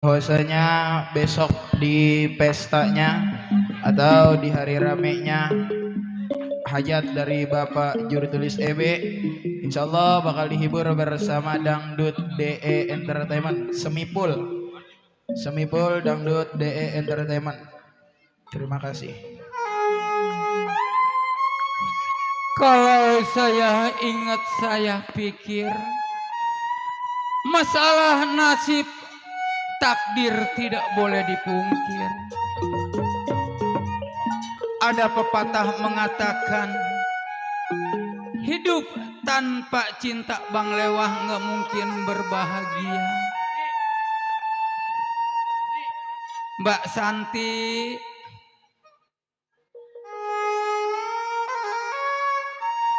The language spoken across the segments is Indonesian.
bahwasanya besok di pestanya atau di hari ramenya hajat dari Bapak Juru Tulis EB, insya Allah bakal dihibur bersama Dangdut DE Entertainment Semipul Dangdut DE Entertainment. Terima kasih. Kalau saya ingat, saya pikir masalah nasib takdir tidak boleh dipungkir. Ada pepatah mengatakan hidup tanpa cinta Bang Lewah nggak mungkin berbahagia. Mbak Santi,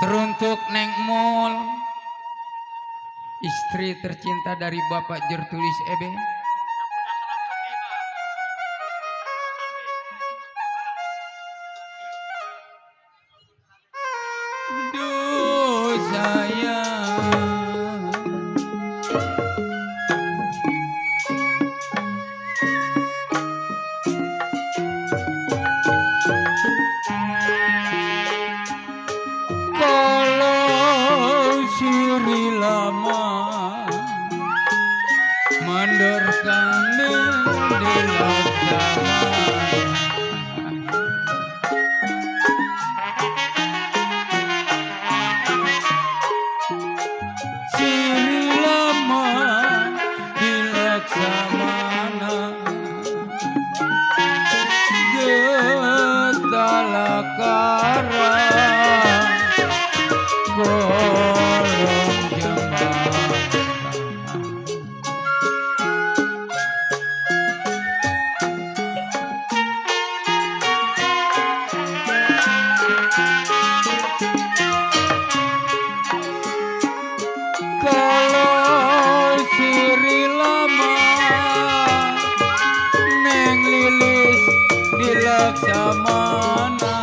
teruntuk Neng Mul, istri tercinta dari Bapak Juru Tulis EB. Duh sayang, kalau siri lama mandorkan dendelan zaman. Siri lama dileksamana getala karang kolong jembatan. Kalau siri lama Neng Lilis dilaksamana,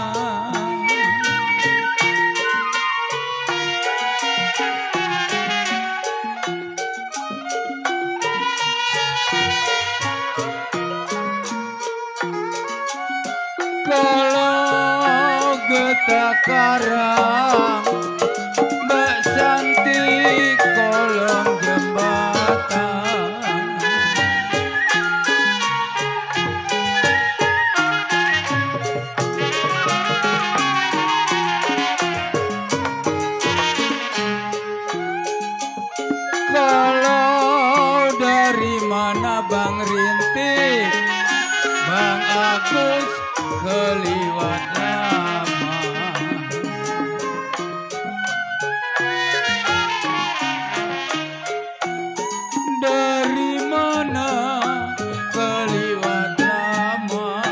kalau getah karang Mbak Santi kolong jembatan. Kalau dari mana Bang Rintik, Bang Agus keliwat lama. Dari mana keliwat lama,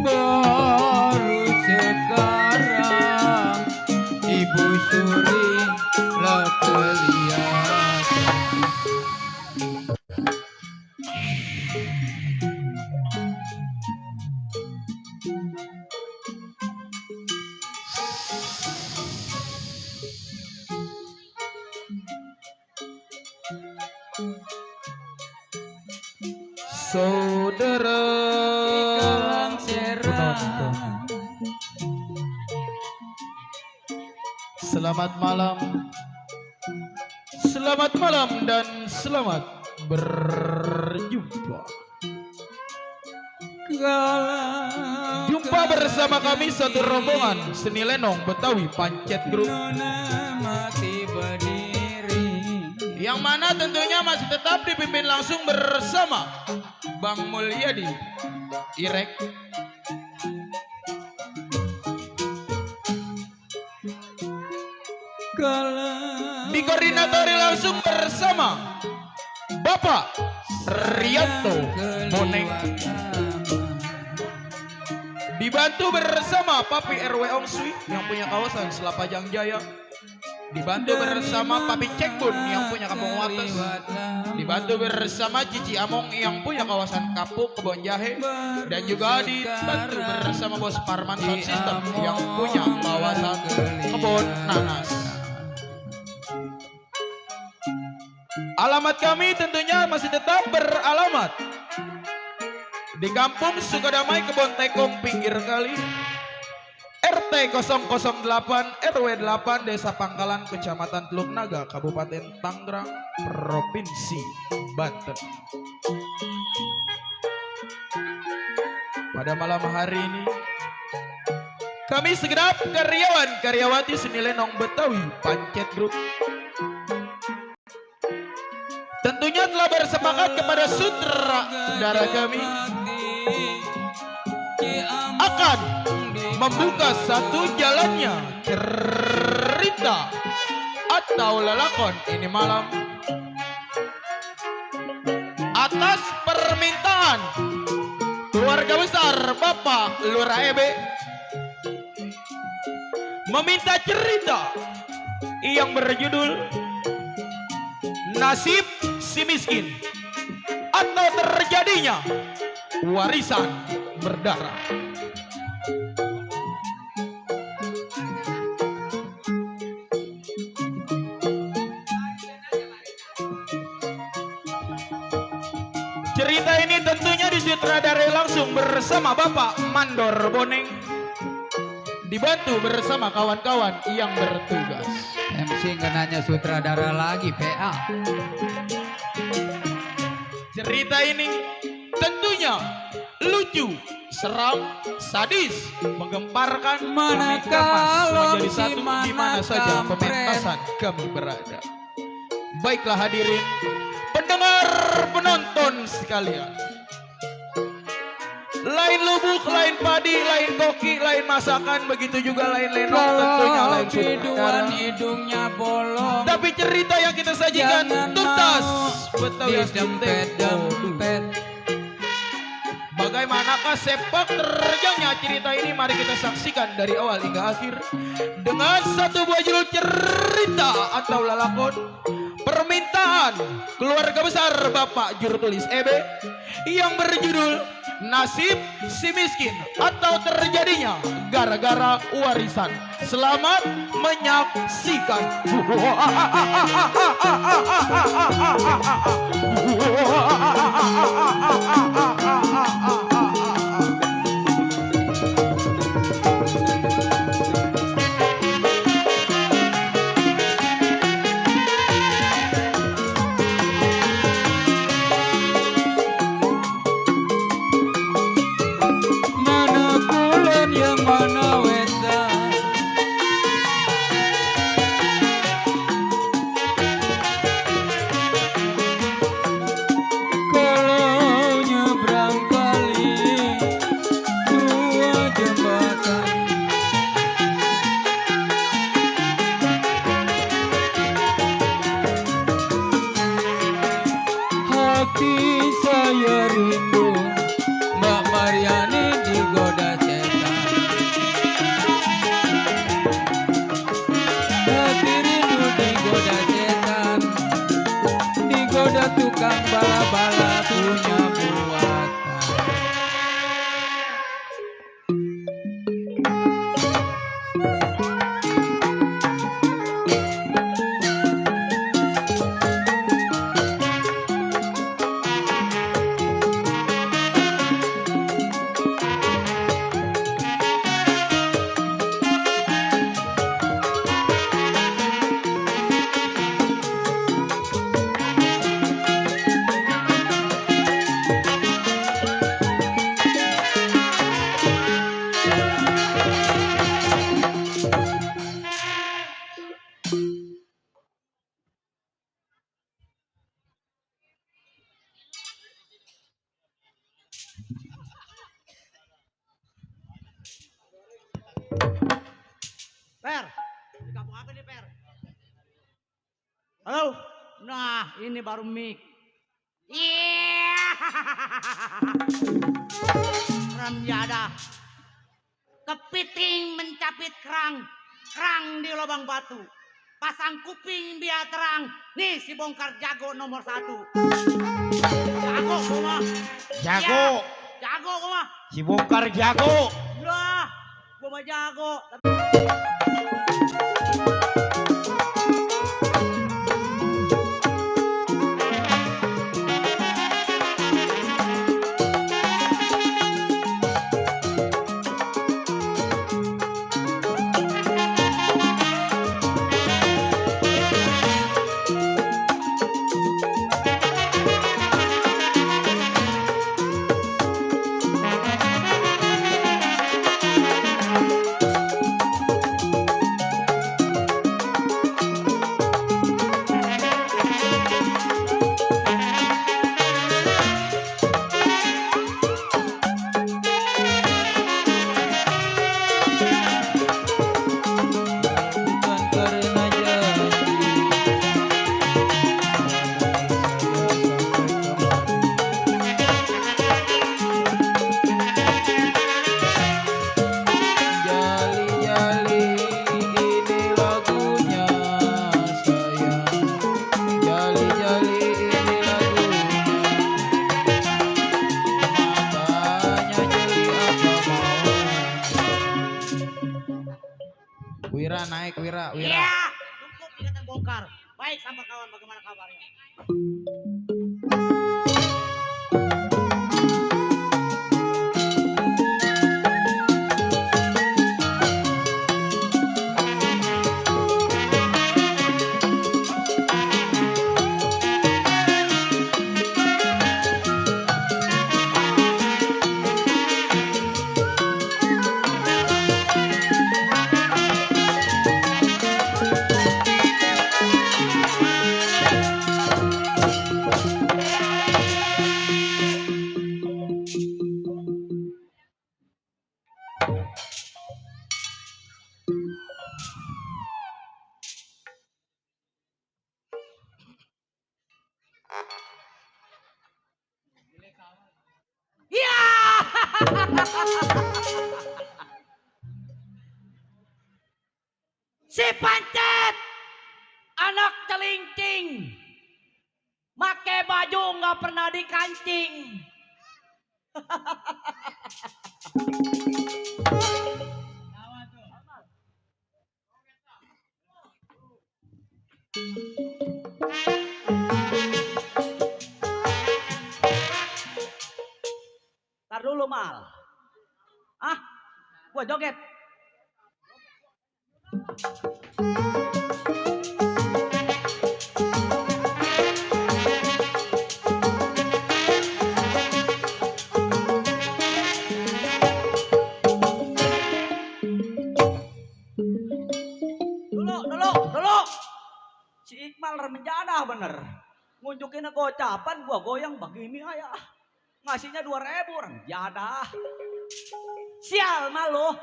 baru sekarang Ibu Suri lah kelihatan. Saudara Ikalang serang, selamat malam dan selamat berjumpa. galau Jumpa bersama kami satu rombongan seni lenong Betawi Pancet Group, nona mati berdiri, yang mana tentunya masih tetap dipimpin langsung bersama Bang Mulyadi Irek, galau dikoordinatori langsung bersama Bapak Rianto Boneng, dibantu bersama Papi RW Ongsui yang punya kawasan Selapajang Jaya, dibantu bersama Papi Cekbun yang punya Kampung Wates, dibantu bersama Cici Among yang punya kawasan Kapuk Kebon Jahe, dan juga dibantu bersama Bos Parman Sound System yang punya kawasan Kebon Nanas. Alamat kami tentunya masih tetap beralamat di Kampung Sukadamai, Kebon Tekong, pinggir kali, RT 008 RW 8, Desa Pangkalan, Kecamatan Teluk Naga, Kabupaten Tangerang, Provinsi Banten. Pada malam hari ini kami segenap karyawan karyawati seni lenong Betawi Pancet Group tentunya telah bersepakat kepada sutradara kami akan membuka satu jalannya cerita atau lelakon ini malam atas permintaan keluarga besar Bapak Lurah Ebe meminta cerita yang berjudul Nasib Si Miskin atau terjadinya warisan berdarah. Cerita ini tentunya disutradarai langsung bersama Bapak Mandor Boneng, dibantu bersama kawan-kawan yang bertugas. MC nggak nanya sutradara lagi, PA. Cerita ini tentunya lucu, seram, sadis, menggemparkan, Mana kemas kalau menjadi satu di mana saja kampret. pementasan kami berada. Baiklah hadirin, pendengar, penonton sekalian. Lain lubuk, lain padi, lain koki, lain masakan, begitu juga lain lenong, tentunya Kalau lain biduan sutradara. hidungnya bolong, Tapi cerita yang kita sajikan jangan tuntas, mau Betawi didempet-dempet. Bagaimanakah sepak terjangnya cerita ini? Mari kita saksikan dari awal hingga akhir dengan satu buah judul cerita atau lelakon permintaan keluarga besar Bapak Juru Tulis Ebe yang berjudul Nasib Si Miskin atau terjadinya gara-gara warisan. Selamat menyaksikan. Mana kulon yang mana wetan, kalau nyebrang kali dua jembatan, hati saya rindu Mbak Mariani digoda setan. Hati rindu digoda setan, digoda tukang bala-bala punya buatan. Per, di kampung apa nih Per? Halo, nah ini baru mic. Iya, Ramjada. Kepiting mencapit kerang, kerang di lubang batu. Pasang kuping biar terang. Nih si bongkar jago nomor 1. Jago gua. Jago, Jago gua. si bongkar jago. Lah, gua mah jago. Wira naik, Wira. Iya, cukup ikatan bongkar. Baik, sampai kawan, bagaimana kabarnya? Iya. Si Pancet, anak celincing, make baju nggak pernah dikancing. Tar dulu mal. Ah, gua joget. Dulu. Si Iqbal menjadah bener. Ngunjukin gocapan gua goyang begini aja. Ngasihnya 2.000 orang jadah. Sial malu.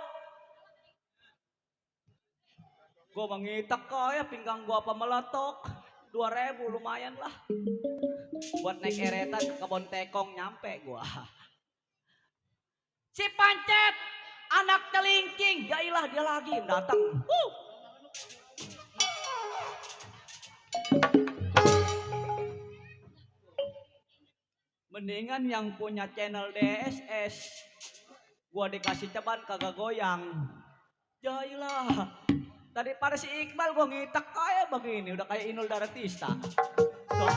Gua mengitak kaya pinggang gua apa meletok. 2.000 lumayan lah. Buat naik eretan ke kebon tekong nyampe gua. Si Pancet, anak celingking, jailah dia lagi datang. Mendingan yang punya channel DSS, gua dikasih ceban kagak goyang. Jailah. Daripada si Iqbal gua ngitak kayak begini, udah kayak Inul Daratista. Tuh.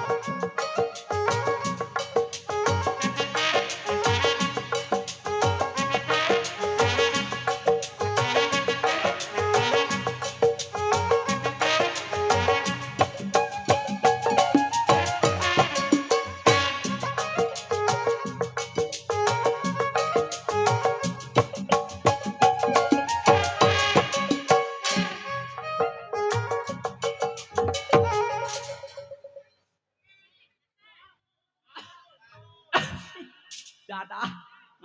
Dadah,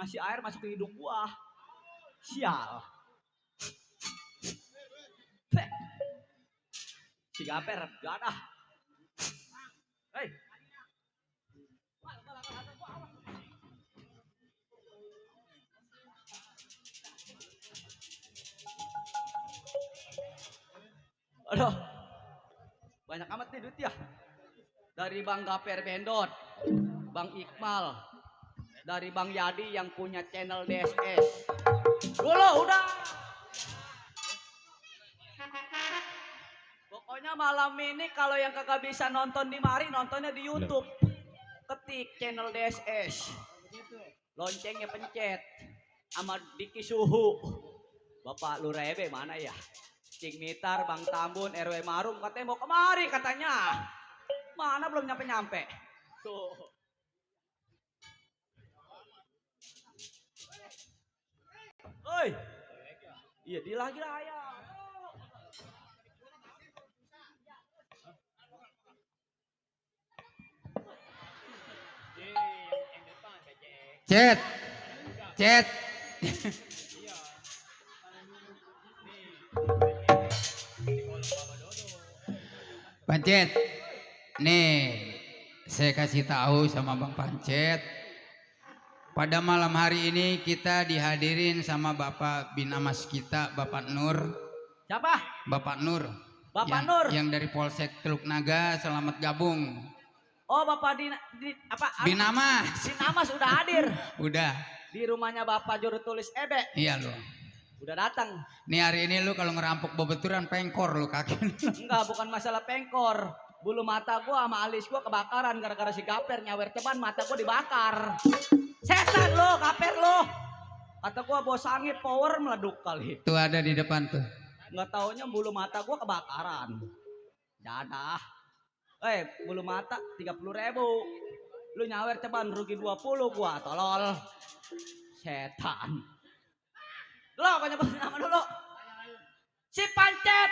ngasih air masuk ke hidung gua. Sial. Si Gaper, dadah. Hei. Aduh. Banyak amat nih duit ya. Dari Bang Gaper Bendot, Bang Iqbal, dari Bang Yadi yang punya channel DSS. Dulu udah. Pokoknya malam ini kalau yang kagak bisa nonton di mari, nontonnya di YouTube. Ketik channel DSS. Loncengnya pencet. Sama Diki Suhu. Bapak Lurebe mana ya? Cing Mitar, Bang Tambun, RW Marum katanya mau kemari katanya. Mana belum nyampe-nyampe. Tuh. Oi. Iya, dia lagi raya. Cet. Pancet. Nih, saya kasih tahu sama Bang Pancet. Pada malam hari ini kita dihadirin sama Bapak Binamas kita, Bapak Nur. Siapa? Bapak Nur. Bapak Nur. Yang dari Polsek Teluk Naga, selamat gabung. Oh, Bapak Binamas. Binamas udah hadir. Udah. Di rumahnya Bapak Juru Tulis Ebe. Iya loh. Udah datang. Nih hari ini lu kalau ngerampok bebeturan pengkor lu kaki. Enggak, bukan masalah pengkor. Bulu mata gua sama alis gua kebakaran gara-gara si Gaper nyawer ceban mata gua dibakar. Setan lo, Gaper lo. Kata gua bos angin power meleduk kali. Tuh ada di depan tuh. Nggak taunya bulu mata gua kebakaran. Dadah. Bulu mata 30.000. Lu nyawer ceban rugi 20 gua, tolol. Setan. Lo kau nyebut nama dulu. Si Pancet,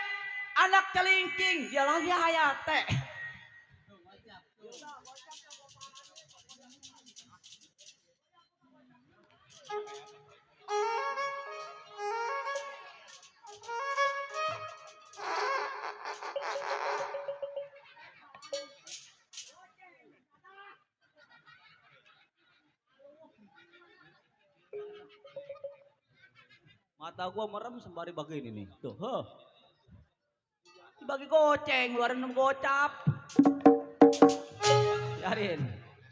anak celingking, dia lagi hayate. Mata gua merem sembari begini nih. Tuh, dibagi goceng, ngeluarin 6 gocap. Biarin.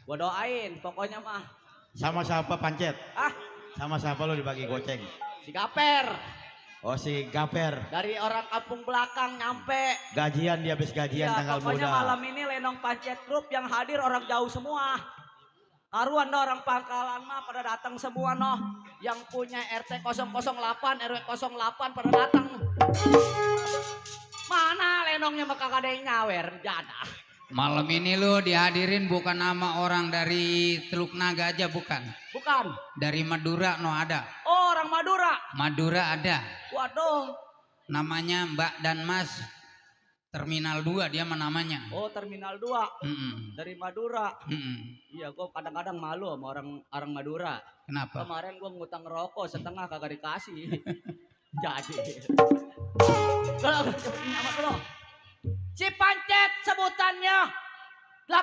Gua doain, pokoknya mah. Sama siapa Pancet? Ah, Sama siapa lo dibagi goceng? si Gaper. Oh si Gaper. Dari orang kampung belakang nyampe. Gajian dia habis gajian Ya, tanggal pokoknya muda. malam ini Lenong Pancet Group yang hadir orang jauh semua. Karuan orang Pangkalan mah pada datang semua noh. Yang punya RT 008, RW 08 pada datang. Mana Lenongnya mah kagak ada yang nyawer, jadah. Malam ini lu dihadirin bukan nama orang dari Teluk Naga aja bukan. Bukan. Dari Madura no ada. Oh, orang Madura. Madura ada. Waduh. Namanya Mbak dan Mas Terminal 2 dia mah namanya. Oh, Terminal 2. Mm-mm. Dari Madura. Mm-mm. Iya, gue kadang-kadang malu sama orang Madura. Kenapa? Kemarin gue ngutang rokok setengah kagak dikasih. Jadi. Kalau nama lo. Si Pancet sebutannya 18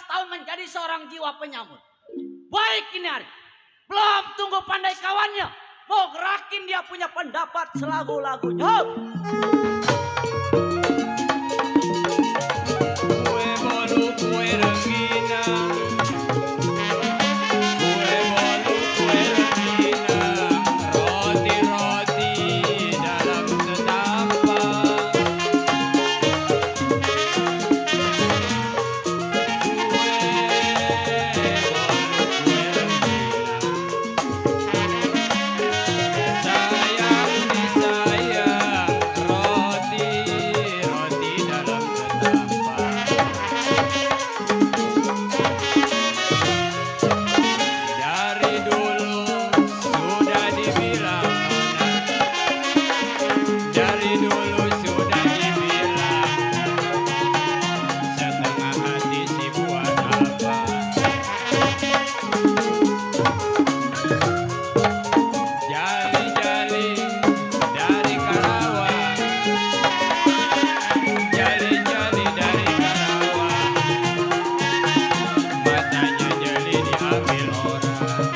tahun menjadi seorang jiwa penyambut. Baik ini hari. Belum tunggu pandai kawannya. Mau gerakin dia punya pendapat selagu-lagunya. Kue bolu kue rengginang, kue bolu kue rengginang, roti-roti dalam setampang. Sayang disayang, roti-roti dalam setampang. Dari dulu sudah dibilang nona, dari dulu sudah dibilang, setengah hati si buat apa? Jali-jali dari Karawang, jali-jali dari Karawang, matanya jeli diambil orang.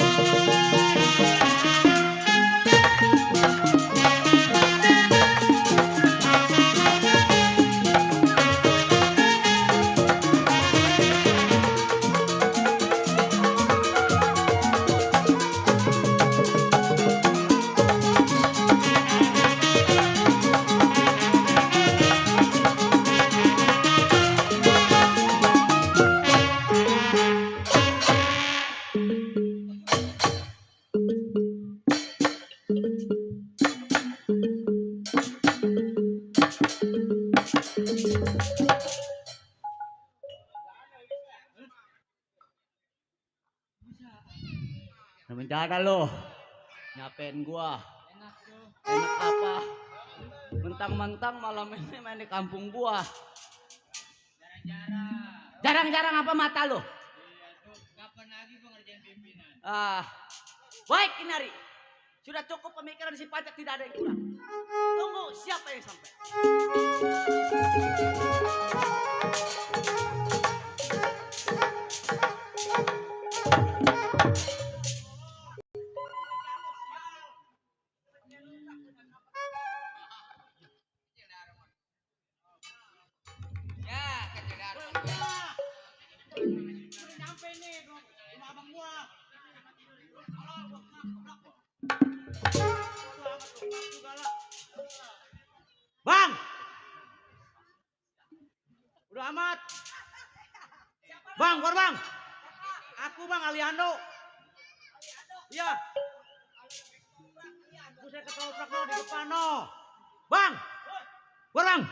Menjaga lo. Nyapain gua. Enak apa? Mentang-mentang malam ini main di kampung gua. Jarang-jarang apa mata lo? Kapan lagi pengerjaan pimpinan? Baik Inari. Sudah cukup pemikiran si Pancet, tidak ada yang kurang. Tunggu siapa yang sampai. Ya, kejedaran. Sampai nih rumah abang gua. Selamat. Bang, keluar bang. Aku bang Aliando. Iya. Aku saya ketoprak no di depan no. Bang, keluar bang.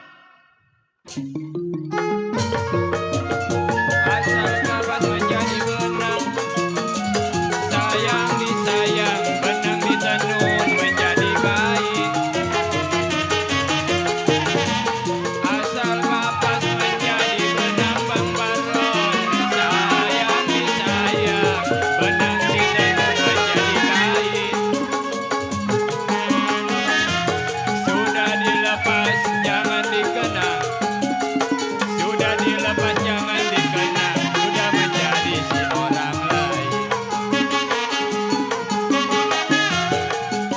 Asal kapan menjadi benang, sayang disayang, benang ditenun menjadi baik. Asal kapas menjadi benang bang baron, sayang disayang, benang ditenun menjadi baik. Sudah dilepas jangan dikenang, sudah dilepas jangan dikenang, sudah menjadi si orang lain.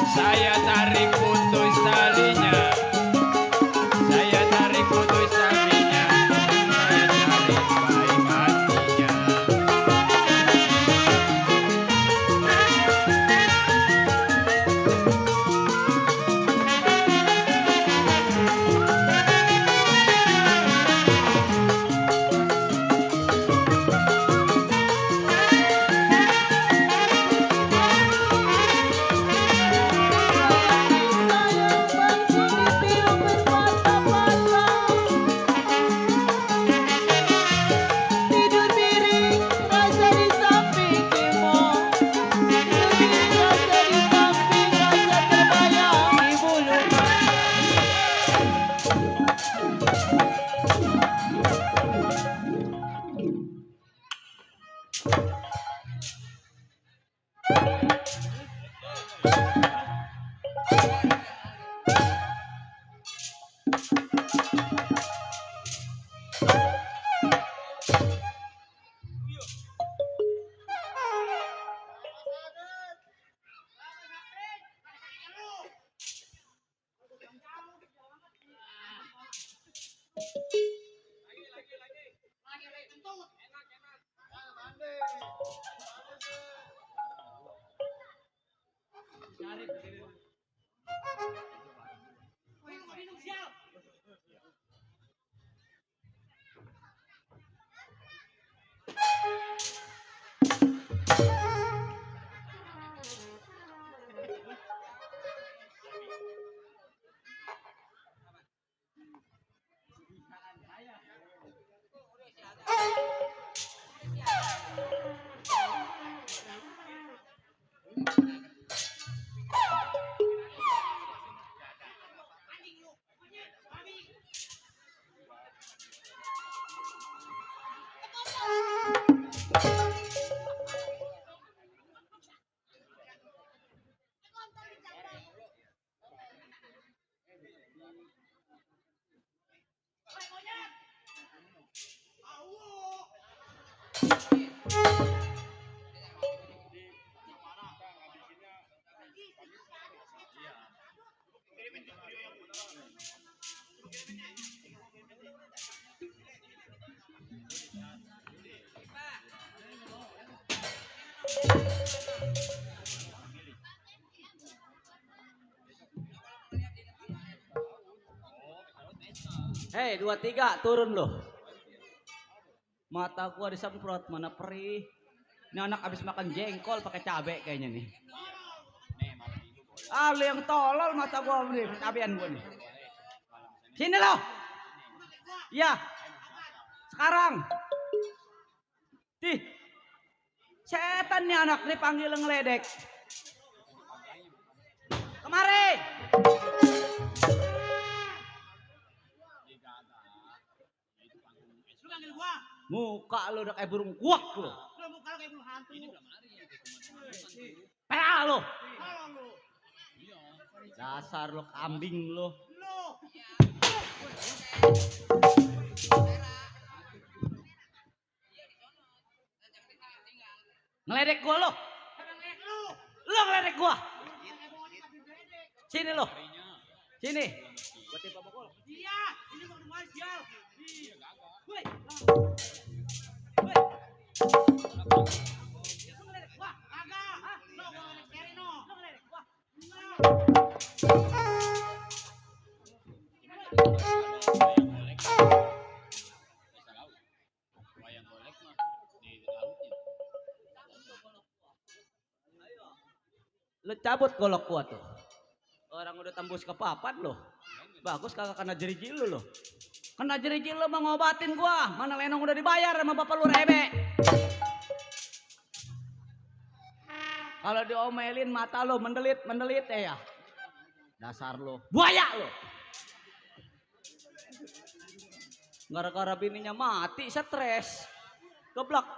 Saya tarik putus talinya, saya tarik putus talinya, saya cari baik hatinya. Tidur miring rasa di samping kemo, tidur miring rasa di samping, rasa terbayang di bulu mata. Hei, 2 3 turun loh. Mata gua disemprot, mana perih. Ini anak abis makan jengkol pakai cabe kayaknya nih. Ah, lu yang tolol mata gua nih, cabean gua nih. Sini loh. Ya. Sekarang. Di. Setan nih anak nih panggil ngeledek. Kemari. Muka lu udah kayak burung kuak lu. Muka kayak bulu hantu. Pea lu. Dasar lu kambing lu. Ngeledek gua lu. Lu ngeledek gua. Sini lu. Sini. Gua timpa pokok lu. Iya, ini mau kemana sial? Woi. Woi. Lu ngeledek gua? Kagak. Hah? Lu gua ngeledek Keri no. Lu ngeledek gua? Enggak. Lu cabut golok gua tuh. Orang udah tembus ke papan loh. Bagus kagak kena jerijil lu loh. Kena jerijil lu mau ngobatin gua. Mana lenong udah dibayar sama bapak lu rebe. Kalau diomelin mata lu mendelit ya. Dasar lu. Buaya lu. Gara-gara bininya mati stres. Geblek.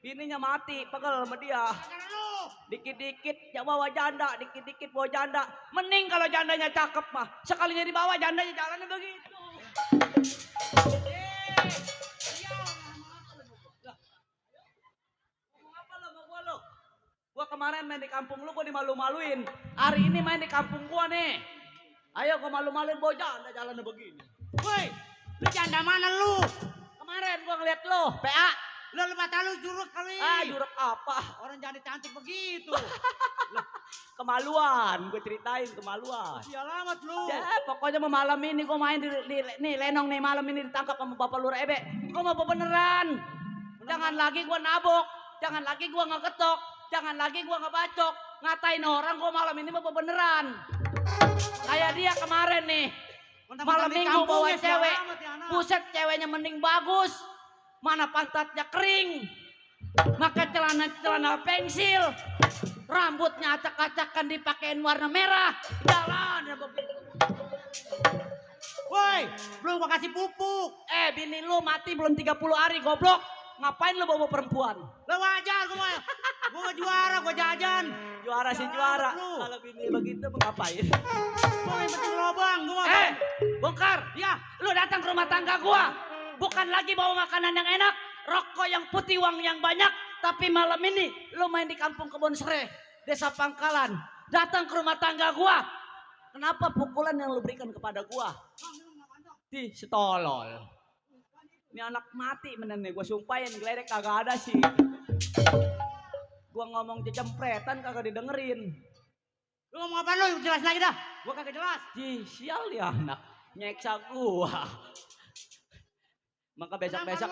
Bininya mati pegel sama dia. Dikit-dikit bawa janda, dikit-dikit bawa janda. Mending kalau jandanya cakep mah. Sekalinya dibawa jandanya jalannya begitu. Gua kemarin main di kampung lu, gua dimalu-maluin. Hari ini main di kampung gua nih. Ayo gua malu-maluin bawa janda jalannya begini. Woi, lu janda mana lu? Kemarin gua ngeliat lu, PA. Lu mata lu juruk kali. Ah, juruk apa? Orang janda cantik begitu. Kemaluan, gue ceritain kemaluan. Sial amat lu. Ya, pokoknya mau malam ini gue main nih Lenong nih malam ini ditangkap sama bapak lu rebe. Gue mau beneran. Jangan lagi gue nabok, jangan lagi gue ngeketok, jangan lagi gue ngebacok. Ngatain orang gue malam ini mau beneran. Kayak dia kemarin nih. Malam minggu bawa cewek. Buset ceweknya mending bagus. Mana pantatnya kering. Pakai celana pensil. Rambutnya acak-acakan dipakein warna merah. Jalan ya begitu. Woi, belum gua kasih pupuk. Bini lu mati belum 30 hari goblok. Ngapain lu bawa perempuan? Lu wajar gua. Gua juara, gua jajan. Juara sih juara. Lu. Kalau bini begitu mau ngapain? Gua yang penting lobang gua. Bongkar. Ya, Lu datang ke rumah tangga gua. Bukan lagi bawa makanan yang enak, rokok yang putih, uang yang banyak, tapi malam ini lu main di kampung Kebon Sere, Desa Pangkalan. Datang ke rumah tangga gua. Kenapa pukulan yang lu berikan kepada gua? Di setolol. Ini anak mati menen nih, gua sumpahin geledek kagak ada sih. Gua ngomong jempretan kagak didengerin. lu ngomong apa lu? Jelas lagi dah. Gua kagak jelas. Sial ya anak, nyeksa gua. Maka besok-besok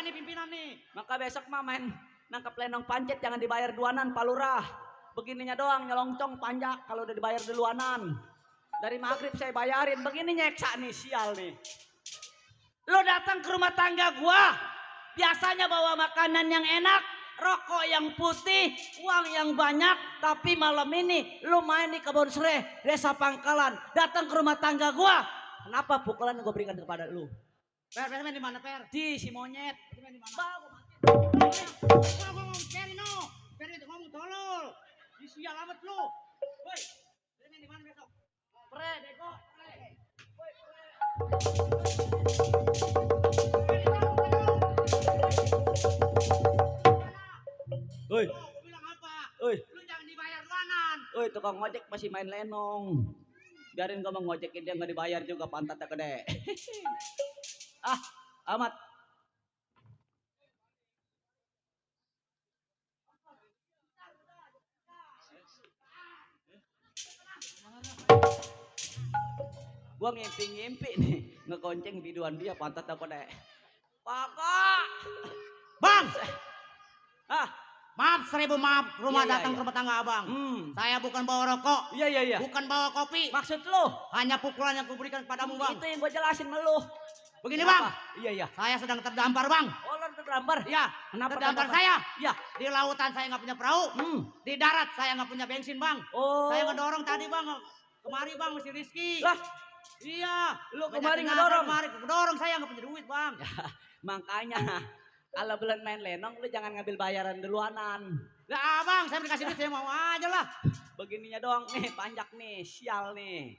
nih pimpinan nih. Maka besok mah main nangkep lenong pancet jangan dibayar duanan Pak Lurah. Begininya doang nyelongcong panjak kalau udah dibayar duluanan. Dari maghrib saya bayarin, begini nyeksa nih sial nih. Lo datang ke rumah tangga gua, biasanya bawa makanan yang enak, rokok yang putih, uang yang banyak, tapi malam ini lo main di Kebon Sere, Desa Pangkalan, datang ke rumah tangga gua. Kenapa pukulan yang gua berikan kepada lu? Per main di mana, Per? Di si monyet. Main di mana? Bang, Gua ngomong Per no. Per itu ngomong tolol. Di sial amat lu. Woi, main di mana besok? pre, deko, pre. Woi, Gua bilang apa? woi, Lu jangan dibayar duanan. woi, tukang ngojek masih main lenong. Biarin gua mau ngojekin dia nggak dibayar juga pantatnya gede. Amat. Gua ngimpi-ngimpi nih ngegonceng biduan dia pantatnya gede. Kakak. Bang, Maaf 1000 maaf. Rumah Iya, datang iya. ke rumah tangga abang. Saya bukan bawa rokok, Iya. bukan bawa kopi. Maksud lu? Hanya pukulan yang kuberikan padamu, bang. Itu yang gua jelasin sama lu. Begini, Kenapa? bang. Iya. Saya sedang terdampar, bang. Oh, lu terdampar. Ya, Kenapa terdampar terdampar? saya. Iya. Di lautan saya nggak punya perahu. Di darat saya nggak punya bensin, bang. Oh. Saya ngedorong tadi, bang. Kemari, bang, mesti Rizky. Lah, Iya. lu Banyak kemarin jenazah ngedorong. Kemari, ngedorong saya nggak punya duit, bang. Makanya kalau belum main lenong lu jangan ngambil bayaran duluanan. Lah, abang, saya dikasih duit saya mau aja lah. Begininya doang nih, panjak nih, sial nih.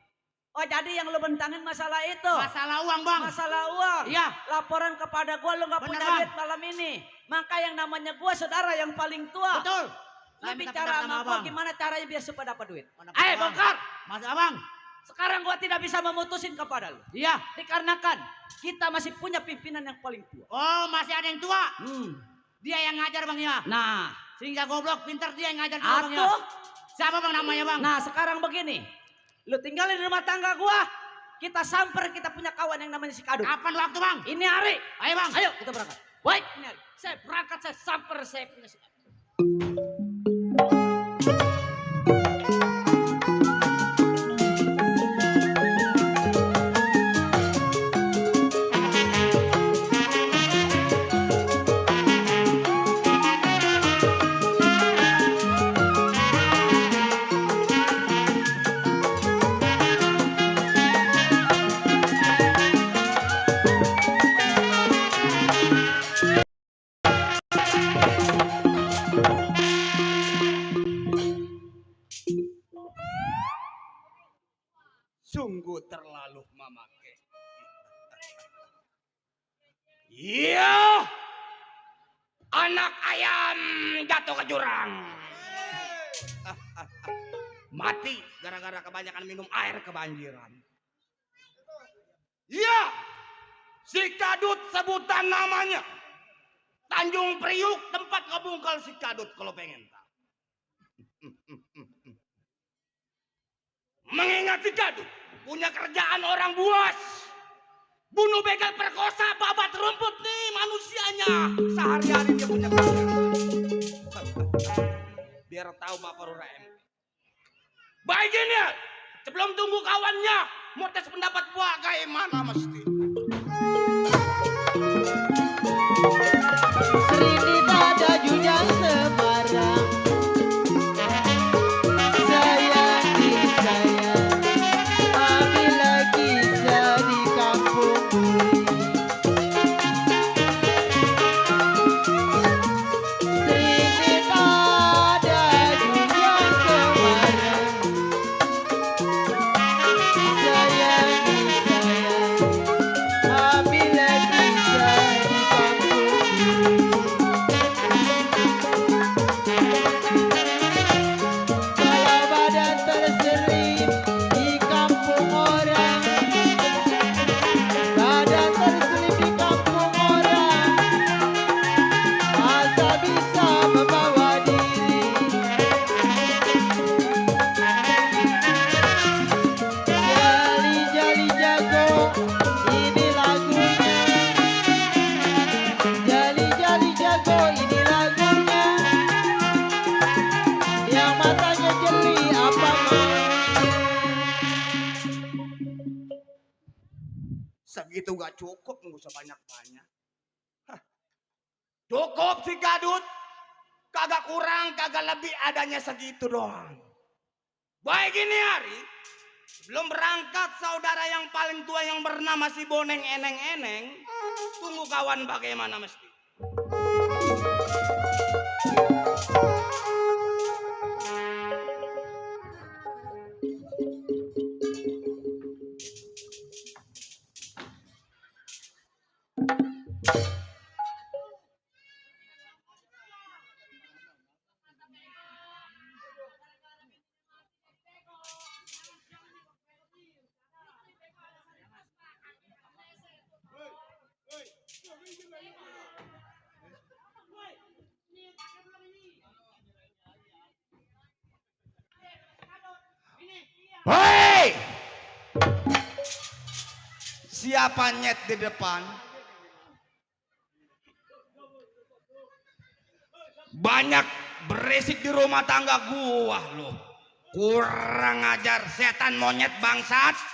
Oh, jadi yang lu bentangin masalah itu? Masalah uang, bang. Masalah uang. Iya. Laporan kepada gua lu nggak Bener, punya Bang. duit malam ini. Maka yang namanya gua saudara yang paling tua. Betul. Lu Saya minta bicara pendapat sama gua abang. gimana caranya biar supaya dapat duit. Pendapat Eh, abang. bongkar. Mas abang. Sekarang gua tidak bisa memutusin kepada lu. Iya. Dikarenakan kita masih punya pimpinan yang paling tua. Oh, masih ada yang tua. Dia yang ngajar, bang, ya. Nah, Sehingga goblok, pintar dia yang ngajar juga, bang, ya. atuh. Siapa, bang, namanya, bang? Nah, sekarang begini. Lu tinggalin di rumah tangga gua. Kita samper, kita punya kawan yang namanya si Kadut. Kapan waktu, bang? Ini hari. Ayo, bang. Ayo kita berangkat. Baik, ini hari. Saya berangkat, saya samper, saya punya si Kadut. sungguh terlalu memakai. Iya, anak ayam jatuh ke jurang. Mati gara-gara kebanyakan minum air kebanjiran. Iya, si Kadut sebutan namanya. Tanjung Priuk tempat ngebungkal si Kadut kalau pengen tahu. Mengingat si Kadut punya kerjaan orang buas. Bunuh, begal, perkosa, babat rumput nih manusianya. Sehari-hari dia punya kerjaan. Biar tahu Bapak Ruraem. Baik ini ya, sebelum tunggu kawannya, mau tes pendapat buah gimana mesti. Sri dada jujang Semarang, sayang disayang, apabila kita di kampung Buri. Sri dada jujang Semarang, sayang disayang, apabila kita di kampung Buri. Kalau badan terselip di kampung orang, badan terselip di kampung orang, asa bisa membawa diri. Jali-jali jago, ini lagunya. Jali-jali jago, ini lagunya. Yang matanya jeli apa maunya. Segitu gak cukup, nggak usah banyak-banyak. Hah. Cukup si Kadut. Kagak kurang, kagak lebih, adanya segitu doang. Baik ini hari, sebelum berangkat saudara yang paling tua yang bernama si Boneng Eneng-Eneng, tunggu kawan bagaimana mesti. Hei! Siapa nyet di depan? Banyak berisik di rumah tangga gua loh. Kurang ajar, setan monyet bangsat.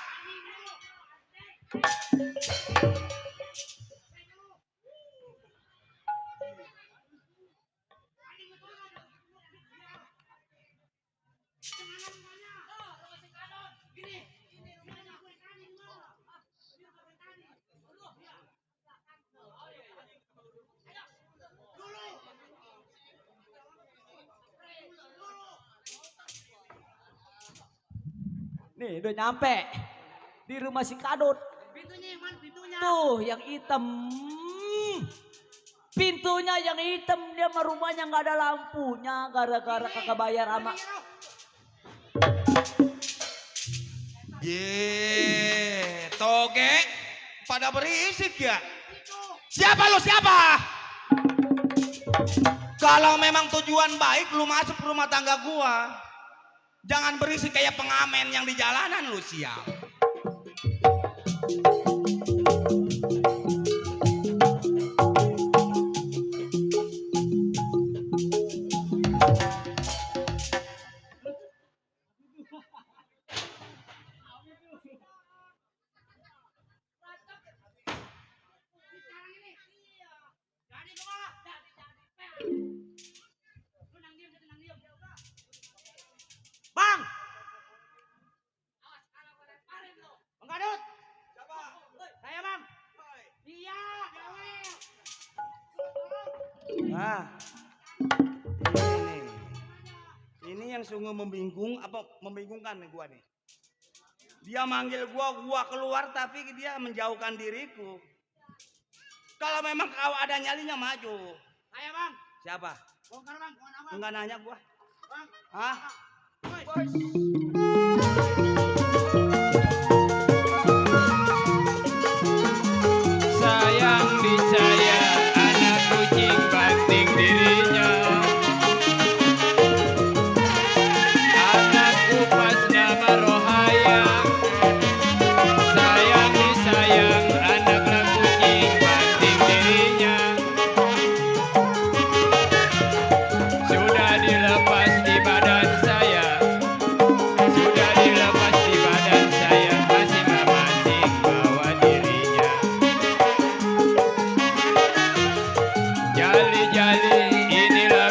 Nih udah nyampe di rumah si Kadut. Pintunya yang mana pintunya? Tuh yang hitam. Pintunya yang hitam, dia mah rumahnya nggak ada lampunya gara-gara kagak bayar sama. Ye, toge pada berisik ya. Siapa lu siapa? Kalau memang tujuan baik lu masuk rumah tangga gua, jangan berisik kayak pengamen yang di jalanan lu siap. Bang! Bang Kadut! Saya bang! Iya, gawe! Nah, ini yang sungguh membingungkan nih gua nih. Dia manggil gua keluar tapi dia menjauhkan diriku. Kalau memang kau ada nyalinya maju. Ayo bang, Siapa? bongkar bang, kemana bang? Enggak nanya gua. Bang, Hah? woi. Sayang disayang anak kucing banting dirinya. Anakku pas nama Rohayang. Sayang disayang anaklah kucing banting dirinya. Sudah dilepas di badan saya. Sudah dilepas di badan saya. Masing-masing bawa dirinya. Jali-jali inilah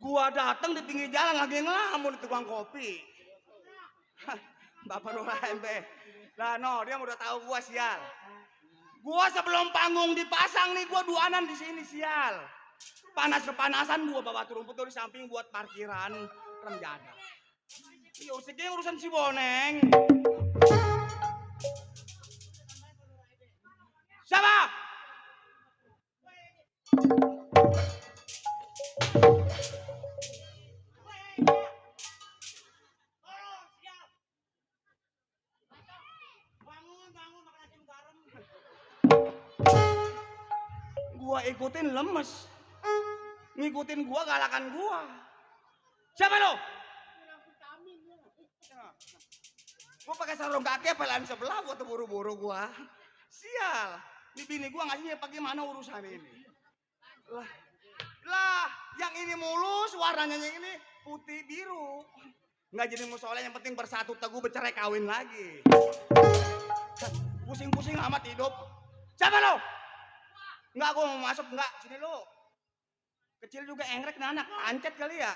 Gua datang di pinggir jalan lagi ngelamun di tukang kopi. Hah, Bapak Nora embe. Lah no, dia udah tahu gua sial. Gua sebelum panggung dipasang nih, gua duanan di sini sial. Panas-kepanasan gua bawa rumput tuh di samping buat parkiran rem jaga. Yo, segini urusan si Boneng. Siapa? Gua ikutin lemes. Ngikutin gua galakan gua. Siapa lo? Gua pakai sarung kaki pelan sebelah gua terburu-buru gua. Sial. Ini bini gua ngasihnya pakai mana urusan ini? Lah, yang ini mulus, warnanya yang ini putih biru. Nggak jadi musola, yang penting bersatu teguh bercerai kawin lagi. Pusing-pusing amat hidup. Siapa lo? Enggak, gua mau masuk, enggak. Sini lo. Kecil juga engrek anak, pancet kali ya.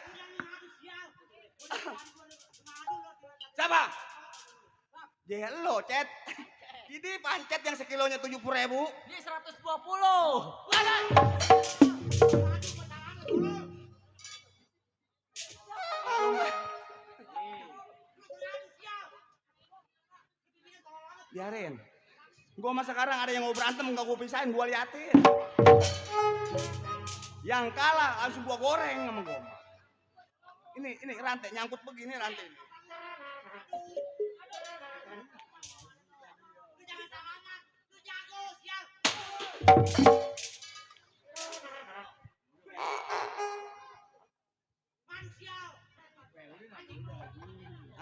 Siapa? Dia lo, Cet. Ini pancet yang sekilonya 70.000. Ini 120. Biarin. Gua mah sekarang ada yang mau berantem enggak gua pisahin, gua liatin. Yang kalah langsung gua goreng sama gua. Ini rantai nyangkut begini rantai.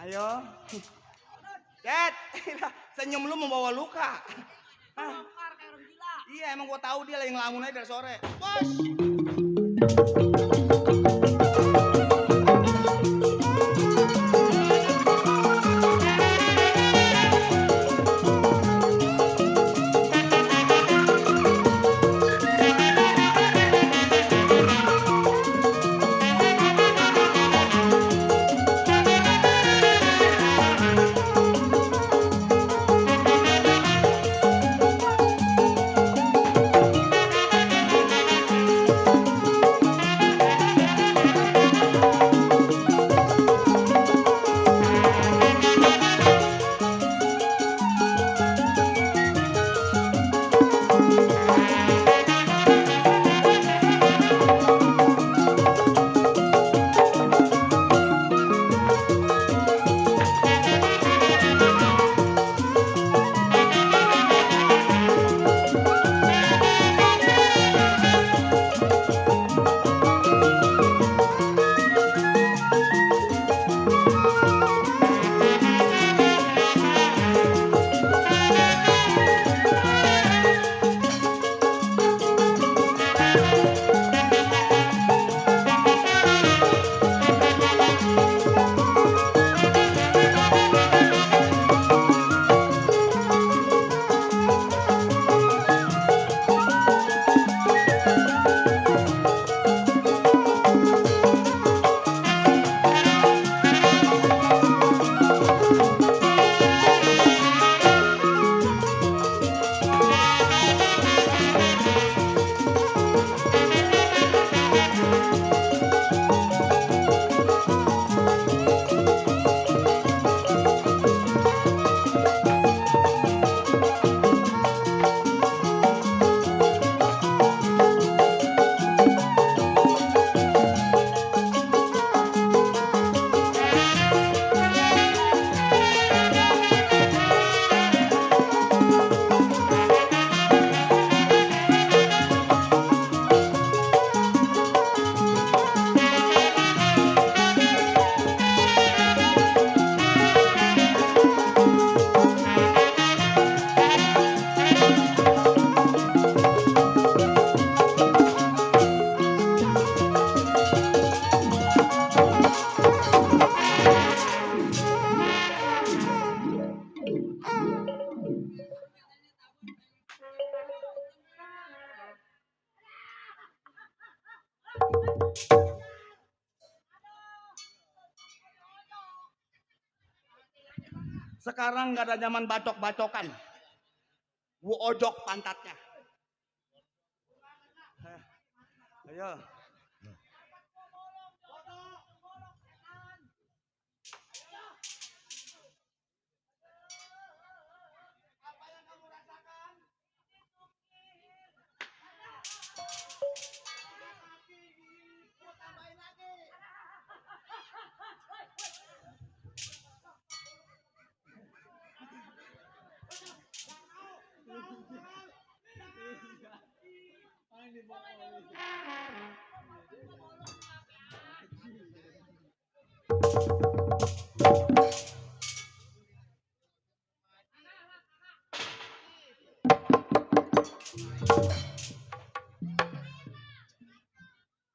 Ayo. Cet, senyum lu membawa luka. Hah? Iya, emang gua tahu dia lagi ngelamun aja dari sore. Bos. Sekarang nggak ada zaman bacok-bacokan. Gua ojok pantatnya. Ayo.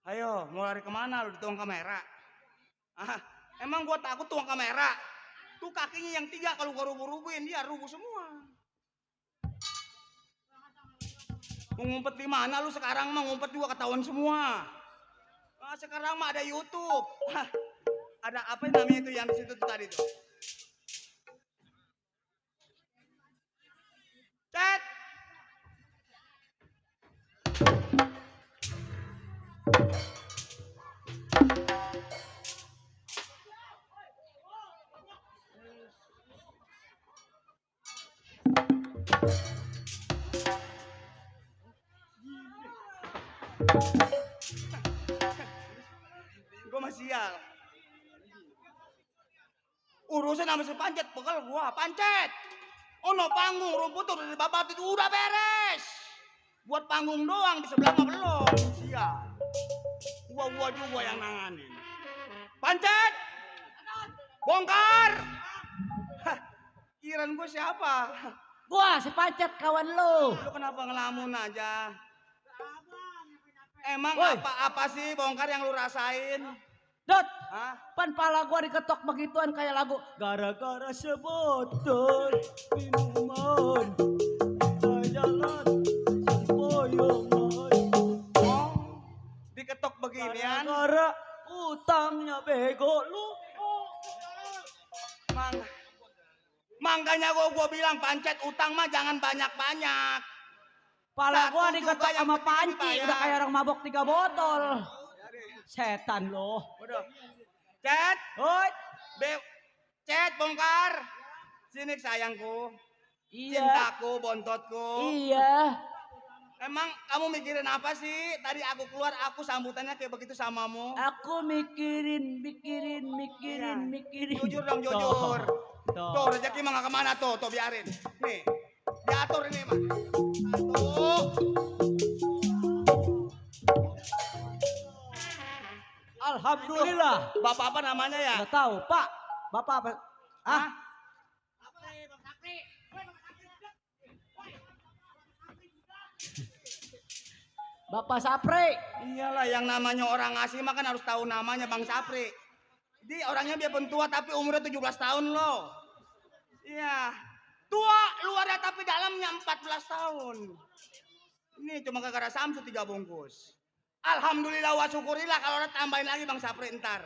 Ayo, mau lari kemana lu di tuang kamera? Ah, emang gua takut tuang kamera. Tuh kakinya yang 3 kalau gua rubuh-rubuhin dia rubuh semua. Mau ngumpet di mana lu sekarang mah ngumpet juga ketahuan semua. Ah, sekarang mah ada YouTube. Ah, ada apa namanya itu yang di situ tuh tadi tuh? Chat. Gue masih sial. Urusan sama si Pancet, bekal gua Pancet. Oh no panggung rumput udah dibabat itu udah beres. Buat panggung doang di sebelah mah belum. Sial. Gua juga yang nanganin. Pancet, bongkar. Hah, kiraan gua siapa? Gua si Pancet kawan lu. Lu kenapa ngelamun aja? Emang Woi. apa sih bongkar yang lu rasain? Dot, Hah? pan pala gua diketok begituan kayak lagu gara-gara sebotol minuman jalan sempoyongan. Oh, diketok beginian. Gara-gara utangnya bego lu. Makanya gua bilang Pancet utang mah jangan banyak-banyak. Pala gua Satu diketok juga yang sama penting panci dibayar. udah kayak orang mabok 3 botol. Setan lo. Udah. Cet, Hoi. Cet bongkar. Sini sayangku. Iya. Cintaku, bontotku. Iya. Emang kamu mikirin apa sih? Tadi aku keluar, aku sambutannya kayak begitu samamu. Aku mikirin. Iya. Mikirin. Jujur dong, jujur. Tuh. Tuh, rezeki mah gak kemana tuh biarin. Nih, diatur ini mah. Satu. Alhamdulillah. Bapak apa namanya ya? Nggak tahu, Pak. Bapak apa? Hah? Bapak Sapri. Iyalah yang namanya orang asing mah kan harus tahu namanya Bang Sapri. Jadi orangnya biarpun tua tapi umurnya 17 tahun loh. Iya. Tua luarnya tapi dalamnya 14 tahun. Ini cuma gara-gara Samsu 3 bungkus. Alhamdulillah wa syukurillah kalau ada tambahin lagi Bang Sapri ntar.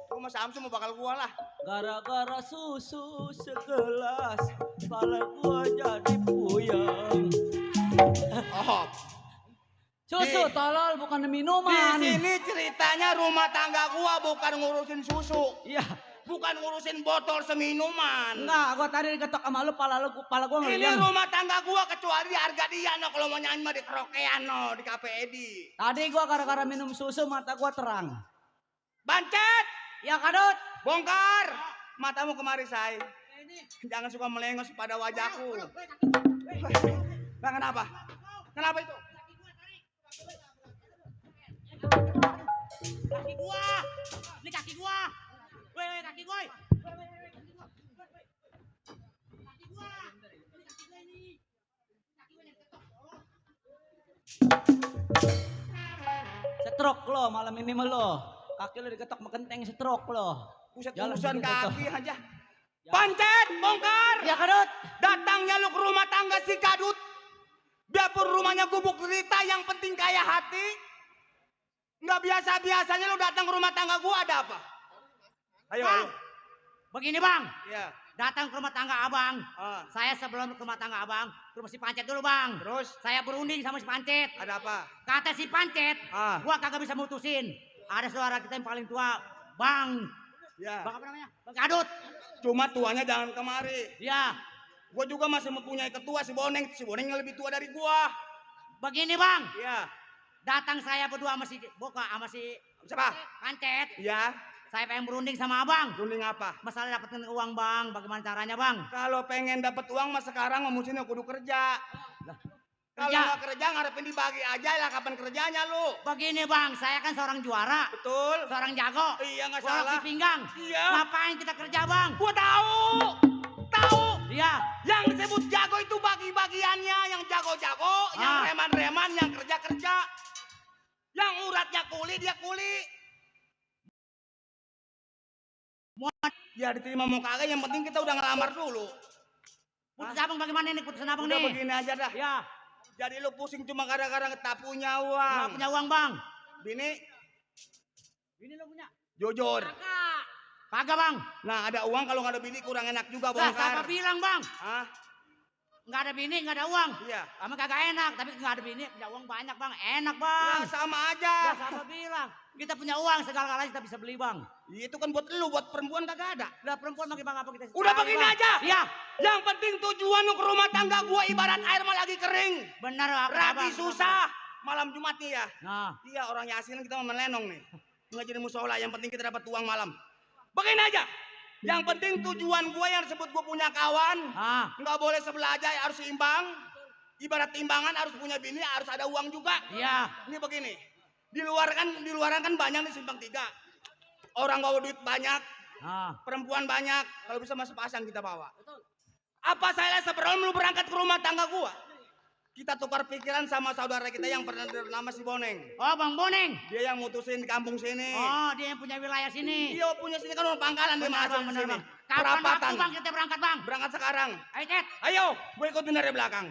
Gua sama Samsu mau bakal gua lah. Gara-gara susu segelas, kepala gua jadi puyeng. Oh. Susu Di- tolol bukan Di minuman. sini ceritanya rumah tangga gua bukan ngurusin susu, Iya. bukan ngurusin botol seminuman. Enggak, gua tadi diketok sama lu, pala gua Ini ngeliat. rumah tangga gua kecuali harga dia no kalau mau nyanyi mah di kerokean no di Cafe Edi. Tadi gua gara-gara minum susu mata gua terang. Bancet, Ya kadut. bongkar. Matamu kemari say. Jangan suka melengos pada wajahku. Bang kenapa? Kenapa itu? Kaki gua. Ini kaki gua. Woi, kaki gua. Kaki gua. Ini kaki gua ini. Kaki gua yang ketok. Stroke lo malam ini mah lo. Kaki lo diketok makenteng stroke lo. Buset Jalan urusan begitu kaki tuh. aja. Bancet, bongkar. Ya kadut. Datangnya lu ke rumah tangga si Kadut. Biarpun rumahnya gubuk derita yang penting kaya hati. Nggak biasa-biasanya lu datang ke rumah tangga gua ada apa? Ayo, ayo. Begini bang, Iya. datang ke rumah tangga abang. Ah, Saya sebelum ke rumah tangga abang, ke rumah si Pancet dulu bang. terus Saya berunding sama si Pancet. ada apa? Kata si Pancet, Ah, gua kagak bisa mutusin. Ada saudara kita yang paling tua, Bang. ya. Bang apa namanya? Bang Kadut. Cuma tuanya jangan kemari. Ya, Gua juga masih mempunyai ketua si Boneng. Si Boneng yang lebih tua dari gua. begini bang. Iya. Datang saya berdua sama si Boka, sama si Siapa? Pancet. Iya. Saya pengen berunding sama abang. Runding apa? Masalah dapetin uang bang, bagaimana caranya bang? Kalau pengen dapat uang mah sekarang mestinya kudu kerja. Kalau kerja. nggak kerja ngarepin dibagi aja lah kapan kerjanya lu. Begini bang, saya kan seorang juara, Betul. seorang jago. Iya nggak Golok salah. di pinggang. Iya. Ngapain kita kerja bang? Gua tahu. Tahu. Iya. Yang disebut jago itu bagi-bagiannya. Yang jago-jago, yang Ah. reman-reman, yang kerja-kerja. Yang uratnya kuli, dia kuli. Ya diterima mau kagak, yang penting kita udah ngelamar dulu. Putus abang bagaimana nih putusan abang Udah nih? begini aja dah. Ya, Jadi lu pusing cuma gara-gara tak punya nggak uang. punya uang bang. Bini, Ini lo punya? jujur. Kagak. Kagak bang. Nah ada uang kalau nggak ada bini kurang enak juga Lah siapa bongkar. bilang bang? Hah? Nggak ada bini, nggak ada uang. Iya. Sama kagak enak, tapi nggak ada bini, punya uang banyak bang. Enak Ya bang. sama aja. Ya siapa bilang? Kita punya uang, segala-galanya kita bisa beli bang. Itu kan buat lu, buat perempuan kagak ada. Lah perempuan makin bang apa kita? Udah sekali, begini Bang. aja. Iya, Yang penting tujuan lu ke rumah tangga gua ibarat air mah lagi kering. benar apa? Rapi susah. Malam Jumat nih ya. Nah, Iya orang Yasin kita mau melenong nih. Nggak jadi musola, yang penting kita dapat uang malam. Begini aja. Yang penting tujuan gua yang disebut gua punya kawan. ah, Nggak boleh sebelah aja, harus seimbang. Ibarat timbangan harus punya bini, harus ada uang juga. iya. Ini begini. Di luaran kan banyak nih simpang tiga. Orang bawa duit banyak, Ah, perempuan banyak. Kalau bisa masuk pasang kita bawa. Apa saya sebelum lu berangkat ke rumah tangga gua? Kita tukar pikiran sama saudara kita yang pernah bernama si Boneng. oh Bang Boneng. Dia yang mutusin di kampung sini. Oh, dia yang punya wilayah sini. Dia punya sini kan orang pangkalan dia Benar masuk bang, benar sini. bang. Kapan Perapatan. waktu bang kita berangkat bang? Berangkat sekarang. Ayo Cet. Ayo, gue ikutin dari belakang.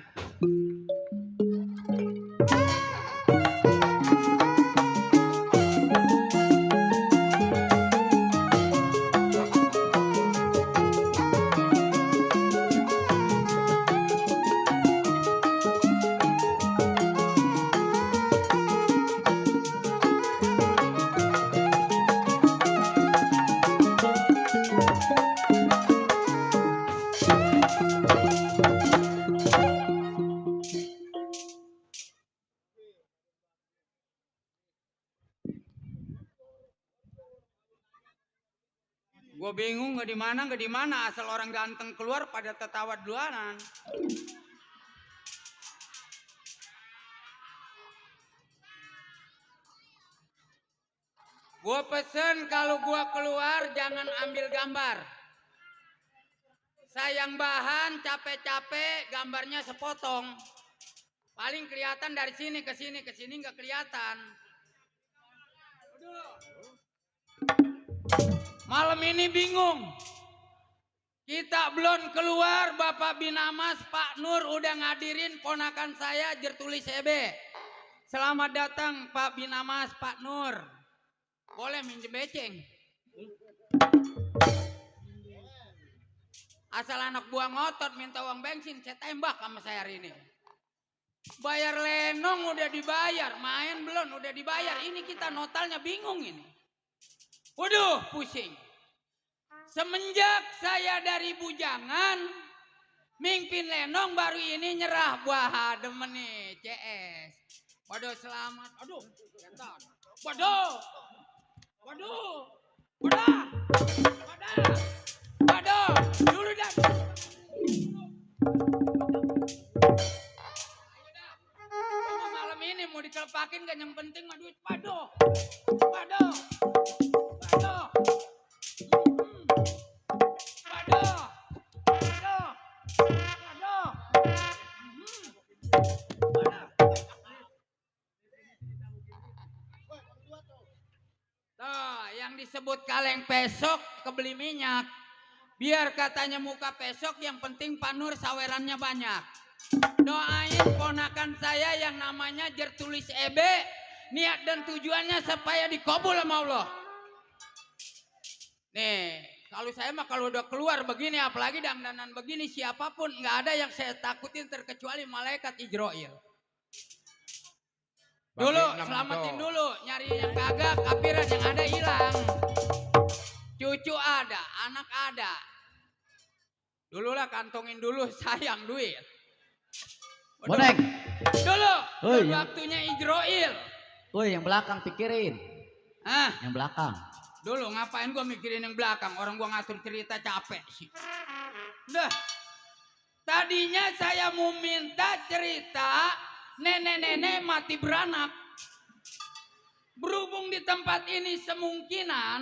Gue bingung nggak di mana asal orang ganteng keluar pada tertawa duluanan. Gue pesen kalau gue keluar jangan ambil gambar. Sayang bahan, capek-capek, gambarnya sepotong. Paling kelihatan dari sini ke sini nggak kelihatan. Malam ini bingung. Kita belum keluar, Bapak Binamas, Pak Nur udah ngadirin ponakan saya Jertulis EB. Selamat datang Pak Binamas, Pak Nur. Boleh minjem beceng. Asal anak buah ngotot minta uang bensin, saya tembak sama saya hari ini. Bayar lenong udah dibayar, main belum udah dibayar. Ini kita notalnya bingung ini. Waduh, pusing. Semenjak saya dari bujangan, mimpin lenong baru ini nyerah. Wah, demen nih, CS. Waduh, selamat. Aduh, kentot. Waduh. Waduh. Wadah. Wadah. Waduh, dulu dah. Malam ini mau dikelepakin gak yang penting mah duit. Waduh. Waduh. Waduh. Waduh. Waduh. Waduh. Tuh, yang disebut kaleng pesok kebeli minyak. Biar katanya muka pesok, yang penting Pak Nur sawerannya banyak. Doain ponakan saya yang namanya Jertulis EB, niat dan tujuannya supaya dikabul sama Allah. Nih, kalau saya mah kalau udah keluar begini, apalagi dandanan begini, siapapun nggak ada yang saya takutin terkecuali malaikat Ijroil. Dulu selamatin dulu, nyari yang kagak, kafiran yang ada hilang. Cucu ada, anak ada. Dulu lah kantongin dulu, sayang duit. Bonek. Dulu, Oi. waktunya Ijroil. Woi, yang belakang pikirin. Ah, Yang belakang. dulu ngapain gua mikirin yang belakang? Orang gua ngatur cerita capek sih. Udah. Tadinya saya mau minta cerita nenek-nenek mati beranak. Berhubung di tempat ini semungkinan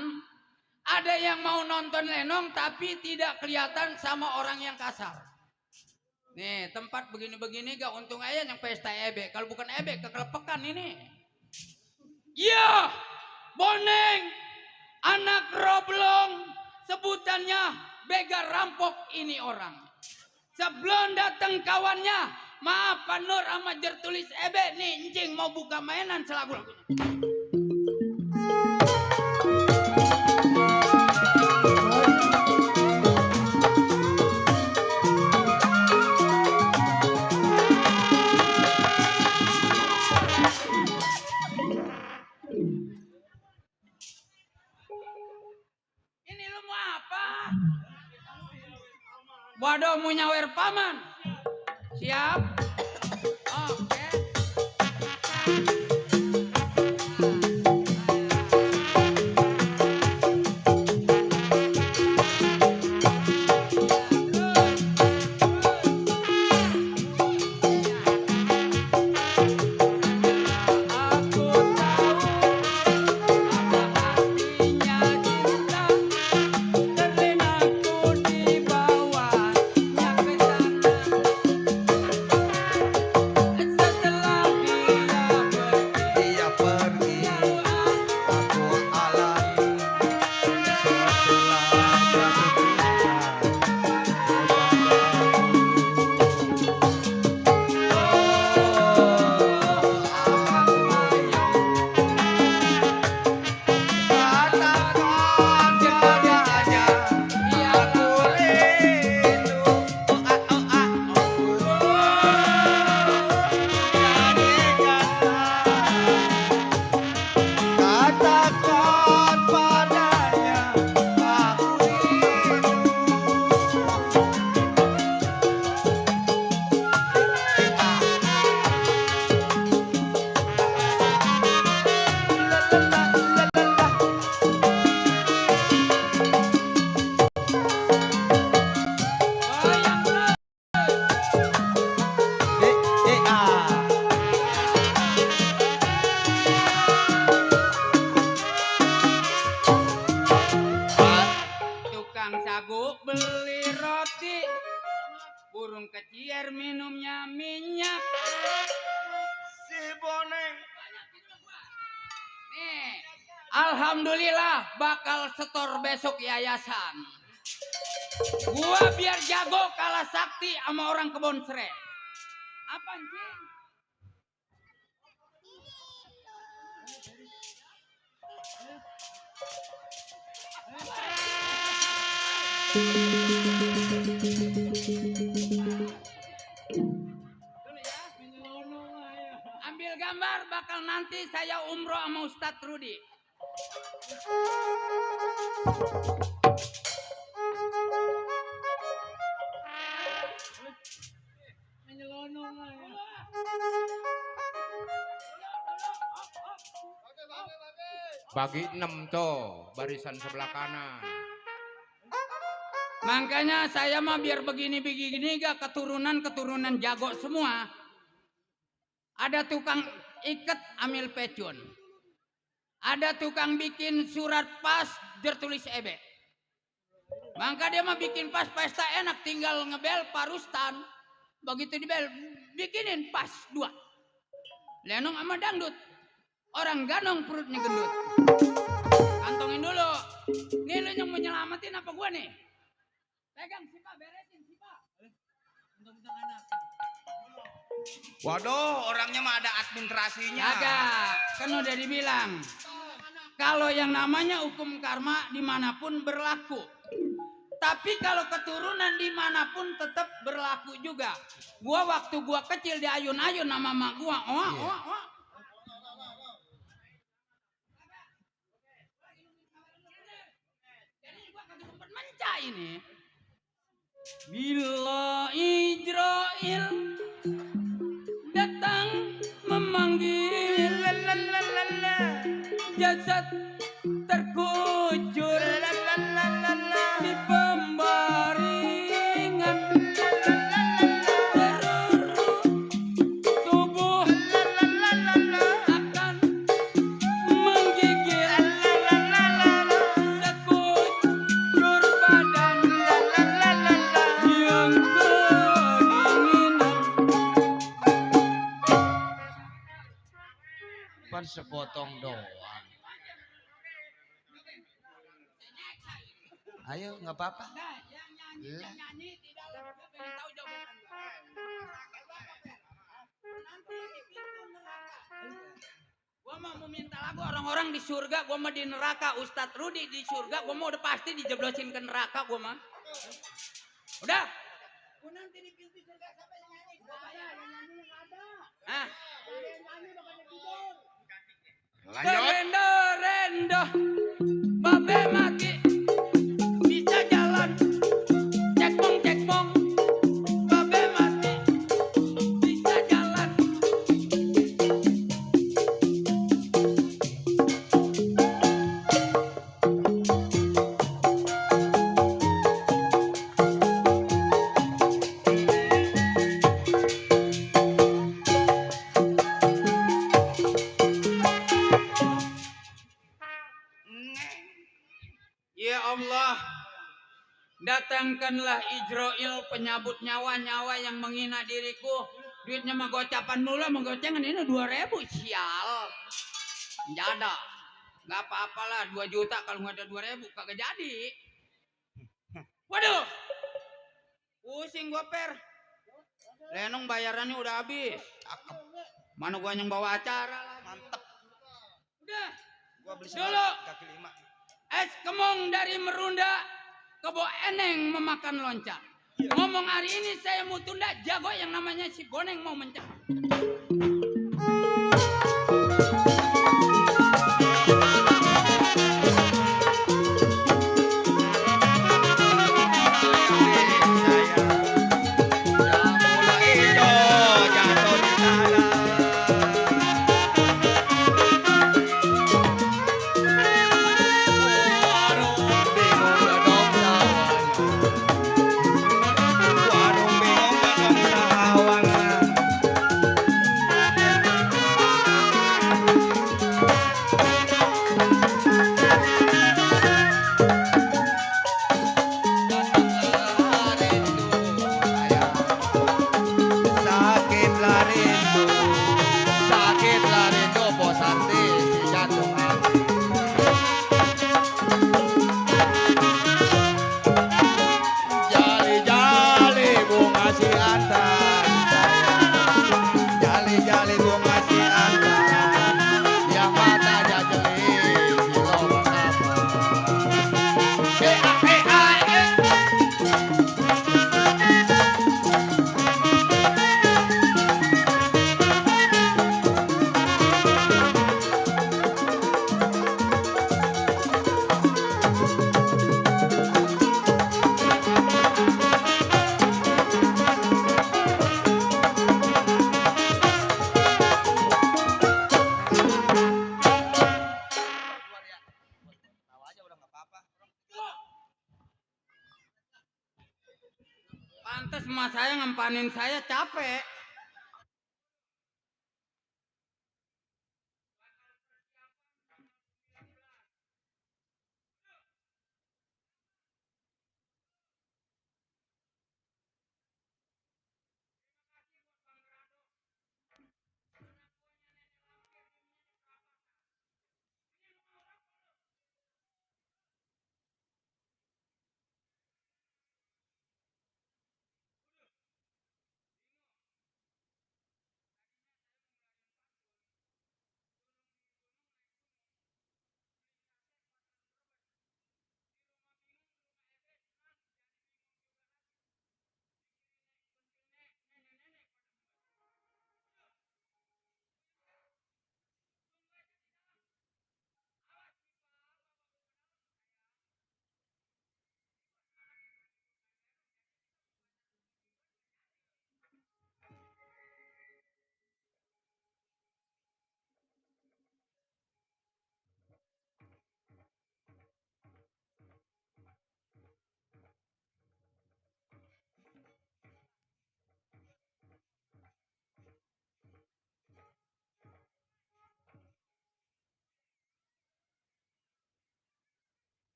ada yang mau nonton lenong tapi tidak kelihatan sama orang yang kasar. Nih tempat begini-begini gak untung aja yang pesta ebek. Kalau bukan ebek kekelepekan ini. Iya, Boneng, anak roblong, sebutannya bega rampok ini orang. Sebelum datang kawannya, maaf Pak Nur sama Jertulis Ebe nih, encing mau buka mainan selagu lagunya. Ini lu mau apa? Waduh mau nyawer paman. Siap? Oke. Aku tahu apa artinya cinta, terlena aku dibawanya ke sana. Setelah dia pergi, Aku alami setelah jatuh Katakan padanya aku rindu. Katakan padanya aku rindu. tukang sagu beli roti, burung kecier minumnya minyak. Si Boneng Nih, alhamdulillah bakal setor besok yayasan. Gua biar jago kalah sakti sama orang kebon sere. Apa anjing? Dulu ya. Ambil gambar bakal nanti saya umroh sama Ustadz Rudi. Bagi 6 tuh, barisan sebelah kanan. Makanya saya mah biar begini-begini gak keturunan jago semua. Ada tukang iket amil pecun. Ada tukang bikin surat pas tertulis ebe. Maka dia mah bikin pas pesta enak, tinggal ngebel parustan. Begitu dibel, bikinin pas 2. Lenong sama dangdut. Orang ganong perutnya gendut. Kantongin dulu. Nih lu yang mau nyelamatin apa gua nih? Pegang si Pak, beresin si Pak. Untung-untung anak. Waduh, orangnya mah ada administrasinya. Agak, kan udah dibilang. Kalau yang namanya hukum karma dimanapun berlaku. Tapi kalau keturunan dimanapun tetap berlaku juga. Gua waktu gua kecil di ayun-ayun sama mak gua. Jadi gua kagak sempat menca ini. Bila Ijrail datang memanggil jasad terkujur di pembaringan seluruh tubuh akan menggigil sekujur badan yang kedinginan. Pan sepotong doang. Ayo, nggak apa-apa. Nah, yang nyanyi di dalam gua pengen tahu jawaban gua. Nanti di pintu neraka. Gua mau minta lagu orang-orang di surga, gua mau di neraka. Ustadz Rudi di surga, gua mau udah pasti dijeblosin ke neraka gua mah. Udah. Gua nanti di pintu surga siapa yang nyanyi? Gua bayar. Yang nyanyi yang ada. Ah. Yang nyanyi bakal tidur. Lanjut. Rendo, babe mati. Bisa jalan. Cekmong, babe mati. Bisa jalan. Ya Allah, datangkanlah Ijrail penyabut nyawa-nyawa yang menghina diriku. Duitnya mah gocapan mulu, mau gocengan ini 2.000 sial. Nggak ada. Nggak apa-apalah 2 juta kalau nggak ada 2.000 kagak jadi. Waduh. Pusing gua per. Lenong bayarannya udah habis. Cakep. Mana gua yang bawa acara lagi. Mantep. Udah. Gua beli Dulu. kaki 5. Es kemong dari Merunda ke Bo Eneng memakan loncat. Ngomong hari ini saya mau tunda jago yang namanya si Boneng mau mencah. Pantes emak saya ngempanin saya capek.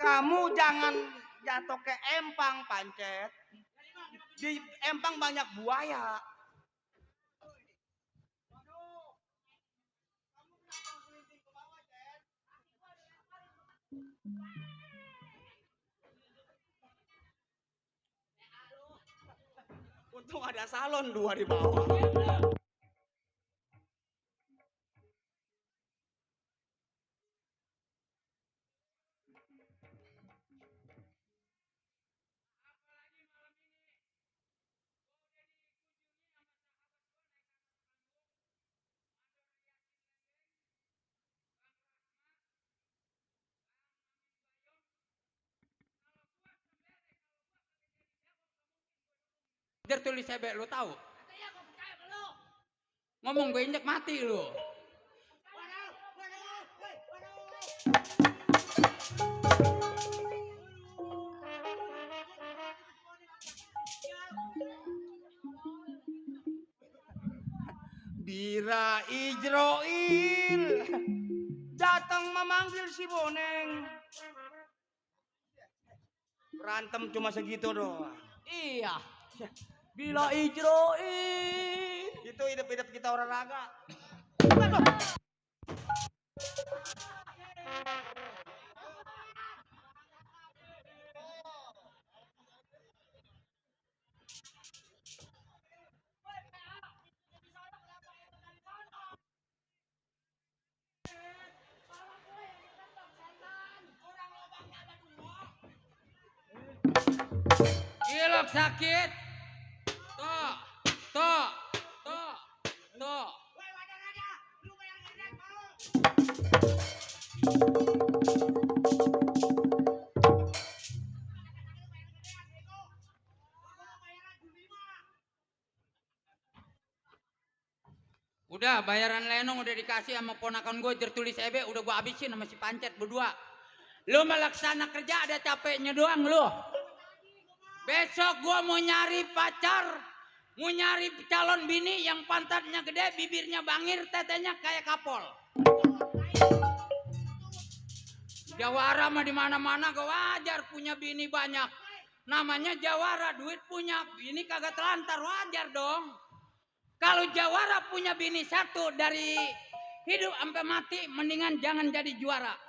Kamu jangan jatuh ke empang, Pancet. Di empang banyak buaya. Untung ada salon 2 di bawah. Tertulis CB lu tahu? Ngomong gue injek mati lu. Bira Ijroil datang memanggil si Boneng. Berantem cuma segitu doang. Iya. Bila Ijroil. Itu hidup-hidup kita olahraga. Ilok sakit. Tuh, tuh, tuh, tuh. Udah bayaran lenong udah dikasih sama ponakan gue tertulis EB udah gue habisin sama si Pancet berdua. Lu melaksana kerja ada capeknya doang lu. Besok gue mau nyari pacar, mau nyari calon bini yang pantatnya gede, bibirnya bangir, tetenya kayak kapol. Jawara mah di mana-mana gue wajar punya bini banyak. Namanya jawara, duit punya, bini kagak telantar, wajar dong. Kalau jawara punya bini satu dari hidup sampai mati, mendingan jangan jadi juara.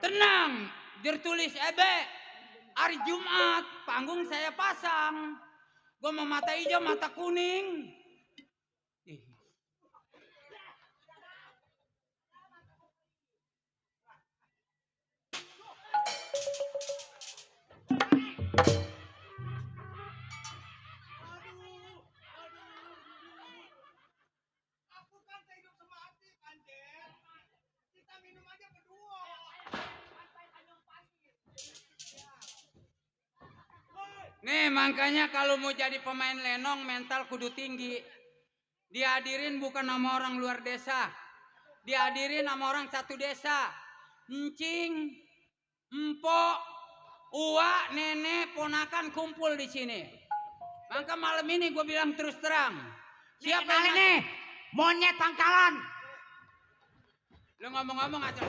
Tenang, tertulis EB. Hari Jumat, panggung saya pasang. Gue mau mata hijau, mata kuning. Aku kan hidup semati, Pancet. Kita minum aja berdua. Nih makanya kalau mau jadi pemain lenong mental kudu tinggi. Dihadirin bukan sama orang luar desa. Dihadirin sama orang satu desa. Encing, empok, uwa, nenek, ponakan kumpul di sini. Maka malam ini gue bilang terus terang. Siapa yang nih? Monyet pangkalan. Lu ngomong-ngomong aja.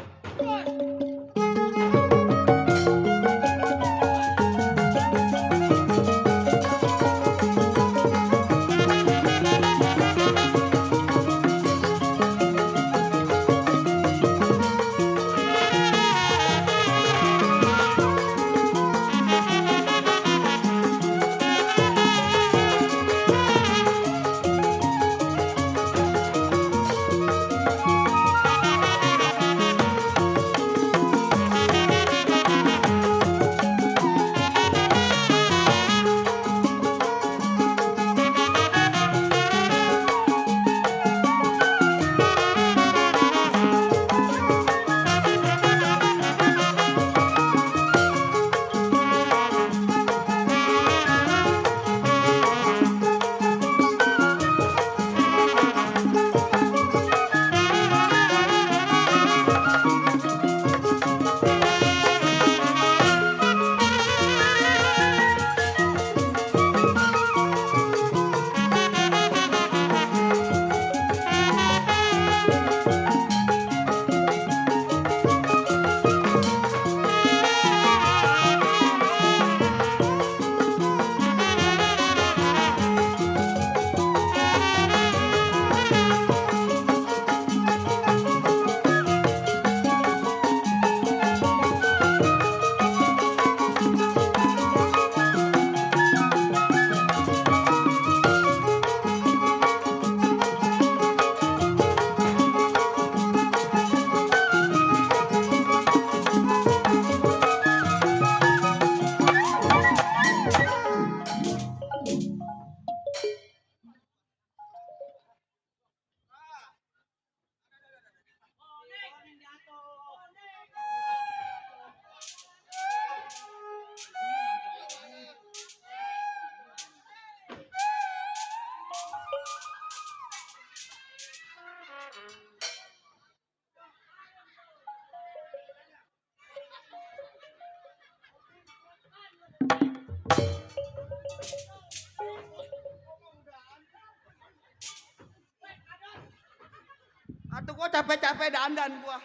Atuh gua capek-capek dandan gua.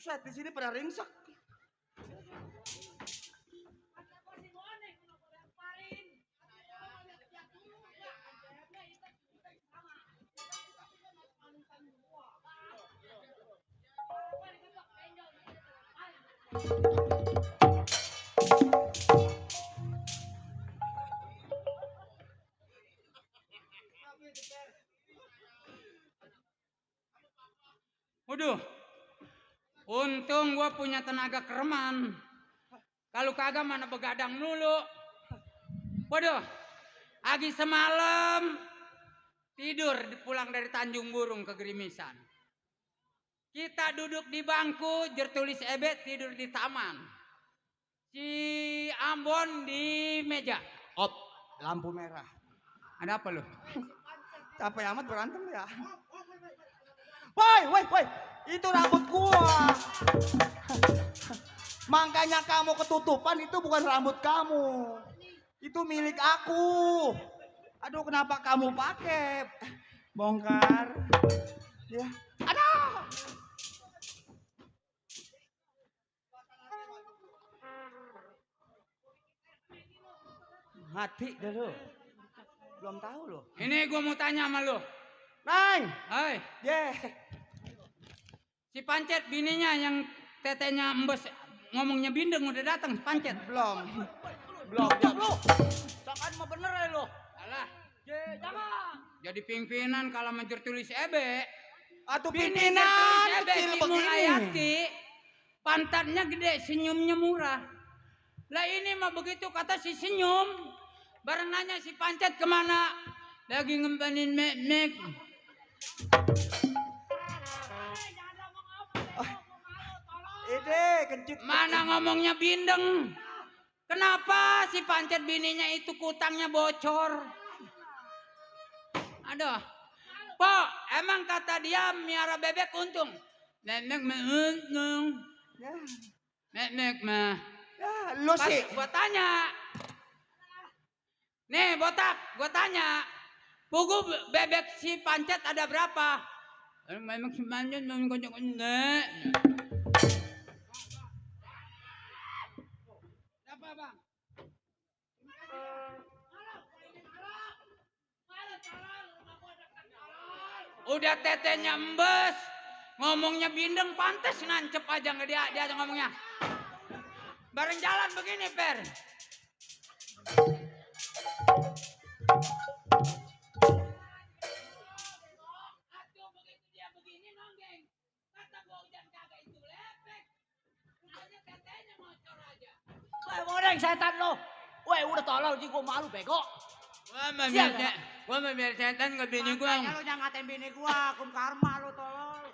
Set di sini pada ringsek. Waduh, untung gua punya tenaga kereman. Kalau kagak mana begadang dulu. Waduh, agi semalam tidur pulang dari Tanjung Burung ke Gerimisan. Kita duduk di bangku, Jertulis Ebe tidur di taman. Si Ambon di meja. Op, lampu merah. Ada apa lu? Capek amat berantem ya. Woi, itu rambut gua. Makanya kamu ketutupan, itu bukan rambut kamu. Itu milik aku. Aduh, kenapa kamu pakai? Bongkar. Ya. Aduh. Mati dah lu. Belum tahu lo. Ini gua mau tanya sama lu. Nang. Hai, Yeah. si Pancet bininya yang tetenya embes ngomongnya bindeng udah datang si Pancet. Belum. Stop lu. Jangan mau bener ya lu. Alah, Jangan. jadi pimpinan kalau menjur tulis Ebe. Atuh Bini pimpinan Ebe kecil si begini. Mulayati, pantatnya gede, senyumnya murah. Lah ini mah begitu kata si senyum, bareng nanya si Pancet kemana? Lagi ngempanin mek-mek. Ide kencit. Mana ngomongnya bindeng? Kenapa si Pancet bininya itu kutangnya bocor? Aduh, Pok, emang kata dia miara bebek untung? Mek-mek mah untung. Ya, Mek-mek mah. ya lu Pas sih. gua tanya. Nih botak, gua tanya. Pugu bebek si Pancet ada berapa? Memang si Pancet memang konyol-konyol. Apa bang? Udah tetenya embes, ngomongnya bindeng, pantes nancep aja nggak dia aja ngomongnya. Bareng jalan begini Per. Woi, goreng setan lu. Woi, udah tolol ji gua malu bego. Gua mah biar setan ke bini gua. Makanya lu jangan ngatain bini gua, kum karma lu tolol.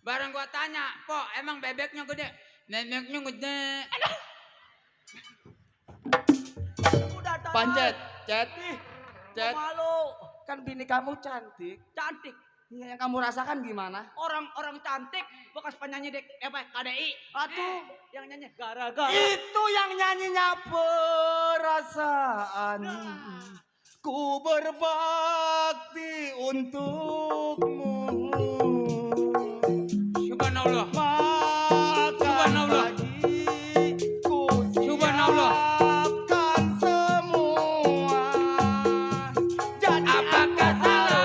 Bareng gua tanya, "Pok, emang bebeknya gede?" Bebeknya gede. Udah tolol. Pancet, Cet. Gua malu. Kan bini kamu cantik. Cantik. Iya, yang kamu rasakan gimana? Orang cantik bekas penyanyi KDI. Atuh, yang nyanyi gara-gara. Itu yang nyanyinya perasaan. Ku berbakti untukmu. Subhanallah. Maka Subhanallah. lagi ku Subhanallah. siapkan semua. Jadi Apakah salah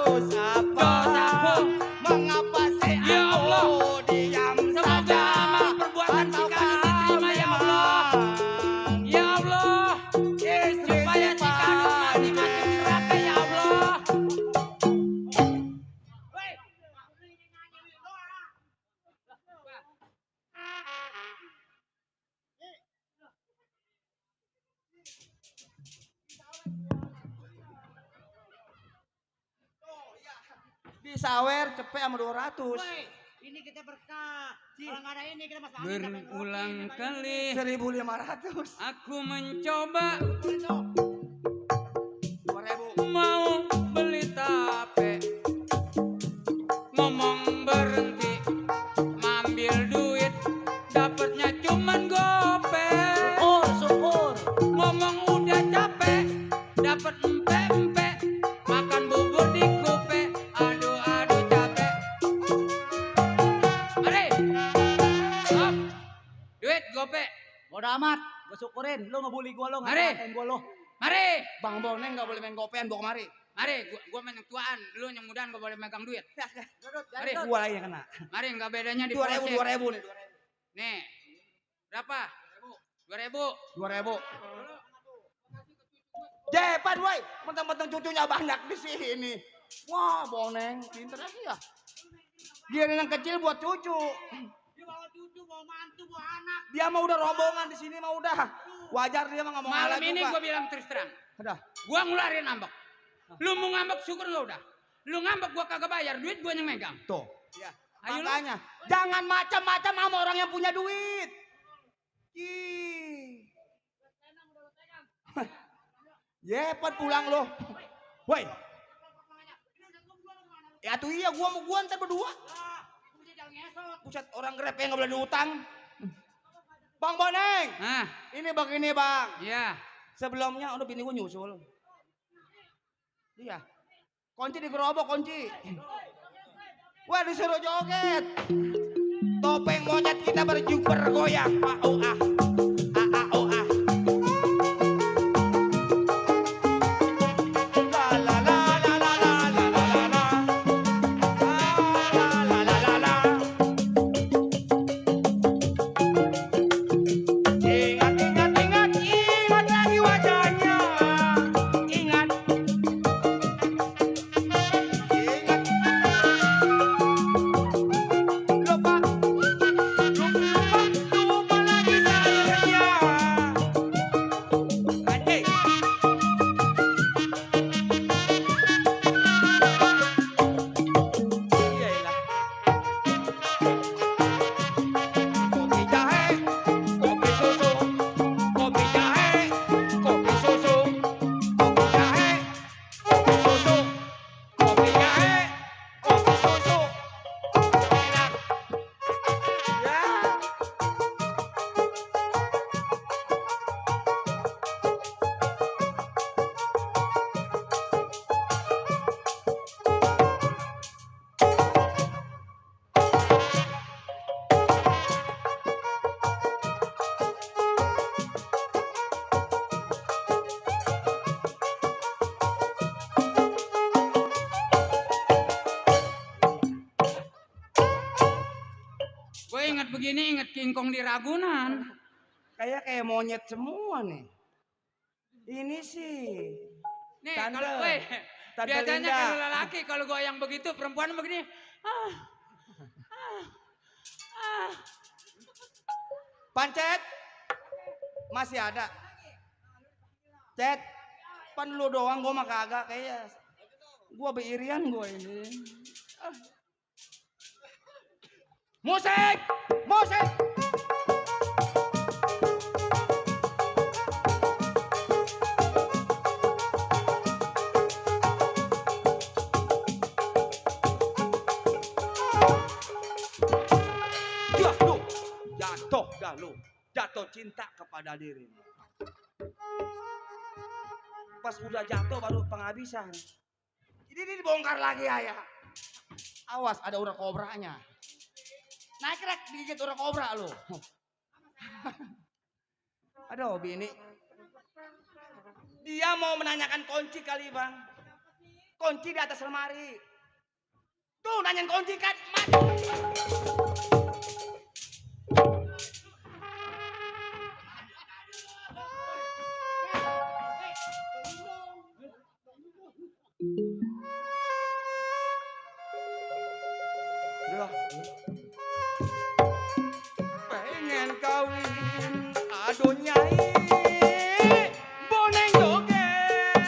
harus apa? dosaku? Mengapa sih Ya Allah. aku diam Semoga saja? amal perbuatan si Kadut diterima ya Allah. Ya Allah. Supaya si Kadut mati masuk neraka ya Allah. Di sawer cepet sama 200. Woi, ini kita berkah. Kalau nggak ada ini kita mas angin, dapat roti, Berulang dapat kali 1.500. aku mencoba 2.000. mau beli tape, ngomong berhenti, ngambil duit, dapatnya cuman gopek. Syukur. Bodo amat, gue syukurin. Lu ngebully gue, lu Mari. ngatain gue, lu. Mari. Bang Boneng nggak boleh main gopean, bawa kemari. Mari, gua main yang tuaan, lu yang mudaan gak boleh megang duit. Mari, Gua lagi yang kena. mari nggak bedanya di 2000, polsek. 2000 nih, 2000. Nih, berapa? 2000. 2000. Jepan, woi. Mentang-mentang cucunya banyak di sini. Wah, Boneng, pinter lagi ya. Dia yang kecil buat cucu. Dia bawa cucu, bawa mantu, bawa anak. Dia mah udah rombongan di sini mah udah. Wajar dia mah ngomong Malam ngalah ini juga. gua bilang terus terang, Udah. gua ngularin ngambek. Lu mau ngambek syukur lu udah. Lu ngambek gua kagak bayar, duit gua yang megang. Tuh. Ya. Ayo lu. Makanya jangan macam-macam sama orang yang punya duit. Ih. Jepan pulang lo. Woi. Ya tuh iya gua mau gua ntar berdua. Buset orang grab yang nggak boleh diutang. Bang Boneng, Nah, ini begini bang. iya. Sebelumnya udah bini gua nyusul. Iya. Kunci digerobok kunci. Wah disuruh joget. Topeng monyet kita bergoyang. Oh ah. Ah oh ah. La la la la la la la la la. La la la la la. Ingat lagi wajahnya. Ingat. Ingat. Lupa. Lupa lagi sayangnya. Anjing. Iyalah. Kopi jahe, kopi susu, kopi jahe, kopi susu, kopi jahe, kopi susu, kopi jahe, kopi susu, enak. Ya. Gue inget begini, inget King Kong di Ragunan. Kayak monyet semua nih. Ini sih. Nih, Tante, kalau gue Tante biasanya Linda. kalau lelaki kalau goyang begitu, perempuan begini. Pancet. Masih ada. Cet. Pan lu doang gua mah kagak kayaknya. Gua beirian gua ini. Ah. Musik! Musik! Jatuh dah lu. Jatuh cinta kepada dirimu. Pas udah jatuh baru penghabisan. Ini dibongkar lagi ayah. Awas ada ular kobranya. Naik rek digigit ular kobra lu. Aduh bini. Dia mau menanyakan kunci kali bang. Kunci di atas lemari. Tuh nanyain kunci kan. Udah. Pengen kawin aduh nyai Boneng joget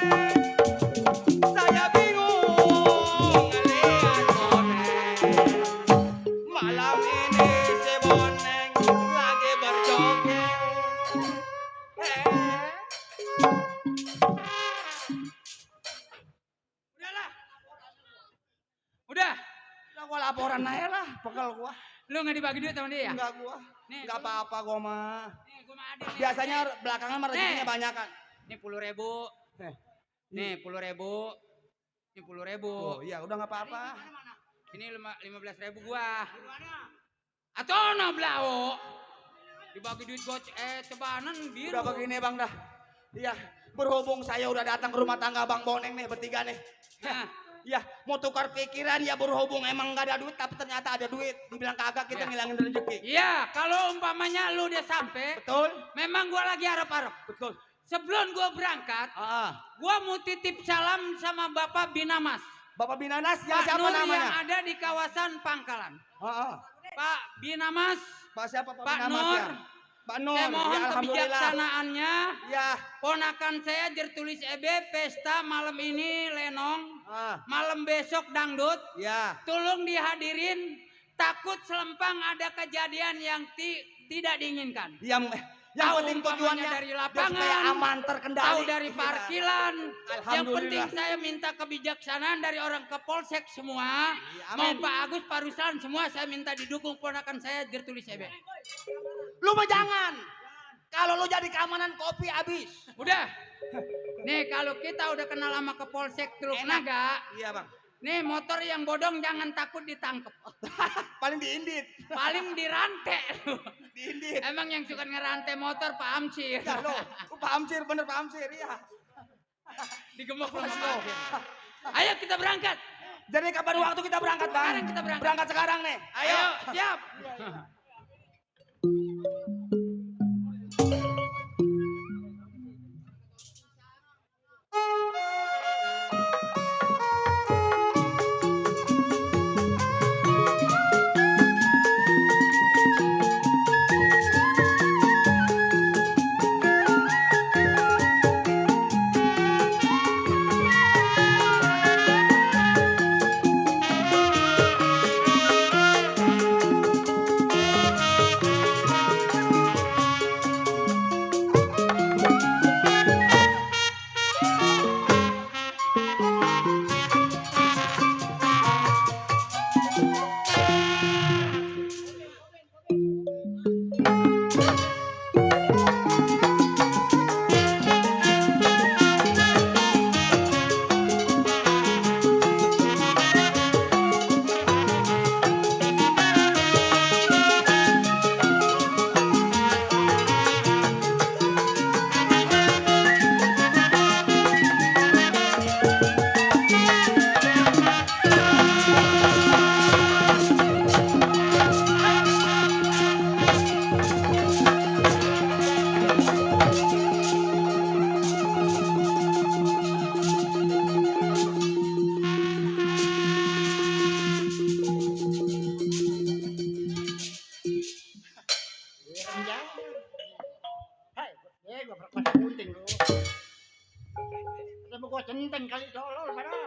saya bingung ngeliat Boneng malam ini si Boneng lagi berjoget Udahlah. Udah. Udah gua laporan aja lah pekel gua. Lu nggak dibagi duit sama dia ya? Enggak gua. Nih, Enggak apa-apa gua mah. Nih, gua mah adil nih. Biasanya belakangan mah rezekinya Nih. banyak kan. Nih 10.000. Eh. Nih 10.000. Ini 10.000. Oh iya udah enggak apa-apa. Ini 15.000 gua. Atau no blau. Dibagi duit cebanan biru. Udah begini bang dah. Iya, berhubung saya udah datang ke rumah tangga Bang Boneng nih bertiga nih. Nah, Ya, mau tukar pikiran ya berhubung emang nggak ada duit tapi ternyata ada duit. Dibilang kagak kita Ya. ngilangin rezeki. iya, kalau umpamanya lu udah sampai, Betul? memang gua lagi harap-harap. Betul. Sebelum gua berangkat, gua mau titip salam sama Bapak Binamas. Bapak Binanas ya Pak siapa Nur namanya? yang ada di kawasan Pangkalan. Ah, Pak Binamas, Pak siapa Pak Pak Binamas Nur. ya? Pak Nur. Saya mohon Ya, alhamdulillah. kebijaksanaannya. Ya. Ponakan saya Jertulis Ebe pesta malam ini lenong, Ah, malam besok dangdut. ya. Tolong dihadirin. Takut selempang ada kejadian yang tidak diinginkan. Yang Tahu penting umpamanya tujuannya dari biar lapangan, supaya aman terkendali. tahu dari Iya. parkiran. Yang Alhamdulillah. penting saya minta kebijaksanaan dari orang ke Polsek semua. Iya, Mau amin. Pak Agus, Pak Ruslan, semua saya minta didukung ponakan saya Jertulis Ebe. Lu mah jangan. Kalau lu jadi keamanan kopi habis. Udah. Nih kalau kita udah kenal sama ke Polsek Teluk Enak. Naga, Iya bang. nih motor yang bodong jangan takut ditangkep. Paling diindit. Paling dirantai. Diindit. Emang yang suka ngerantai motor Pak Amsir. Ya lo, Pak Amsir bener Pak Amsir ya. Digemuk sama Pak Amsir. Ayo kita berangkat. Jadi kapan waktu kita berangkat bang? Sekarang kita berangkat. Berangkat sekarang nih. Ayo, siap. Gua perkosa gunting lu. Kita gua centeng kali tolol pada.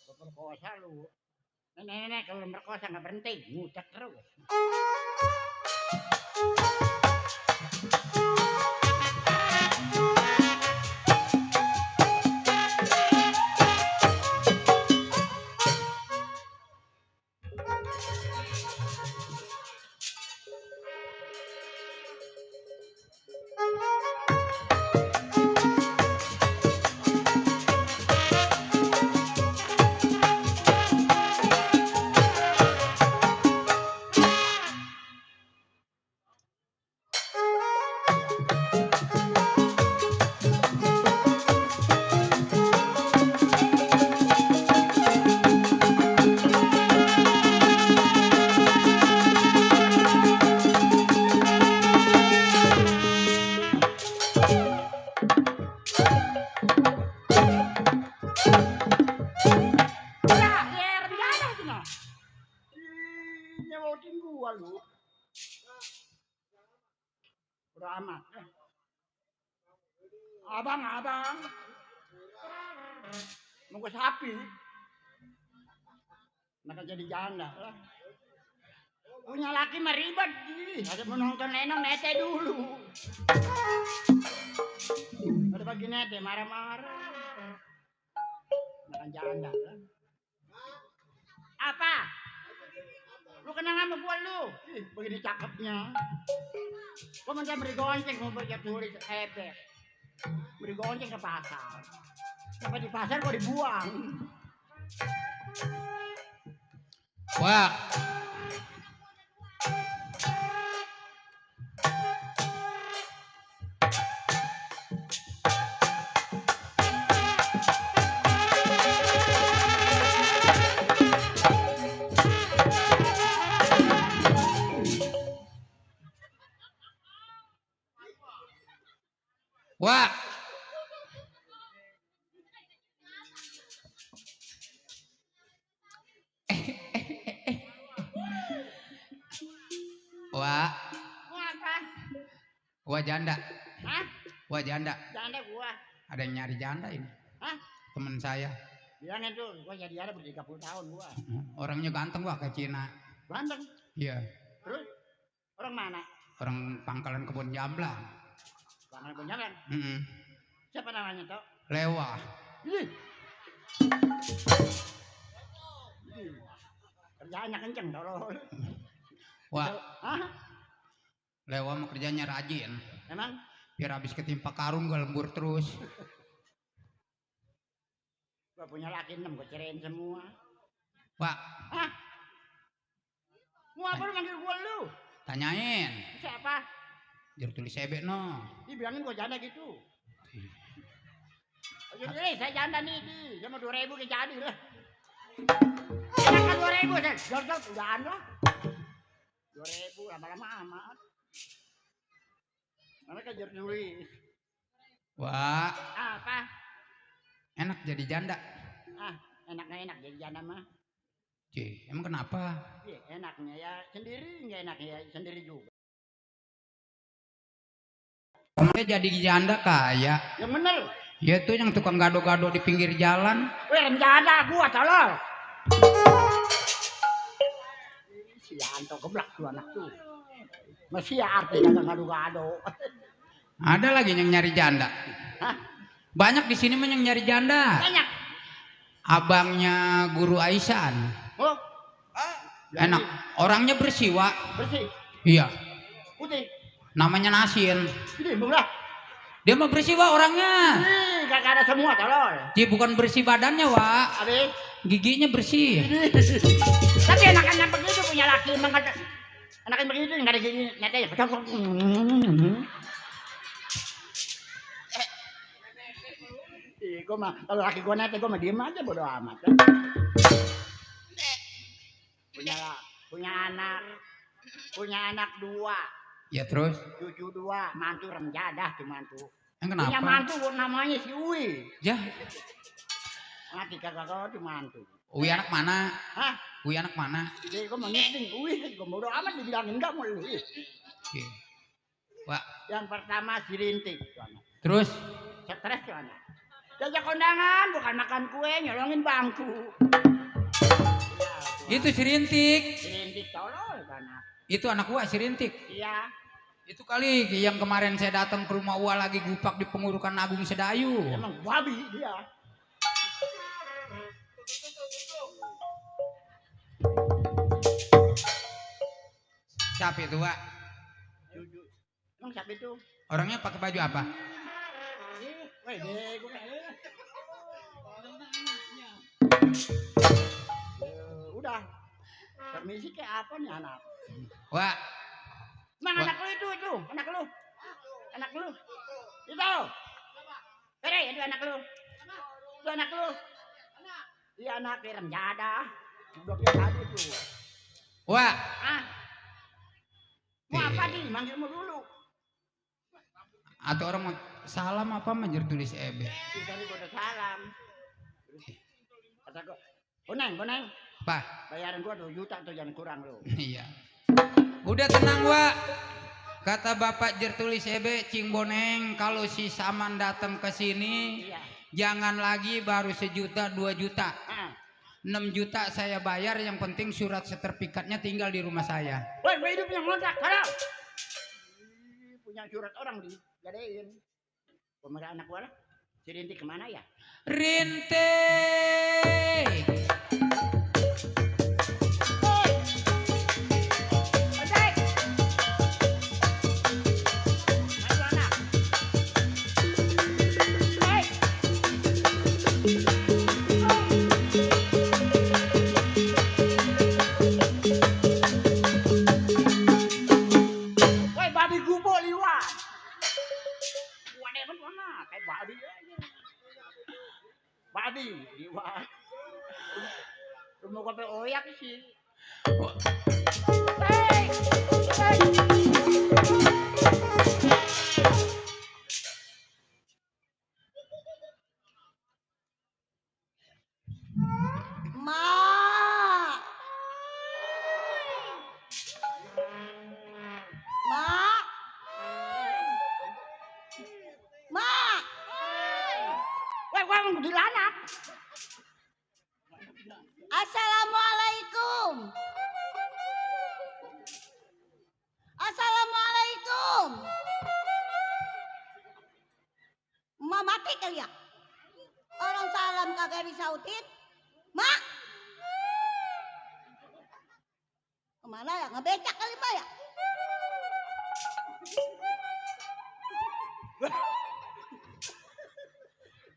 Gua perkosa lu. Nenek kalau merkosa nggak berhenti, ngucak terus. Nyewotin gua lu. Udah amat. Abang. Mau gua sapi. Maka jadi janda lah. Punya laki mah ribet. Ada mau nonton lenong nete dulu. Ada bagi nete marah-marah. Makan janda lah. Apa? Lu kenal sama gua lu? Ih, begini cakepnya. Gua minta beri gonceng mau baca tulis ebek. Beri gonceng ke pasar. Sampai di pasar gua dibuang. Wah, Gua janda. Hah? Gua janda. Janda gua. Ada yang nyari janda ini. Hah? Temen saya. Bilangin tuh, gua jadi janda ber 30 tahun gua. Orangnya ganteng gua ke Cina. Ganteng. Iya. Terus orang mana? Orang Pangkalan Kebun Jamblang. Bang Bonjangan. Siapa namanya toh? Lewa. Ih. Kerjaannya kenceng tolol. Wah, Hah? Lewa mah kerjanya rajin. Emang? Biar habis ketimpa karung gua lembur terus. Gua punya laki 6, gua ceraiin semua. Pak, Hah? Mau apa lu manggil gua lu? tanyain. Siapa? Jur tulis sebek no. Dibilangin gua janda gitu. Oh, jadi saya janda nih, dia mau 2.000 ke jadi lah. Enakan 2.000 saya. Jor udah anda. 2.000 lama-lama amat. Mereka jor tulis. Wah, Apa? enak jadi janda. Ah, enak nggak enak jadi janda mah. Cih, emang kenapa? Iya, enaknya ya sendiri, nggak enaknya ya sendiri juga. Kamu jadi janda kaya. Yang bener. Ya tuh yang tukang gado-gado di pinggir jalan. Weh, janda gua tolol. Si Anto geblak tuh anak tuh. Masih arti dagang gado-gado. Ada lagi yang nyari janda. Hah? Banyak di sini mah yang nyari janda. Banyak. Abangnya Guru Aisan. Oh, Enak. Orangnya bersih, Wak. bersih. Iya. Putih. Namanya Nasin. Ini lah. Dia mah bersih, Wak, orangnya. Ih, gak ada semua tolol. Dia bukan bersih badannya, Wak. Habis. Giginya bersih. Tapi anak-anak begitu punya laki emang kata. Anak begitu nggak ada gigi netanya. Gue mah kalau laki gue nete gue mah diem aja bodo amat. Punya anak 2, Ya terus. cucu 2, mantu remjadah tuh mantu. Yang Punya kenapa? mantu namanya si Uwi. Ya, Mati kagak kau tuh mantu. Uwi anak mana? Hah? Uwi anak mana? Jadi gue mau ngiting Uwi, gue bodo amat dibilangin enggak mau lu. Oke. Wak, Yang pertama si Rintik tuh anak. terus Stres tuh anak. Jajak kondangan, bukan makan kue, nyolongin bangku. Ya, itu si Rintik. si Rintik tolol tuh anak. Itu anak Uwa si Rintik. Iya. Itu kali yang kemarin saya datang ke rumah Uwa lagi gupak di Pengurukan Agung Sedayu. Emang babi dia. Siapa itu, Wak? Jujur. Emang siapa itu? Orangnya pakai baju apa? Woi, deh, gue udah. Permisi kayak apa nih anak? Wak, Mang Wah. anak lu itu, anak lu. Anak lu. Itu. Pere, itu anak lu. Itu anak lu. Iya anak kirim jada. Udah kayak tadi tuh. Wak. Ah. Mau apa nih? Manggilmu dulu. Atau orang mau salam apa manjur tulis ebe. Kita nih udah salam. Kata gua, Boneng. Apa? Bayaran gua 2 juta tuh jangan kurang lu. Iya. Udah tenang, Wak. Kata Bapak Jertulis Ebe, Cing Boneng, kalau si Saman datang ke sini, Iya. jangan lagi baru 1 juta, 2 juta. Ah. 6 juta saya bayar, yang penting surat sertifikatnya tinggal di rumah saya. Woi, gua hidup punya kontrak, kalau. Punya surat orang digadein. Pemegang anak gua lah. Si Rintik kemana ya? Rintik. Woi, babi gubo liwat. Wadah kan mana? Kayak babi aja. Babi liwat. Rumah kopi oyak sih. Hei, hei. Mak. Mak. Assalamualaikum. Assalamualaikum. Emak mati kali ya? Orang salam kagak disautin. Mak. Kemana ya? Ngebecak kali Mak ya?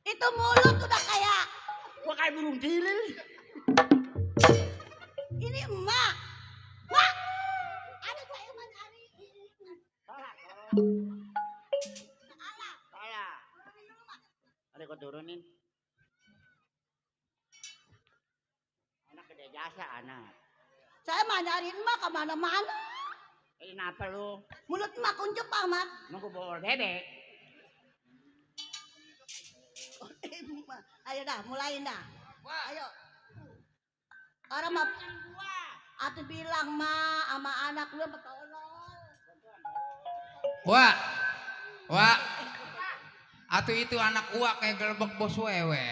Itu mulut udah kayak Gua kayak burung tilil. ini emak. Mak. Ada saya mencari. Salah. Ada gua turunin. Anak gede jasa anak. Saya mah nyariin emak kemana-mana. Ini apa lu? Mulut emak kuncup Mak. Mau gua bawa bebek. Ayo dah, mulain dah. Ayo. Orang mah atuh bilang mah sama anak lu betolol. Wah. Atuh itu anak uak kayak gelebek bos wewe.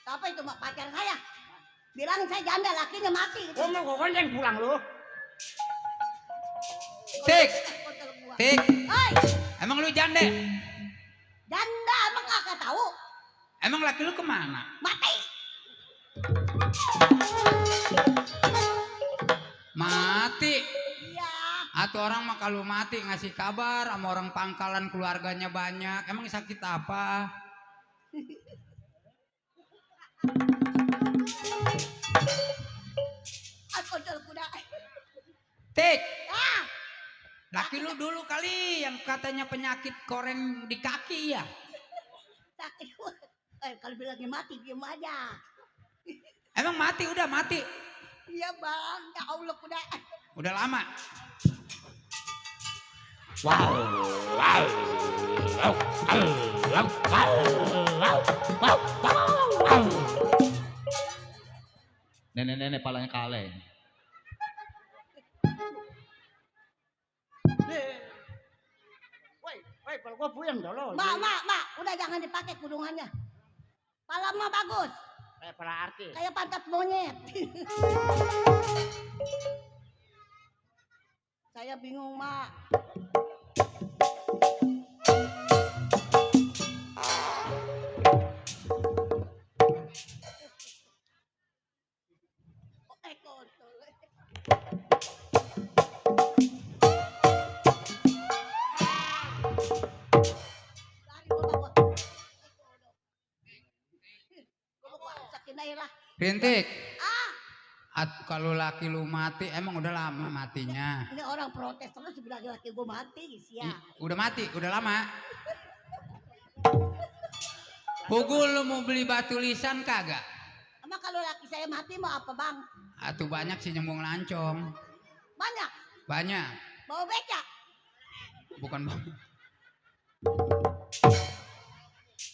Apa itu mak pacar saya? Bilang saya janda lakinya mati. Gua mau gua gonceng pulang lu. Tik. Tik. Hei, Emang lu janda? janda emang gak tahu? Emang laki lu kemana? Mati. Mati. Iya. Atau orang mah kalau mati ngasih kabar sama orang pangkalan keluarganya banyak. Emang sakit apa? Aku udah kuda. Tik. Ah, Laki lu dulu kali yang katanya penyakit koreng di kaki ya? sakit. Kalau bilangnya mati diem aja. Emang mati udah mati? Iya bang, ya Allah kuda. Udah lama. Nenek-nenek palanya kaleng. Woi, kalau gua puyeng dulu. Mak, udah jangan dipakai kudungannya. Pala mah bagus, Kayak para artis. kayak pantat monyet. Saya bingung mak. Rintik. Kalau laki lu mati emang udah lama matinya. Ini orang protes terus bilang laki gue mati ya. Udah mati, udah lama. Pugul lu mau beli batu lisan kagak? Emang kalau laki saya mati mau apa bang? Atuh banyak sih nyembung lancong. Banyak. Banyak. Bawa becak. Bukan bang.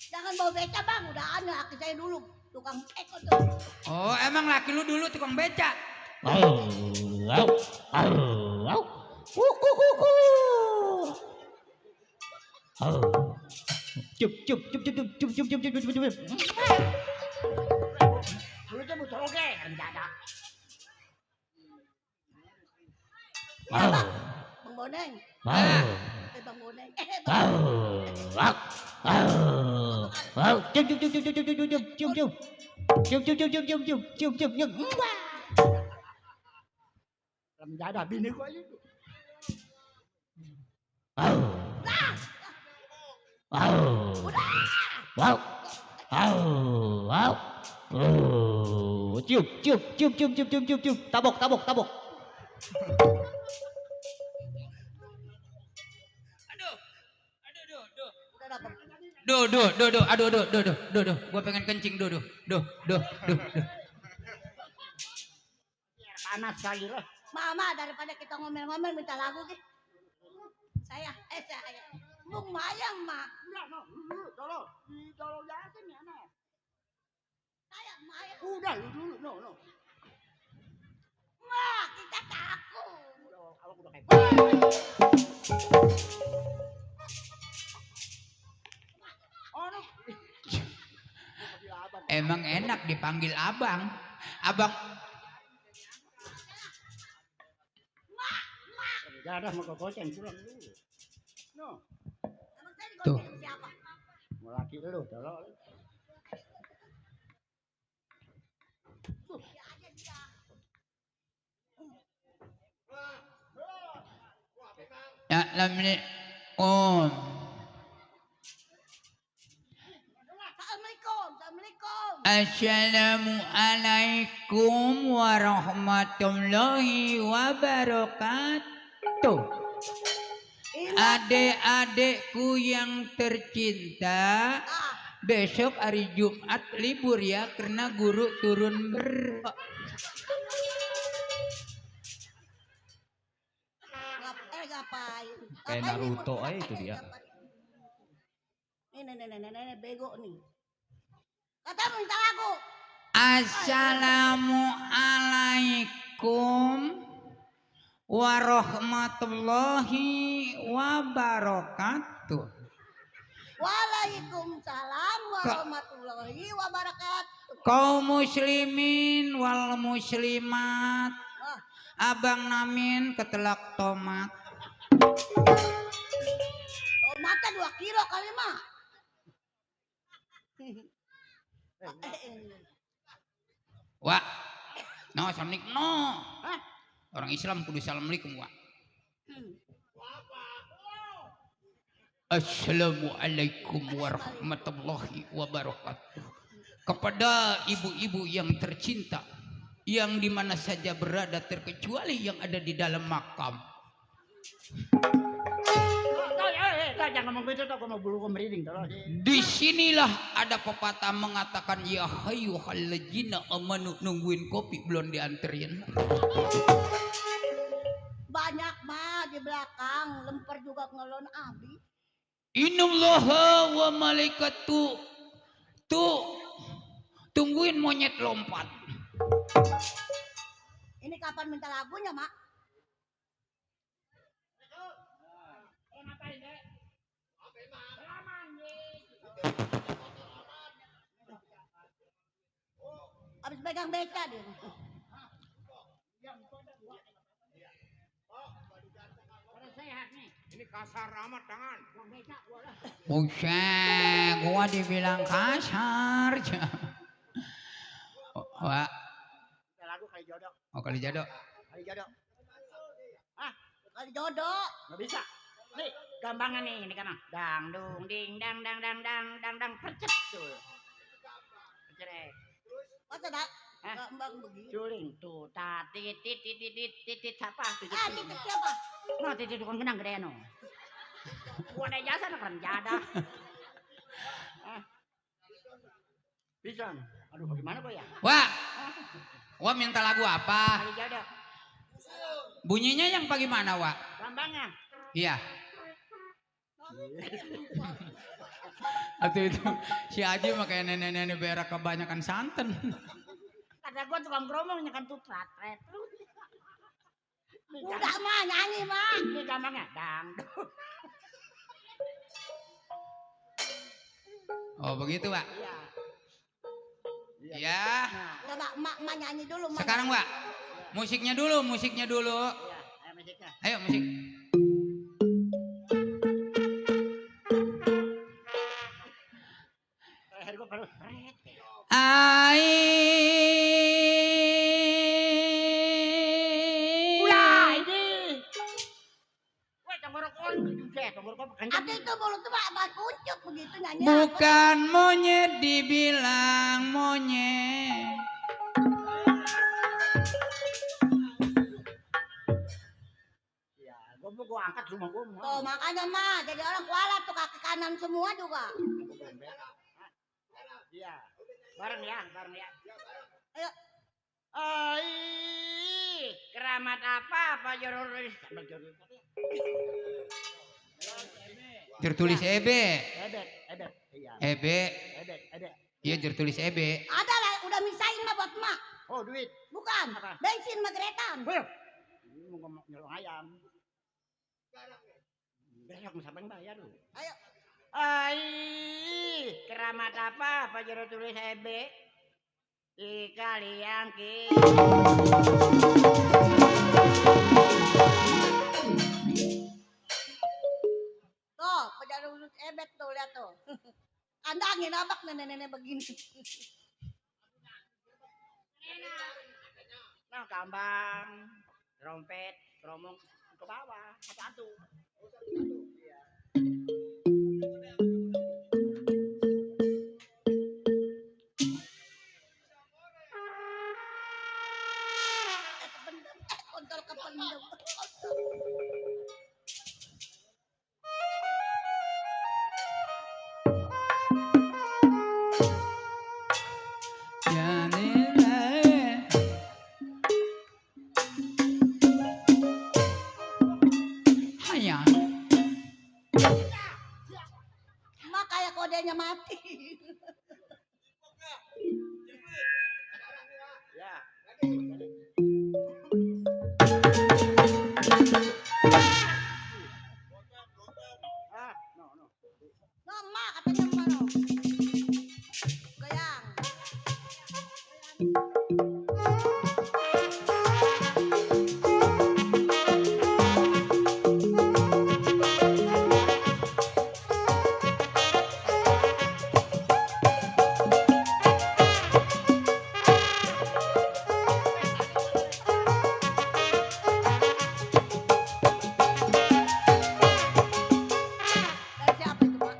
Jangan bawa becak bang. Udah ada laki saya dulu tukang eko tuh. Oh emang laki lu dulu tukang becak? Cup. Lu tuh butuh oke, kan ada. Bang Boneng. Bang Boneng. Cup. Dalam jadah bini gua aja. Cup. Tabok. Aduh, gua pengen kencing, duh. Panas kali lah. Mama daripada kita ngomel-ngomel minta lagu gitu. Saya. Mau mayang mak. Tolong. Tolong yakin ya nah. Saya mayang. Udah lu dulu, no. Mak kita takut. Kalau udah kayak layak dipanggil abang. Abang Gak ada mau ke goceng pulang dulu. No, Emang saya Tuh. digonceng siapa? mau laki lu, tolong. Dia aja dia. ya lamni om. Assalamualaikum. Assalamualaikum. Assalamualaikum warahmatullahi wabarakatuh. Adik-adikku yang tercinta, Ah, besok hari Jumat libur ya karena guru turun ngapain? Kayak Ngapain nih, Naruto mau- aja itu dia. Nih, bego nih. Kata minta lagu. Assalamualaikum warahmatullahi wabarakatuh. Waalaikumsalam warahmatullahi wabarakatuh. Kaum muslimin wal muslimat, Wah, abang namin ketelak tomat. tomatnya 2 kilo kali mah. Wah, no assalamualaikum no. Orang Islam kudu assalamualaikum wah. Assalamualaikum warahmatullahi wabarakatuh. Kepada ibu-ibu yang tercinta, yang dimana saja berada terkecuali yang ada di dalam makam. Jangan ngomong gitu tuh, mau bulu merinding tolong. Disinilah ada pepatah mengatakan ya hayyuhalladzina amanu, nungguin kopi belum dianterin. Banyak mah di belakang, lemper juga ngelon abi. Innallaha wa malaikatu tuh tungguin monyet lompat. Ini kapan minta lagunya, Mak? Habis pegang beca dia. Ini kasar amat tangan. Buset, gua dibilang kasar. Wah, Kita lagu kali jodoh. oh kali jadok. Kali jodoh. Kali jodoh. Nggak bisa. Nih, gampangan nih, ini kan. Dang dung ding dang dang dang dang dang dang percet tuh. Percet. Masa dak? Hah? Gambang begitu. Juling tuh, titit titit titit titit apa? Titit Ah, titik siapa? Nah, titit tukang genang gede no. Gua ada jasa nak keren jada. Bisa. Aduh, bagaimana gua ya? Wah minta lagu apa? Kali jodoh. Bunyinya yang bagaimana, Wak? Gampangnya. Iya. Atau itu si Aji mah kayak nenek-nenek berak kebanyakan santan. Kata gua tukang gromong nyekan tuh tret. Udah mah nyanyi, Mak. Ini gampangnya. Dang. Oh begitu, Wak? Iya. Iya. Nah, Coba Mak nyanyi dulu, Mak. Sekarang, Wak, musiknya dulu. iya, ayo musiknya. Ayo musik. Terakhir gua baru tret. Ulah ini. Woi, tenggorokan juset, tenggorokan kenceng. Atau itu mulut tuh Mak kuncuk begitu nyanyi. Bukan monyet dibilang monyet. Iya, gua angkat rumah gua. Tuh makanya mah jadi orang kualat tuh kaki kanan semua juga. Iya. Bareng ya. Ayo. Ai, keramat apa jurus? Tertulis EB. Edet. Iya. EB. Edet. Iya tertulis EB. Ada lah udah misain mah buat Mak. Oh, duit. Bukan. Apa? Bensin mah geretan. Beuh. Ini mau ngomong nyolong ayam. Besok siapa yang bayar lu? Ayo. Ai, keramat apa jurus tulis EB? di kali angki. Tuh, pejalan urut ebet tuh, lihat tuh. Kandangin abak nenek-nenek begini. Nah, kambang, trompet, keromong ke bawah, satu-satu. Kontol kependem. Hayang. Makanya kodenya mati. Ya. Ah, no. Nama katanya mana? Goyang. Dari siapa itu, Pak?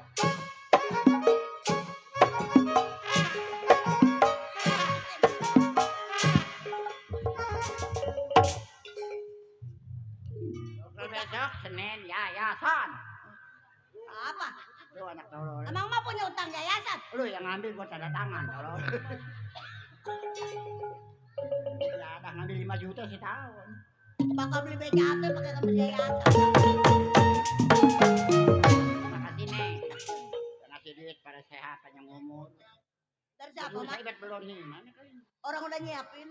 Besok Senin yayasan. Apa? Lu anak tolol. Emang mah punya utang yayasan? Lu yang ngambil gua tanda tangan tolol. Ya udah ngambil 5 juta setahun. Bakal beli BCAT pakai ngambil yayasan. Makasih Neng. Ngasih duit pada sehat panjang umur. Dari siapa, Aduh, Mak? saya belum nih. Mana kali? Orang udah nyiapin.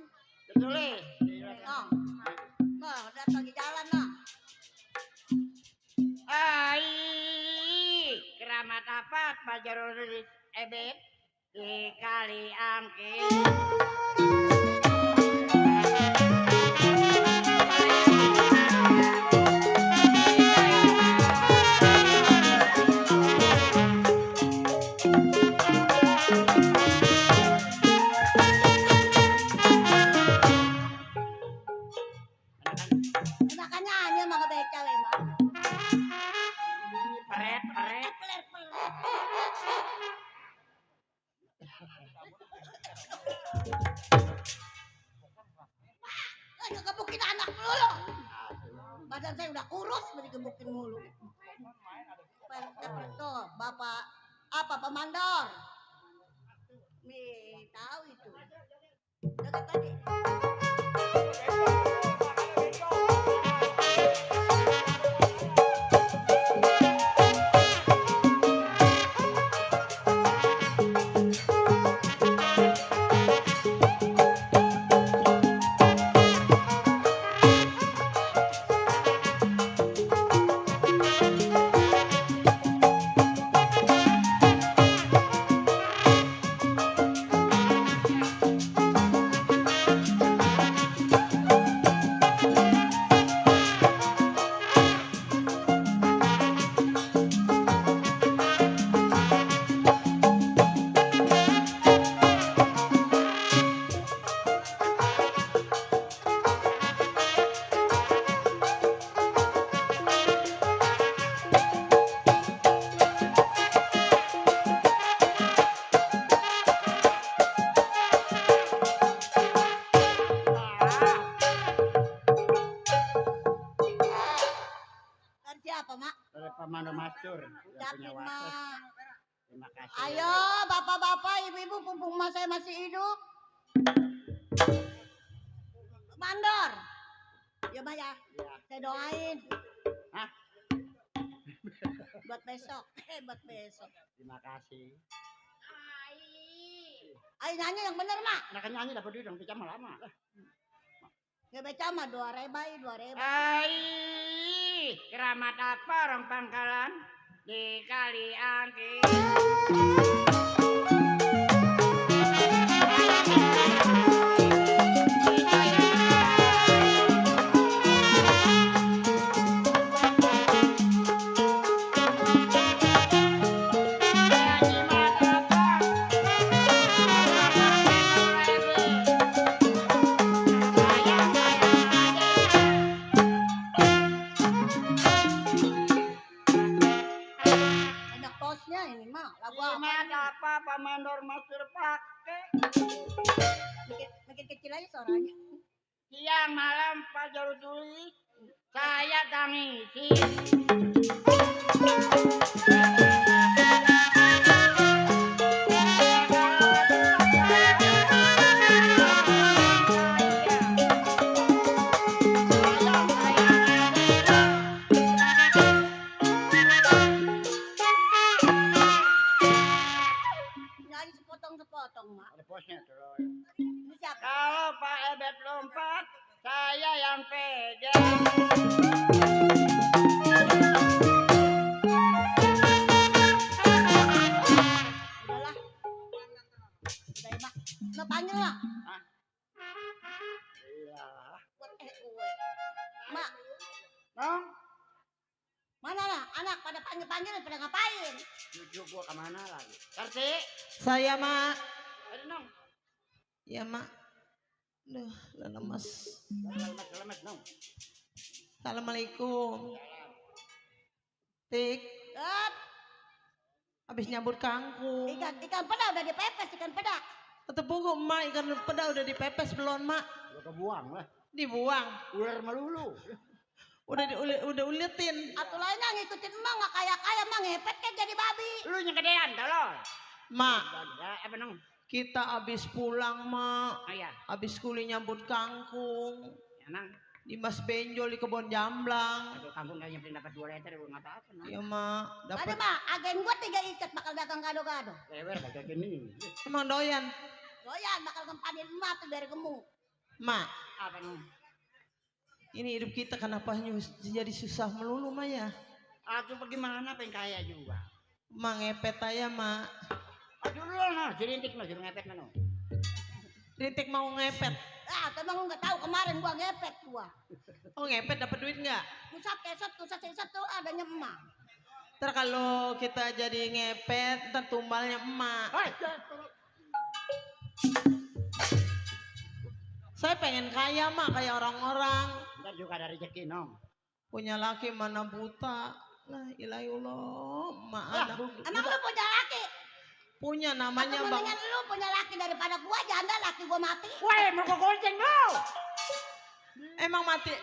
Tulis. Oh. Nah, udah lagi jalan, nah. Ai, keramat apa Pajarul ebet di kali angki. Enakan nyanyi sama ngebecal emang. Peret. Gebukin anak dulu. Badan saya udah kurus, mau digebukin mulu. Tuh, Bapak apa Pemandor? Nih, tahu itu. Dekat tadi. Siapa, Mak? Dari Pemando Mastur yang punya Ucapin, wakil. Mak. Terima kasih. Ayo, bapak-bapak, ibu-ibu, pumpung mas saya masih hidup. Mandor. Ya, Mak ya. Saya doain. Hah? Buat besok. Buat besok. Terima kasih. Ayo nyanyi yang bener, Mak. Nah kan nyanyi dapat duit dong, pecah lama. Nggak baca mah 2.000, 2.000. Ai, keramat apa orang Pangkalan di kali angki. Menjelang malam Pak Jarod tulis, saya tangisi. Nyanyi sepotong-sepotong, Mak. Ada posnya terus. Ini siapa? Kalau Pak Ebet lompat, saya yang pegang. Udahlah. Udah ya, Mak. Lo panggil, Mak. Iya. Buat gue. Mak, Nong, mana lah? Anak pada panggil-panggil pada ngapain? cucu gua kemana lagi? Karti, Saya, Mak. ada Nong. Ya, Mak. Duh, lemes. Lemes Nong. Assalamualaikum. Tik, Dot, habis nyambut kangkung. ikan peda udah dipepes, ikan peda. Kata punggung, Mak, ikan peda udah dipepes belum, Mak? Gua kebuang lah. Dibuang. Ular melulu. Udah uletin. Atau lainnya ngikutin emang nggak kaya emang ngepet kan jadi babi. Lu yang gedean, tolol. Mak, Ya, apa Nong? kita habis pulang, Mak. Oh iya, Habis kuli nyambut kangkung. ya Nang. Di Mas Benjol di kebun Jamblang. Aduh, kampung kayaknya pengen dapat 2 liter, gua nggak apa-apa Nong. Ya, Mak. Ada Dapat. mah agen gua 3 ikat bakal dagang gado-gado. Lewer bakal gini. Emang doyan. Doyan bakal ngempanin emak tuh biar gemuk. Mak, Apa Nong? ini hidup kita kenapa jadi susah melulu, Mak ya? Aku bagaimana pengen kaya juga. Mak ngepet aja, Mak. Aduh lu no, jirintik no, suruh ngepet no. Rintik mau ngepet. Ah, emang nggak tahu kemarin gua ngepet gua. Oh, ngepet dapat duit nggak? Pusat kesat tuh adanya emak. Ntar kalau kita jadi ngepet, ntar tumbalnya emak. Saya pengen kaya, Mak, kayak orang-orang. Ntar juga ada rezeki Nong. Punya laki mana buta. Lah, ilayullah, Mak. Anak Emang lu punya laki? punya Aku namanya Bang. mendingan lu punya laki daripada gua janda laki gua mati. Woi, mau gua gonceng lu. Emang mati.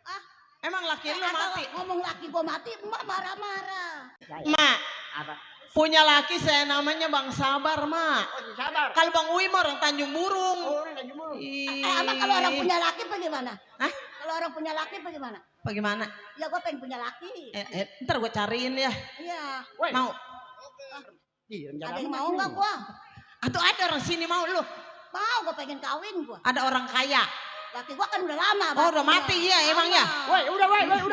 Ah, Emang laki lu atau mati. ngomong laki gua mati, emak marah-marah. Mak, Apa? punya laki saya namanya Bang Sabar, Mak. Oh, sabar. Kalau Bang Uwi mah orang Tanjung Burung. Oh, udah jemur. Emang kalau orang punya laki bagaimana? Hah? Kalau orang punya laki bagaimana? Bagaimana? Ya gua pengen punya laki. Ntar gue cariin ya. Iya. Woi. Mau? Iya, Ada yang mau nggak gua? Atau ada orang sini mau lu? Mau, gua pengen kawin gua. Ada orang kaya. Laki gua kan udah lama. Oh, udah bajunya. mati ya emang ya? Lama. Woi, udah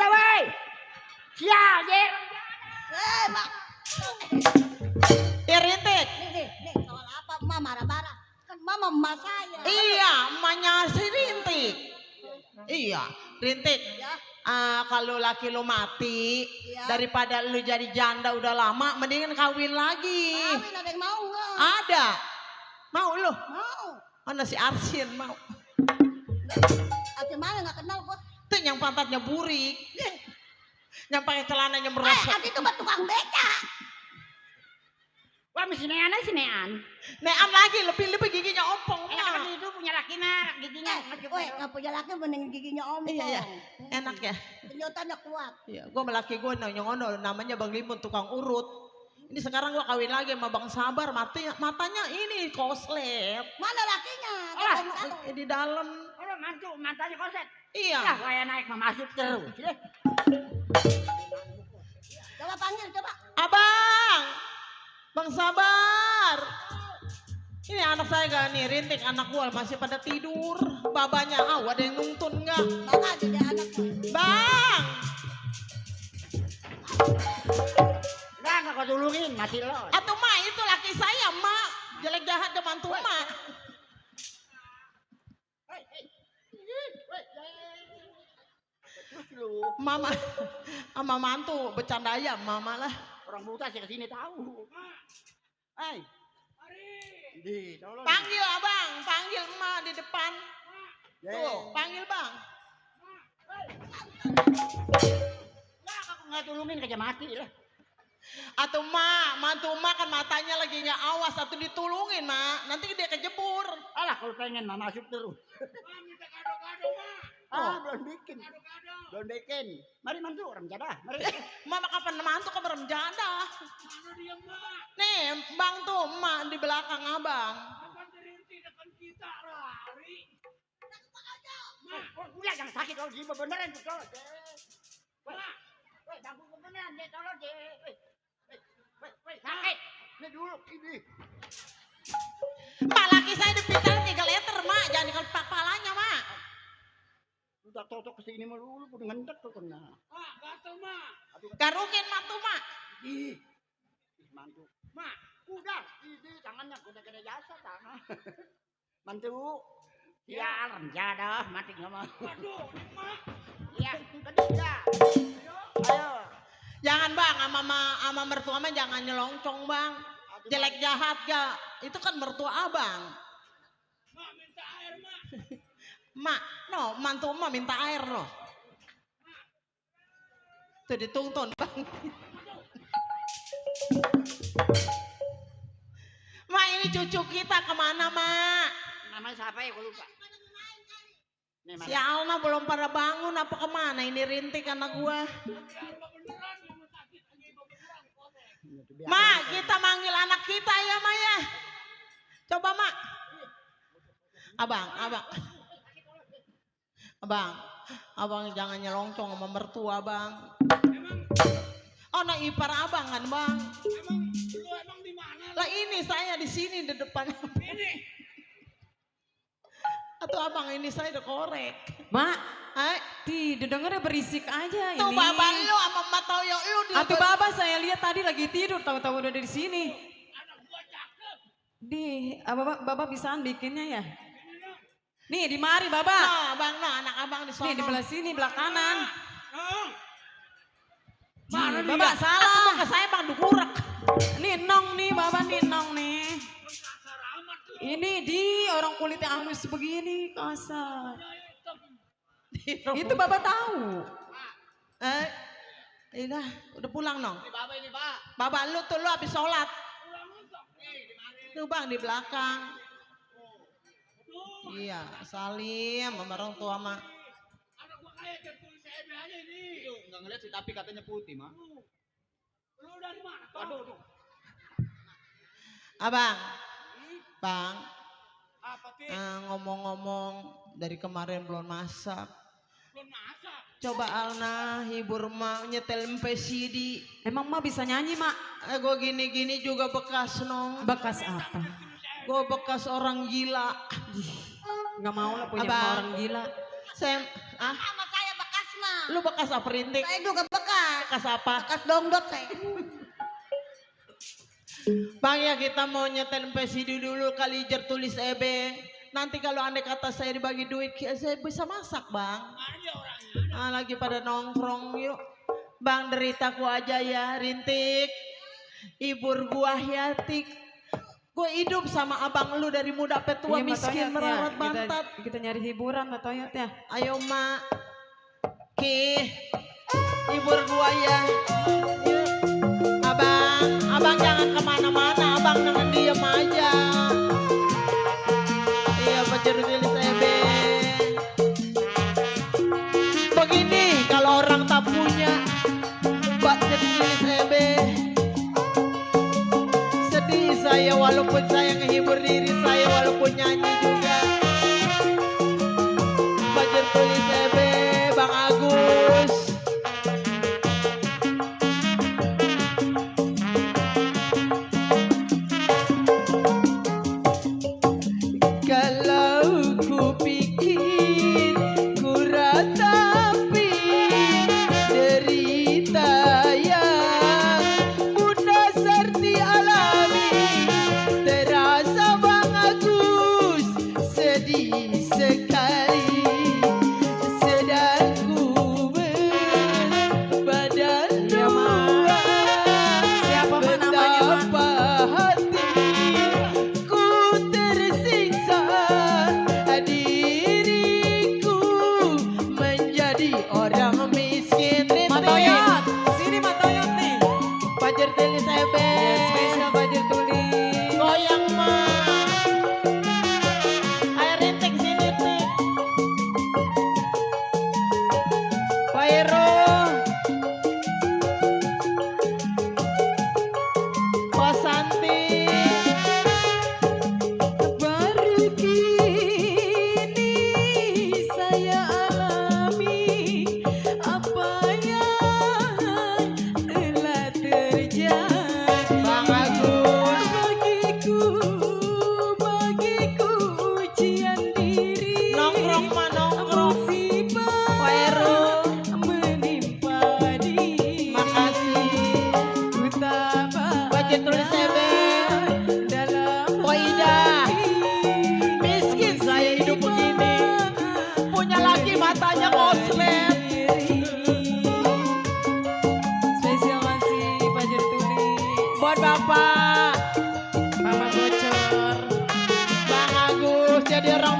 woi. Sial, Jer. Mak. Ya Rintik. Nih, soal apa? Emak marah-marah. Kan mama emak saya. Iya, emaknya si Rintik. Iya, Rintik. Ya, Kalau laki lu mati, Iya. daripada lu jadi janda udah lama, mendingan kawin lagi. kawin ada yang mau nggak? Ada. Mau lu? Mau. Mana si Arsin mau? Ati mana nggak kenal gua? Itu yang pantatnya burik. Yang pakai celananya Eh, merosot. Ati itu mah tukang beca. Wah, sinean. Nean lagi, lebih giginya ompong. Enak Mak. kan itu punya laki mah, giginya. Woi, nggak punya laki mending giginya ompong. Iya. Enak ya. Penyotannya kuat. Iya, gue sama laki gue nongol namanya Bang Limun tukang urut. Ini sekarang gue kawin lagi sama Bang Sabar, matanya ini koslet. Mana lakinya? Ah, Di dalam. Oh, mantannya koset. Iya. Ya, kayak naik masuk terus. Coba panggil, coba. Abang, Bang Sabar. Ini anak saya gak nih, Rintik anak gue masih pada tidur. Babanya, ada yang nuntun nggak? Maka jadi anak. Bang, Enggak kau tulungin, mati lo. atau mak itu laki saya, mak. Jelek jahat dia mantu mak. Terus lu, Mama, sama mantu bercanda aja, mama lah. orang buta sih kesini tahu. Hai. Di, tolong. Panggil abang, panggil emak di depan. Ye. Tuh, panggil bang. Lah, aku nggak tulungin kerja mati lah. Atau mantu mak kan matanya lagi nggak awas, atau ditulungin mak, nanti dia kejebur. Alah kalau pengen mah masuk terus. Belum bikin. Belum bikin. Mari mantu orang jadah. Mari. Mama kapan mantu ke berem jadah. Nih bang tuh emak di belakang abang. Udah jangan sakit kalau jiwa beneran tuh. Weh, bangku beneran deh, tolong deh. Weh, sakit. Ini dulu, ini. Mak laki saya dipintal 3 liter mak, jangan di kepalanya mak. Udah totok kesini mah dulu, udah ngendek tuh kena. Garukin mantu mak. Ih, mantu. Mak, udah, ini tangannya gede-gede jasa tangan. Mantu, ya jadah, mati nggak mau. Iya, gede dah. Ayo. Jangan bang, sama mertua mah jangan nyelongcong bang. Jelek jahat gak, itu kan mertua abang. Mak minta air mak. Mak, no, mantu emak minta air no. Tuh dituntun bang. Mak ini cucu kita kemana mak? Namanya siapa ya, gue lupa. Si Alna belum pada bangun apa kemana ini rintik anak gua. Mak, kita manggil anak kita ya mak ya. Coba mak. Abang jangan nyelongcong sama mertua bang. Oh nah ipar abang kan bang. Emang di mana? Lah ini saya di sini di depan. Ini. Atau abang ini saya udah korek. Mak, dengarnya berisik aja tuh ini. Tuh baba lu sama Mak Toyo lu. Atau baba saya lihat tadi lagi tidur, tahu-tahu udah di sini. Baba bisaan bikinnya ya? Nih di mari baba. Nah bang, anak abang di sana. Nih di belah sini, belah kanan. Mana baba salah. Ke saya bang dukurek. Nih nong nih baba, nih nong nih. Ini di orang kulitnya halus begini kasar. Itu baba tahu. Udah pulang nong. Ini pak. Baba lu tuh lu habis sholat. Tuh bang di belakang. Iya, salim sama orang tua mak. Anak gua kayak tulis CB aja ini. Enggak ngeliat sih tapi katanya putih mak. Lu dari mana? Aduh. Abang. Bang, apa sih? Ngomong-ngomong dari kemarin belum masak. Belum masak. Coba Alna hibur mak nyetel MPCD. Emang mak bisa nyanyi mak? Gue gini-gini juga bekas nong. Bekas apa? Gue bekas orang gila. Nggak mau lah punya orang gila. Sama saya bekas mah. Lu bekas apa rintik? Saya juga bekas. Bekas apa? Bekas dongdot saya. Bang ya kita mau nyetel MPCD dulu kali jer tulis EB. Nanti kalau andai kata saya dibagi duit saya bisa masak bang. Lagi pada nongkrong yuk. Bang deritaku aja ya rintik. Hibur gua Yatik. Gue hidup sama abang lu dari muda petua miskin merawat bantat. Kita nyari hiburan Mbak Toyot ya. Ayo mak. Hibur gua ya. Yuk. Abang jangan kemana-mana, abang jangan diem aja. Iya pacar tulis EB. Begini kalau orang tak punya pacar tulis EB. Sedih saya walaupun saya ngehibur diri saya walaupun nyanyi juga. Pacar tulis EB Bang Agus. Kalau ku pikir ku ratapi derita yang mudah serti alami, terasa Bang Agus sedih sekali. Sedang ku berbadan dua, Siapa mah namanya mah? betapa hati ku tersiksa di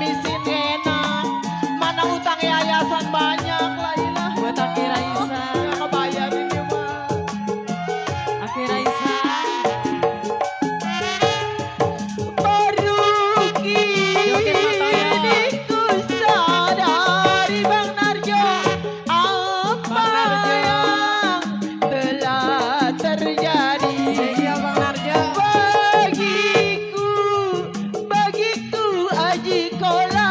miskin enak. Mana utang yayasan banyak lah ilah. Buat Aki Raisa. Nggak kebayarin ya mah. Aki Raisa. Baru kini ku sadari Bang Narjo apa yang telah terjadi. Spesial Bang Narjo. Bagiku Aji Kola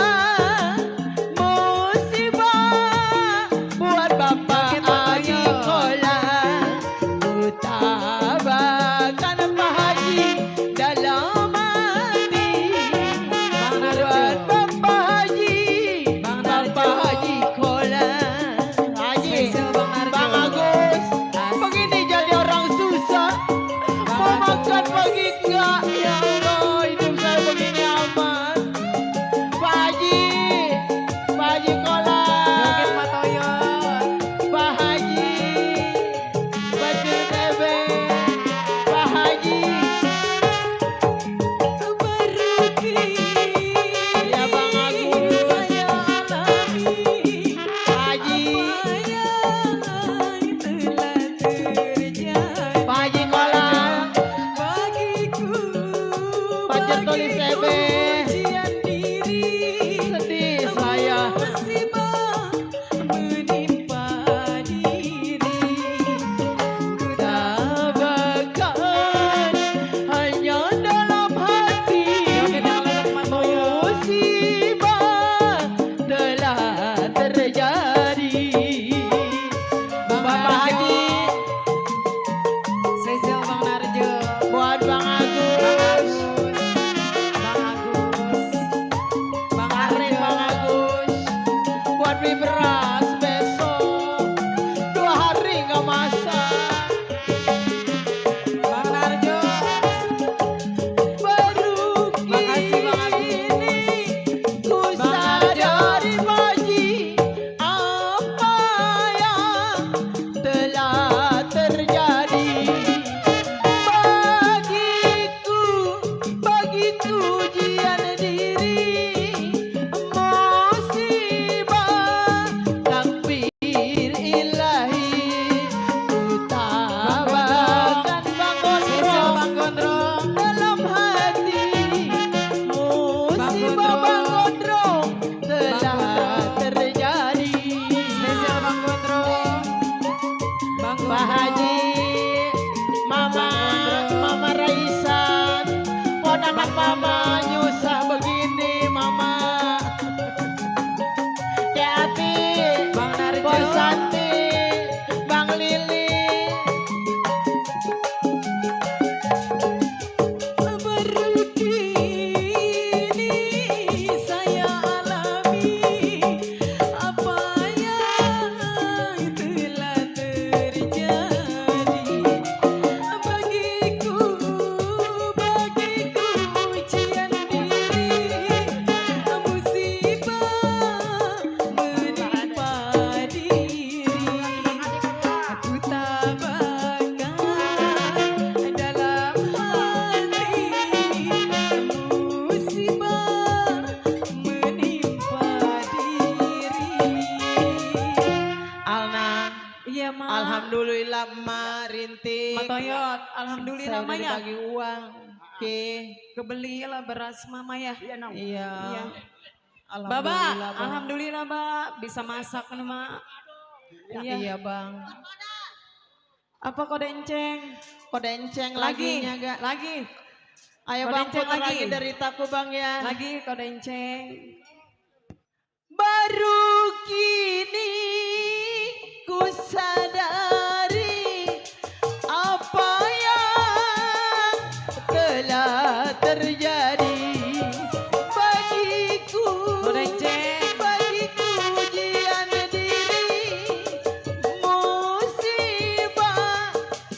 musibah buat Bapak Aji Kola. Ku tabahkan Pak Haji dalam hati buat Bapak Haji, Bapak Haji Kola. Haji, Bang Agus, begini jadi orang susah. Mau makan pagi enggak? Ya Allah, hidup saya begini aman. Pak Haji Kola, Joget Matoyot. Pak Haji, Badut Ebeng, Pak Haji. Ya Bang Agus, Pak Haji, Pak Haji Kola, Pacar tulis Ebe. Sedih saya. Tabahkan hanya dalam hati musibah telah terjadi. Bapak Haji Spesial Bang Narjo. buat Bang Agus, Bang Arif Bang Agus, buat beli beras besok 2 hari nggak masak. Bang Narjo. Baru Makasih, Bang Agus. kini ku sadari Haji apa yang telah terjadi. Bagiku ujian diri musibah takbir ilahi. Ku tabahkan Bang Spesial Gondrong Bang Gondrong. dalam hati musibah Bang Gondrong telah terjadi. Spesial Bang Gondrong. Bang Pak Haji, Mama Raisan, kok anak Mama nyusah begini Mama. Hati, Bang Narjo. Bos Santi, Bang Lili. Baru kini saya alami apa yang telah terjadi. Bagiku ujian diri musibah menimpa diri. Aku tabahkan dalam hati musibah menimpa diri. Alna, Iya Ma. alhamdulillah Ma Rintik. Matoyot, alhamdulillah Saya Ma udah ya. dibagi uang. Oke. Kebelilah beras Mama ya. Iya. Iya. Baba, Alhamdulillah Bang. alhamdulillah Ba, bisa masak nih Ma. Iya. Iya Bang. Apa kode enceng? Kode enceng Lagi, laginya gak? lagi, Ayo Kode Bang enceng putar lagi. lagi dari taku Bang ya. lagi kode enceng. Baru kini ku sadari apa yang telah terjadi. Bagiku Kode enceng. bagiku ujian diri musibah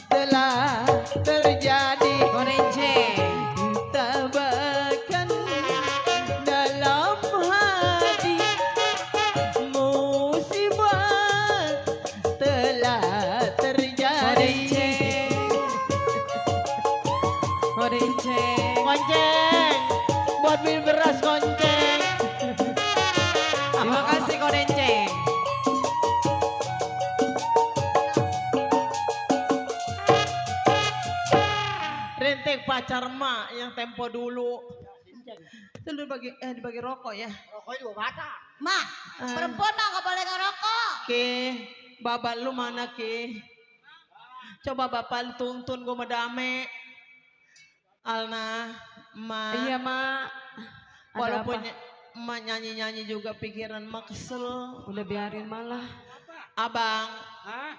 telah terjadi. Kode enceng. Tabahkan dalam pacar emak yang tempo dulu. Itu dibagi rokok ya. Rokoknya 2 batang. Mak, perempuan mah nggak boleh ngerokok. Ki, bapak lu mana Ki? Coba bapak lu tuntun gue medame. Alna, emak. Iya, Mak. Ada Walaupun apa? emak nyanyi-nyanyi juga pikiran emak kesel. Udah biarin malah. Abang, Hah?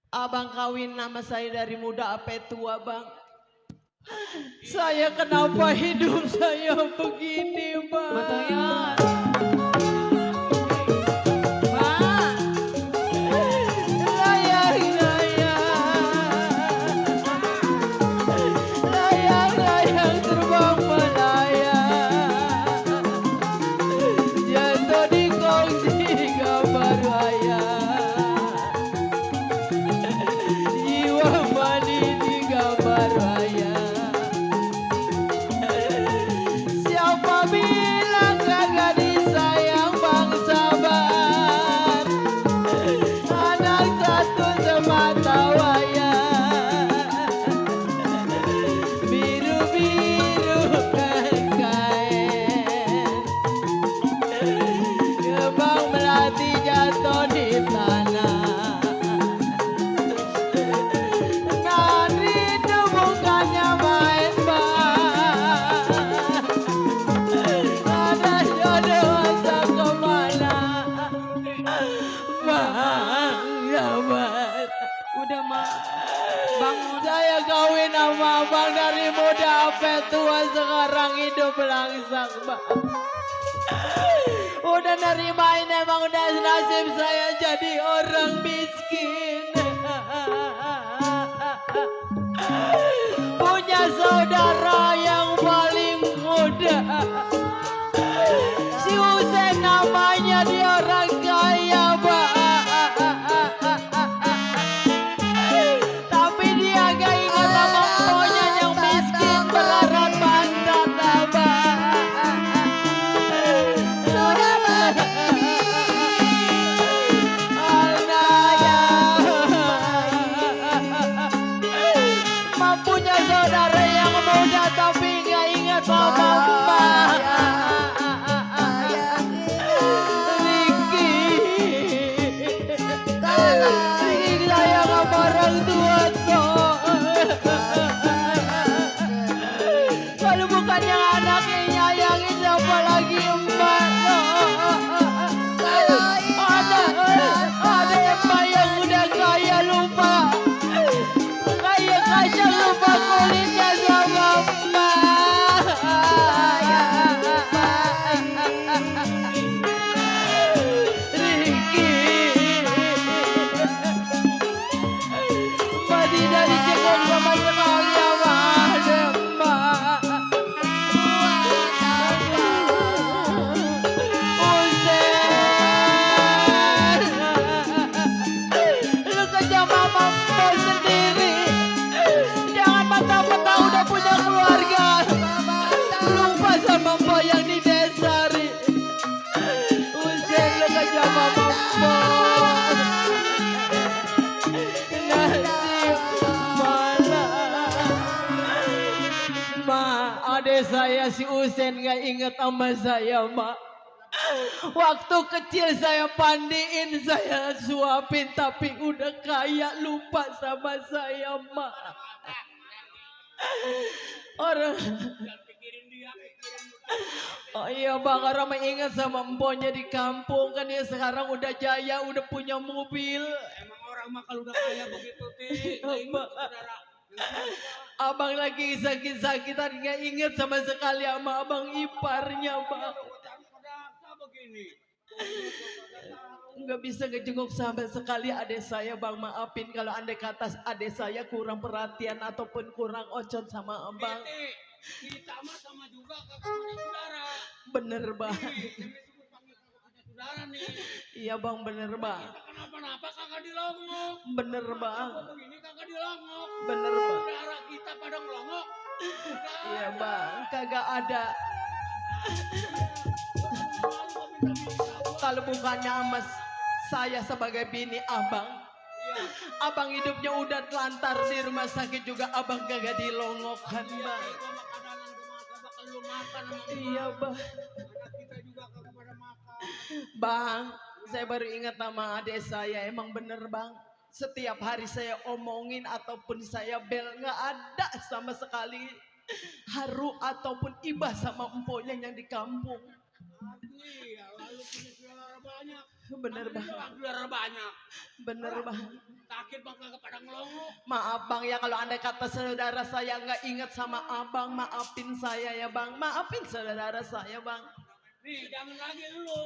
abang kawin nama saya dari muda sampai tua bang. Saya kenapa hidup saya begini bang? Matoyan. Mak. Layang-layang terbang melayang, jatuh di kongsi gambar wayang, jiwa mani di gambar wayang. Siapa bilang kagak disayang bang sabar, anak satu semata wayang, biru-biru kain, kembang melati jatuh di tanah. Nan rindu bukannya main bang, ada jodoh asa kemana bang, ya bang. Udah, Mak. Bangun. Saya kawin sama abang dari muda sampai tua, sekarang hidup langsung bang. Udah nerimain emang udah nasib saya jadi orang miskin. Punya saudara yang paling muda, si Husein namanya, dia orang kaya bang. Tapi dia gak ingat sama emaknya yang miskin belarat mantan abang. Sudah pergi. Alnaya, mak punya saudara yang muda tapi gak ingat sama emak. Riki, Riki sayang sama orang tua toh. Kalau bukan yang anaknya nyayangin, siapa lagi emak loh. Ada emak yang udah kaya lupa, kaya kacang lupa kulitnya sama emak. Riki, emak tidak dicekok sama sekali sama ada emak. Lu kerja mama mau sendiri, jangan mata-mata udah punya keluarga, lupa sama mbak yang di desa Ri. Usen lu kerja mama mau nasib malah. Ma, adek saya si Usen gak inget sama saya mak. Waktu kecil saya pandiin, saya suapin, tapi udah kaya lupa sama saya mak. Orang oh iya bang, orang ingat sama emponya di kampung kan, dia sekarang udah jaya, udah punya mobil. Emang orang mah kalau udah kaya begitu Ti. Abang lagi sakit-sakitan gak inget sama sekali sama abang iparnya bang. Nggak bisa ngejenguk sama sekali adik saya bang, maafin kalau andai kata adik saya kurang perhatian ataupun kurang ocot sama abang. Kita mah sama juga kakak saudara. Bener bang. Saudara nih. Iya bang, bener bang. Kenapa-napa kagak dilongok. Bener bang. Begini kagak dilongok. Bener bang. Saudara kita pada ngelongok. Iya bang, kagak ada. Kalau bukannya mas saya sebagai bini abang, Abang hidupnya udah telantar di rumah sakit juga abang kagak dilongokkan bang. Iya bang. Bang, saya baru ingat nama adik saya, emang bener bang. Setiap hari saya omongin ataupun saya bel nggak ada sama sekali haru ataupun ibah sama emponya yang di kampung. Bener bang. Bener bang. Sakit bang kagak pada ngelongok. Maaf bang ya kalau anda kata saudara saya nggak ingat sama abang, maafin saya ya bang, maafin saudara saya bang. Nih jangan lagi lu.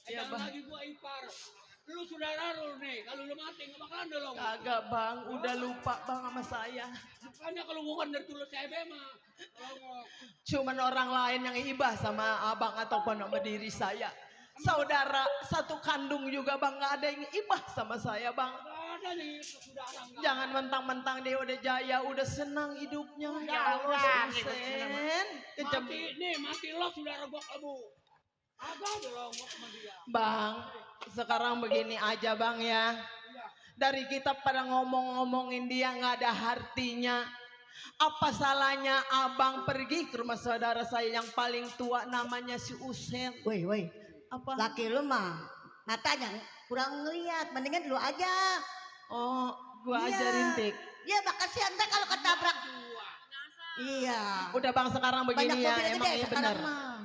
Ya, Jangan bang. lagi gua ipar. Lu saudara lu nih, kalau lu mati nggak bakalan dong. Kagak bang, udah lupa bang sama saya. Makanya kalau bukan dari tulus CB mah. Ngelongok. Cuman orang lain yang ibah sama abang ataupun sama diri saya. Saudara satu kandung juga bang, nggak ada yang ibah sama saya bang. Nggak ada nih saudara. Jangan mentang-mentang dia udah jaya, udah senang hidupnya. Ya Allah, Sen. Mati nih, mati lo saudara gua kamu. Agak ngelongok sama dia. Bang, sekarang begini aja bang ya. Dari kita pada ngomong-ngomongin dia nggak ada artinya. Apa salahnya abang pergi ke rumah saudara saya yang paling tua namanya si Usen. Woi, Apa? laki lu mah matanya kurang ngeliat, mendingan lu aja. Oh, gua Iya. ajarin Tik. Iya, bak kasihan teh kalau ketabrak. Iya. Udah bang sekarang Banyak begini ya, mobil emang gede iya sekarang benar. mah.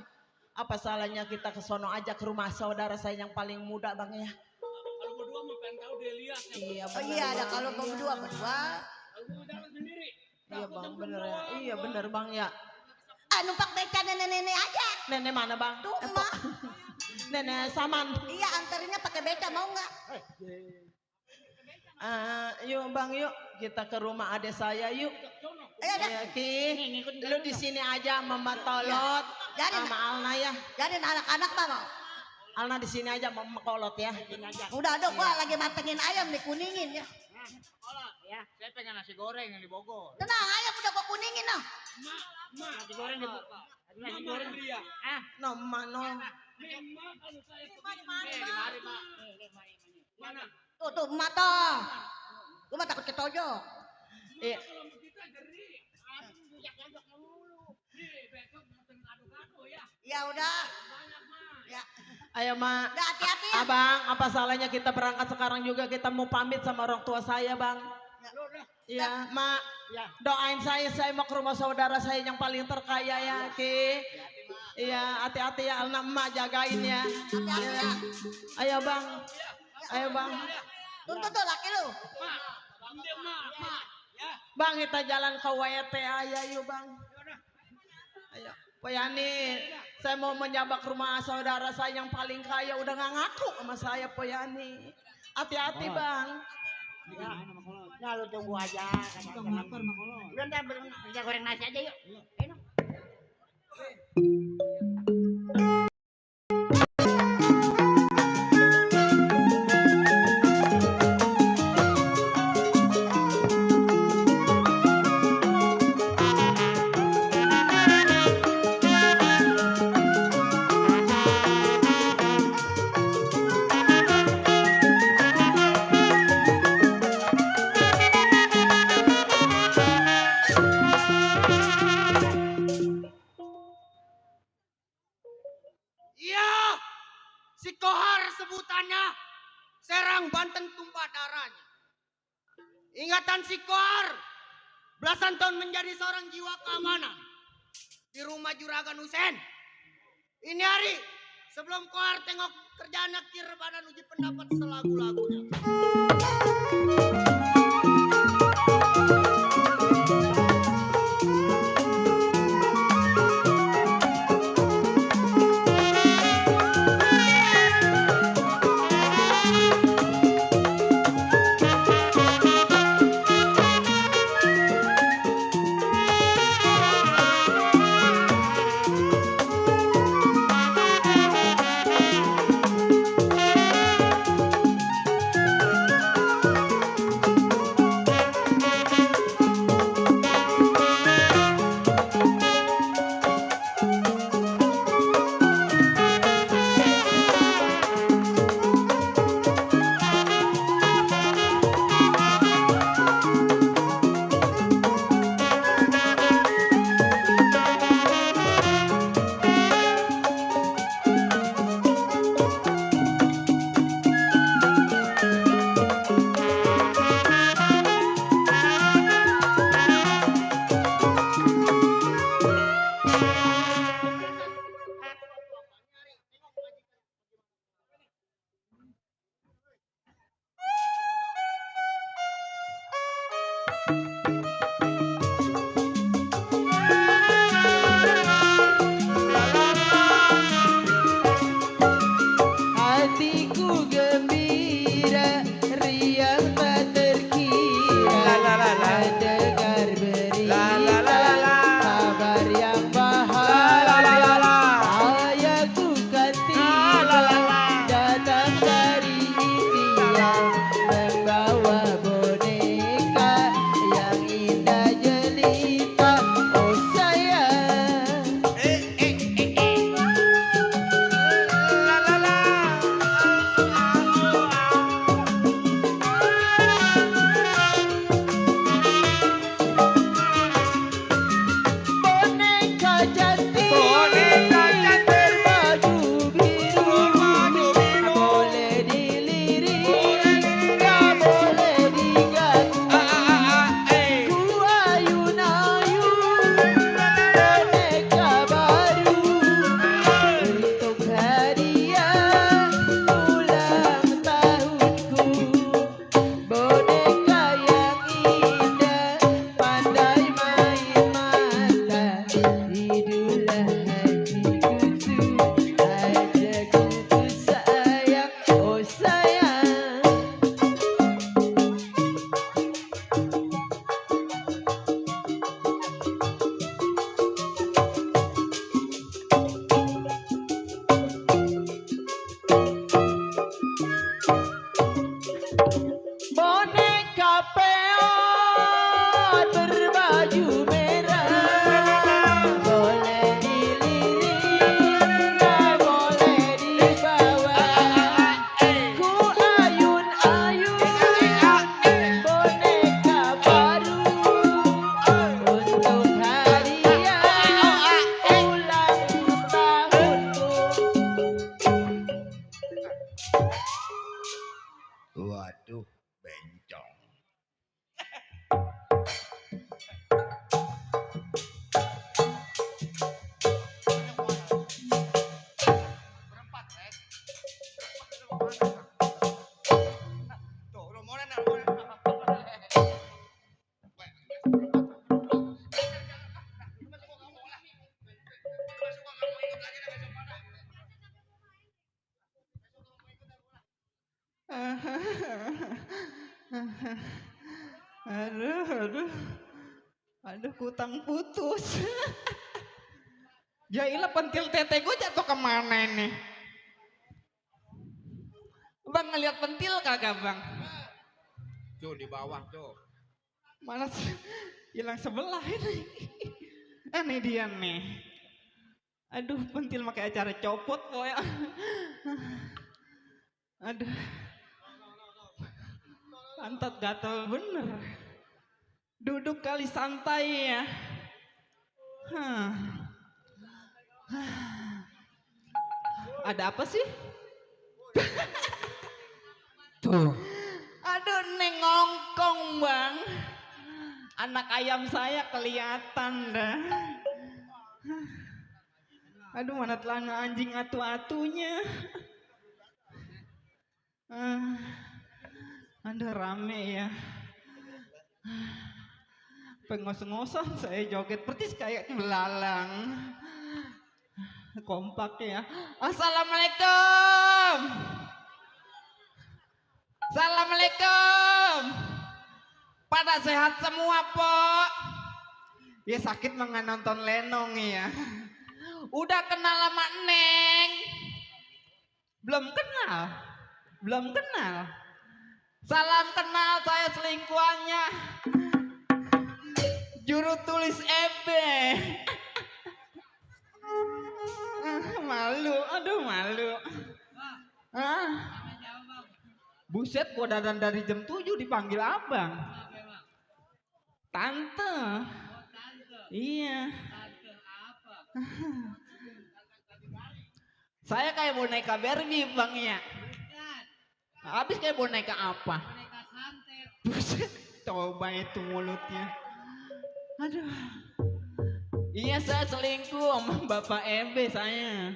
Apa salahnya kita ke sono aja ke rumah saudara saya yang paling muda bang ya? Kalau berdua mah pengen tahu dia lihat. Iya Oh iya, ada kalau Bang. berdua. Kalau gua jalan sendiri. Iya bang, bener ya. Iya bener bang ya. Ah, numpak beca nenek-nenek aja. Nenek mana bang? Tuh, emak. Nenek Saman. Iya, anterinnya pakai beca mau nggak? Yuk bang yuk kita ke rumah adik saya yuk. Ayo dah. Ya Ki, lu di sini aja sama Mbak Tolot, Jadi, sama Alna ya. jadi anak-anak mah mau. Alna di sini aja sama Mbak Kolot ya. Udah ada gua lagi matengin ayam dikuningin ya. Ya, saya pengen nasi goreng yang di Bogor. Tenang, ayam udah gua kuningin noh. Nasi goreng di Bogor. Nasi goreng dia. No, ma, no. Kalau saya di mari, Pak. Mana? Tuh, emak toh. Gua mah takut ketojok. Iya. Kalau kita jernih. Aduh, bujak-bujak melulu. Nih, besok mesen gado-gado ya. Ya udah. Banyak mah. Ya. Ayo mak. Udah hati-hati ya. Abang, apa salahnya kita berangkat sekarang juga kita mau pamit sama orang tua saya bang. Lu udah. Iya, mak. Doain saya mau ke rumah saudara saya yang paling terkaya ya, Ki. Iya, hati-hati ya, Alna emak jagain ya. Hati-hati ya. Ayo bang, ayo bang. Tuntut tuh laki lu. Mak, dia mak. Ya. Bang kita jalan ke WT aja yuk bang. Ayo, Poyani, saya mau menjabak rumah saudara saya yang paling kaya udah nggak ngaku sama saya Poyani. Hati-hati bang. Nah, lu tunggu aja. Udah ntar kerja goreng nasi aja yuk. Ayo. Iya, si Kohar sebutannya, Serang Banten tumpah darahnya. Ingatan si Kohar, belasan tahun menjadi seorang jiwa keamanan di rumah Juragan Husen. Ini hari sebelum Kohar tengok kerjaan akhir badan uji pendapat selagu-lagunya. Aduh, kutang putus. Ya ilah pentil tete gue jatuh kemana ini? Bang ngeliat pentil kagak bang? Tuh di bawah tuh. Mana hilang sebelah ini? Ini dia nih. Aduh, pentil pakai acara copot boy. Aduh. Pantat gatel bener. Duduk kali santai ya. Ada apa sih? Tuh. Aduh, nengongkong bang. Anak ayam saya kelihatan dah. Aduh, mana telana anjing atu-atunya. Aduh, rame ya. Pengos-ngosan saya joget persis kayak belalang. Kompak ya. Assalamualaikum. Assalamualaikum. Pada sehat semua, Pok? Ya sakit mah nggak nonton Lenong ya. Udah kenal sama Neng? Belum kenal. Belum kenal. Salam kenal, saya selingkuhannya. Juru tulis Ebe. Malu, aduh malu. Buset, gua dandan dari jam 7 dipanggil abang. Tante. Iya. Saya kayak boneka Barbie bang ya. Habis kayak boneka apa? Boneka santet. Buset, coba itu mulutnya. Aduh. Iya, saya selingkuh sama Bapak Ebe saya.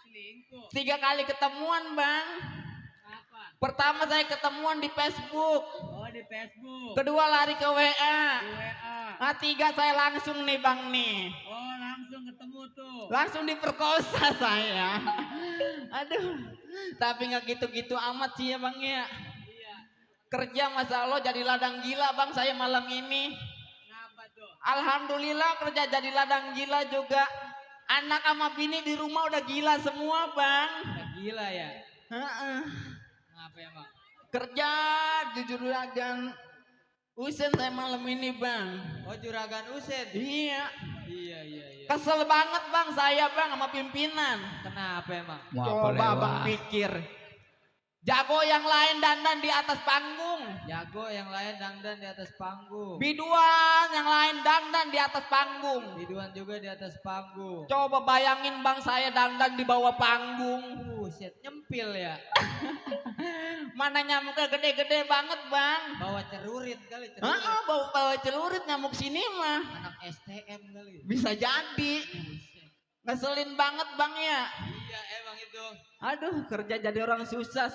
Selingkuh? 3 kali ketemuan bang. Apa? Pertama saya ketemuan di Facebook. Oh, di Facebook. Kedua lari ke WA. Di WA. 3 saya langsung nih bang nih. Oh, langsung ketemu tuh. Langsung diperkosa saya. Aduh. Tapi nggak gitu-gitu amat sih ya bang ya. Iya. Kerja masa Allah jadi ladang gila bang saya malam ini. Alhamdulillah kerja jadi ladang gila juga. Anak sama bini di rumah udah gila semua bang. Udah gila ya? Ngapa ya bang? Kerja di juragan Usen saya malam ini bang. Oh, juragan Usen? Iya. Iya. Kesel banget bang saya bang sama pimpinan. Kenapa emang? Coba bang pikir. Jago yang lain dandan di atas panggung. Jago yang lain dandan di atas panggung. Biduan yang lain dandan di atas panggung. Biduan juga di atas panggung. Coba bayangin bang saya dandan di bawah panggung. Buset, nyempil ya. Mana nyamuknya gede-gede banget bang. Bawa celurit kali. Bawa celurit nyamuk sini mah. Anak STM kali. Bisa jadi. Ngeselin banget bang ya. Iya emang itu. Aduh, kerja jadi orang susah.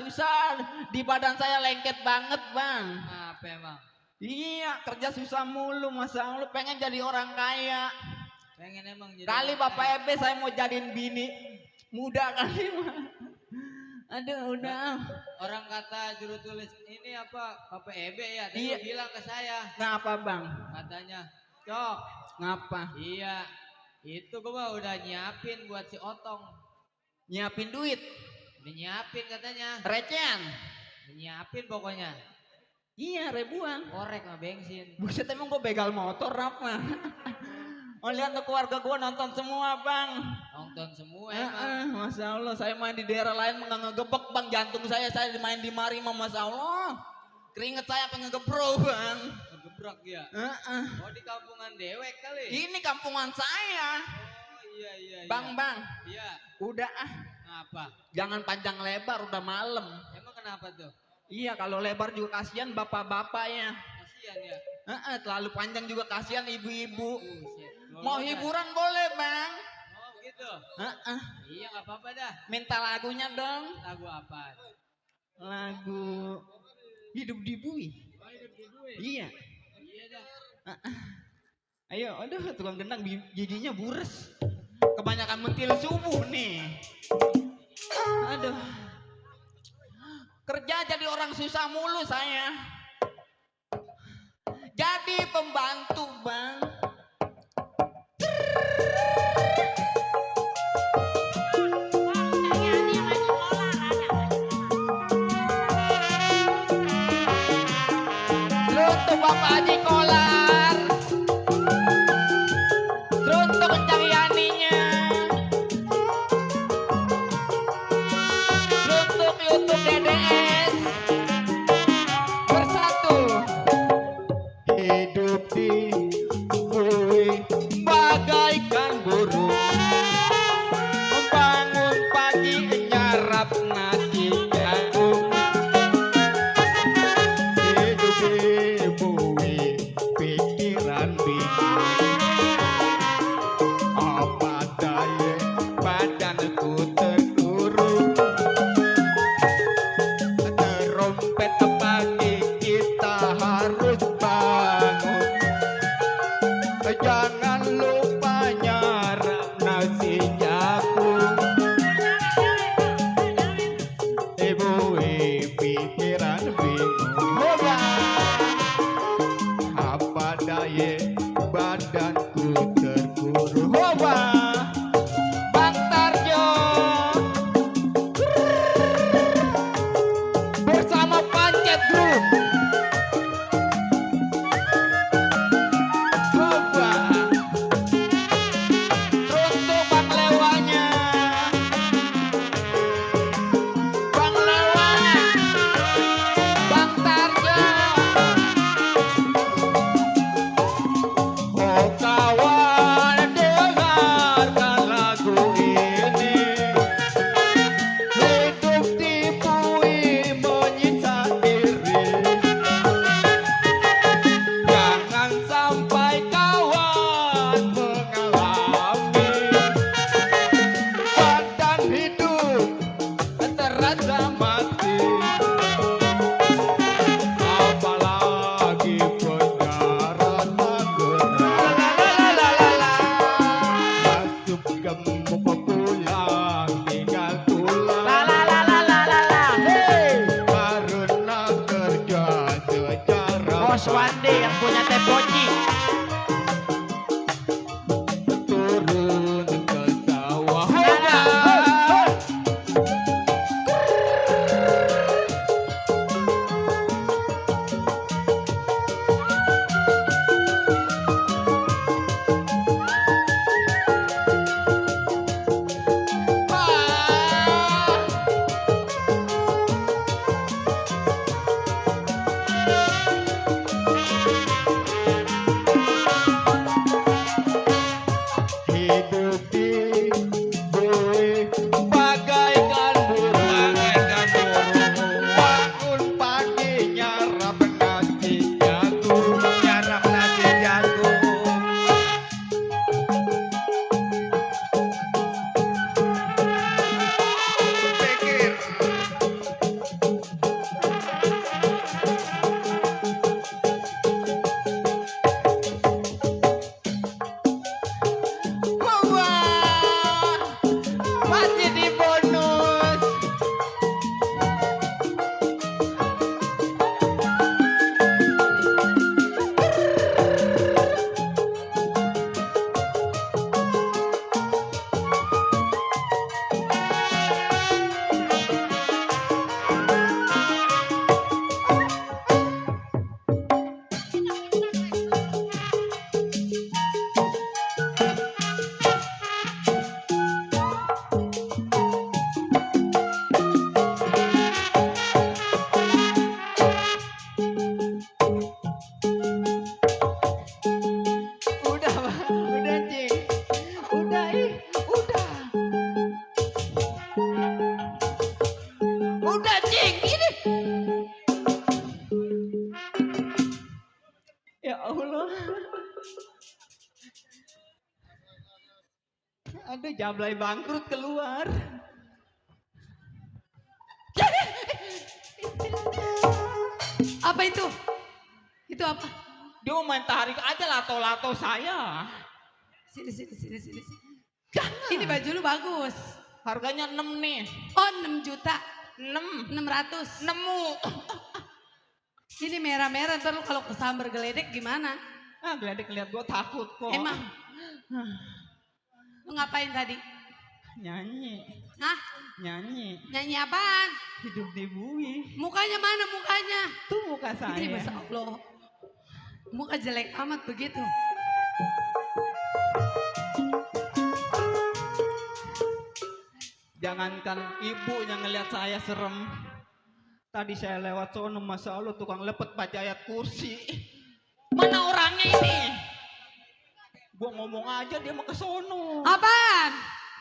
Di badan saya lengket banget bang. Apa emang? Iya, kerja susah mulu. Masa Allah pengen jadi orang kaya. Pengen emang jadi. Kali Bapak Ebe saya mau jadiin bini muda kali mah. Aduh, udah. Orang kata juru tulis ini apa Bapak Ebe ya. Dia bilang ke saya. Ngapa bang? Katanya, Cok. Ngapa? Iya. Itu gua udah nyiapin buat si Otong. Nyiapin duit? Udah nyiapin katanya. Recehan? Nyiapin pokoknya. Iya, ribuan. Korek sama bensin. Buset, emang gua begal motor apa? Oh, lihat tuh keluarga gua nonton semua bang. Nonton semua emang. Masya Allah, saya main di daerah lain nggak ngegebek bang. Jantung saya main di mari mah masya Allah. Keringet saya pengen ngegebro bang. Ngegebrak ya? Oh, di kampungan dewek kali? Ini kampungan saya. Oh iya. Bang. Iya. Udah Apa? Jangan panjang lebar, udah malam. Emang kenapa tuh? Iya, kalau lebar juga kasihan bapak-bapaknya. Kasihan ya? Terlalu panjang juga kasihan ibu-ibu. Mau hiburan boleh bang. Oh gitu? Iya nggak apa-apa dah. Minta lagunya dong. Lagu apa? Lagu Hidup di Bui. Oh, Hidup di Bui? Iya. Iya dah. Ayo, aduh tukang gendang giginya bures. Kebanyakan mentil subuh nih. Aduh. Kerja jadi orang susah mulu saya. Jadi pembantu, Bang. Untuk Bapak Haji Kolar. Untuk Kencang Yaninya. Untuk YouTube DDS. Bersatu. Hidup di bumi bagaikan burung, membangun pagi nyarap nasi jagung. Hidup di bumi pikiran bingung, apa daya badanku terkurung. Terompet pagi kita harus bangun, jangan lupa nyarap nasi jagung. Ibu pikiran bingung, apa daya badanku terkurung. Bang Tarjo. Bersama Pancet Group. Untuk Bang Lewanya. Bang Lewa. Bang Tarjo. Oh kawan, dengarkan lagu ini. Hidup dibui menyiksa diri, jangan sampai kawan mengalami badan hidup terasa mati, apalagi penjara tak gerak. Masuk gemuk pulang tinggal tulang, karena kerja secara Bos Wandi yang punya teh poci. turun ke sawah. Hidup di bumi bagaikan burung, bangun pagi nyarap nasi jagung. Pikir Masih di bonus. Udah, Bang. Udah, Cing. Udah, udah. Udah, Cing. Ini. Ya Allah. Aduh, Jablay bangkrut keluar. Apa itu? Itu apa? Dia mau main tarik aja lato-lato saya. Sini. Ini baju lu bagus. Harganya 6 nih. Oh 6 juta. 600. Nemu. Ini merah-merah, ntar lu kalau kesambar geledek gimana? Ah, geledek lihat gue takut kok. Emang? Lu ngapain tadi? Nyanyi. Hah? Nyanyi. Nyanyi apaan? Hidup di bumi. Mukanya mana mukanya? Tuh muka saya. Ini Masya Allah. Muka jelek amat begitu. Jangankan ibu yang ngelihat saya serem. Tadi saya lewat sono, Masya Allah tukang lepet baca ayat kursi. Mana orangnya ini? Gua ngomong aja dia mau ke sono. Apaan?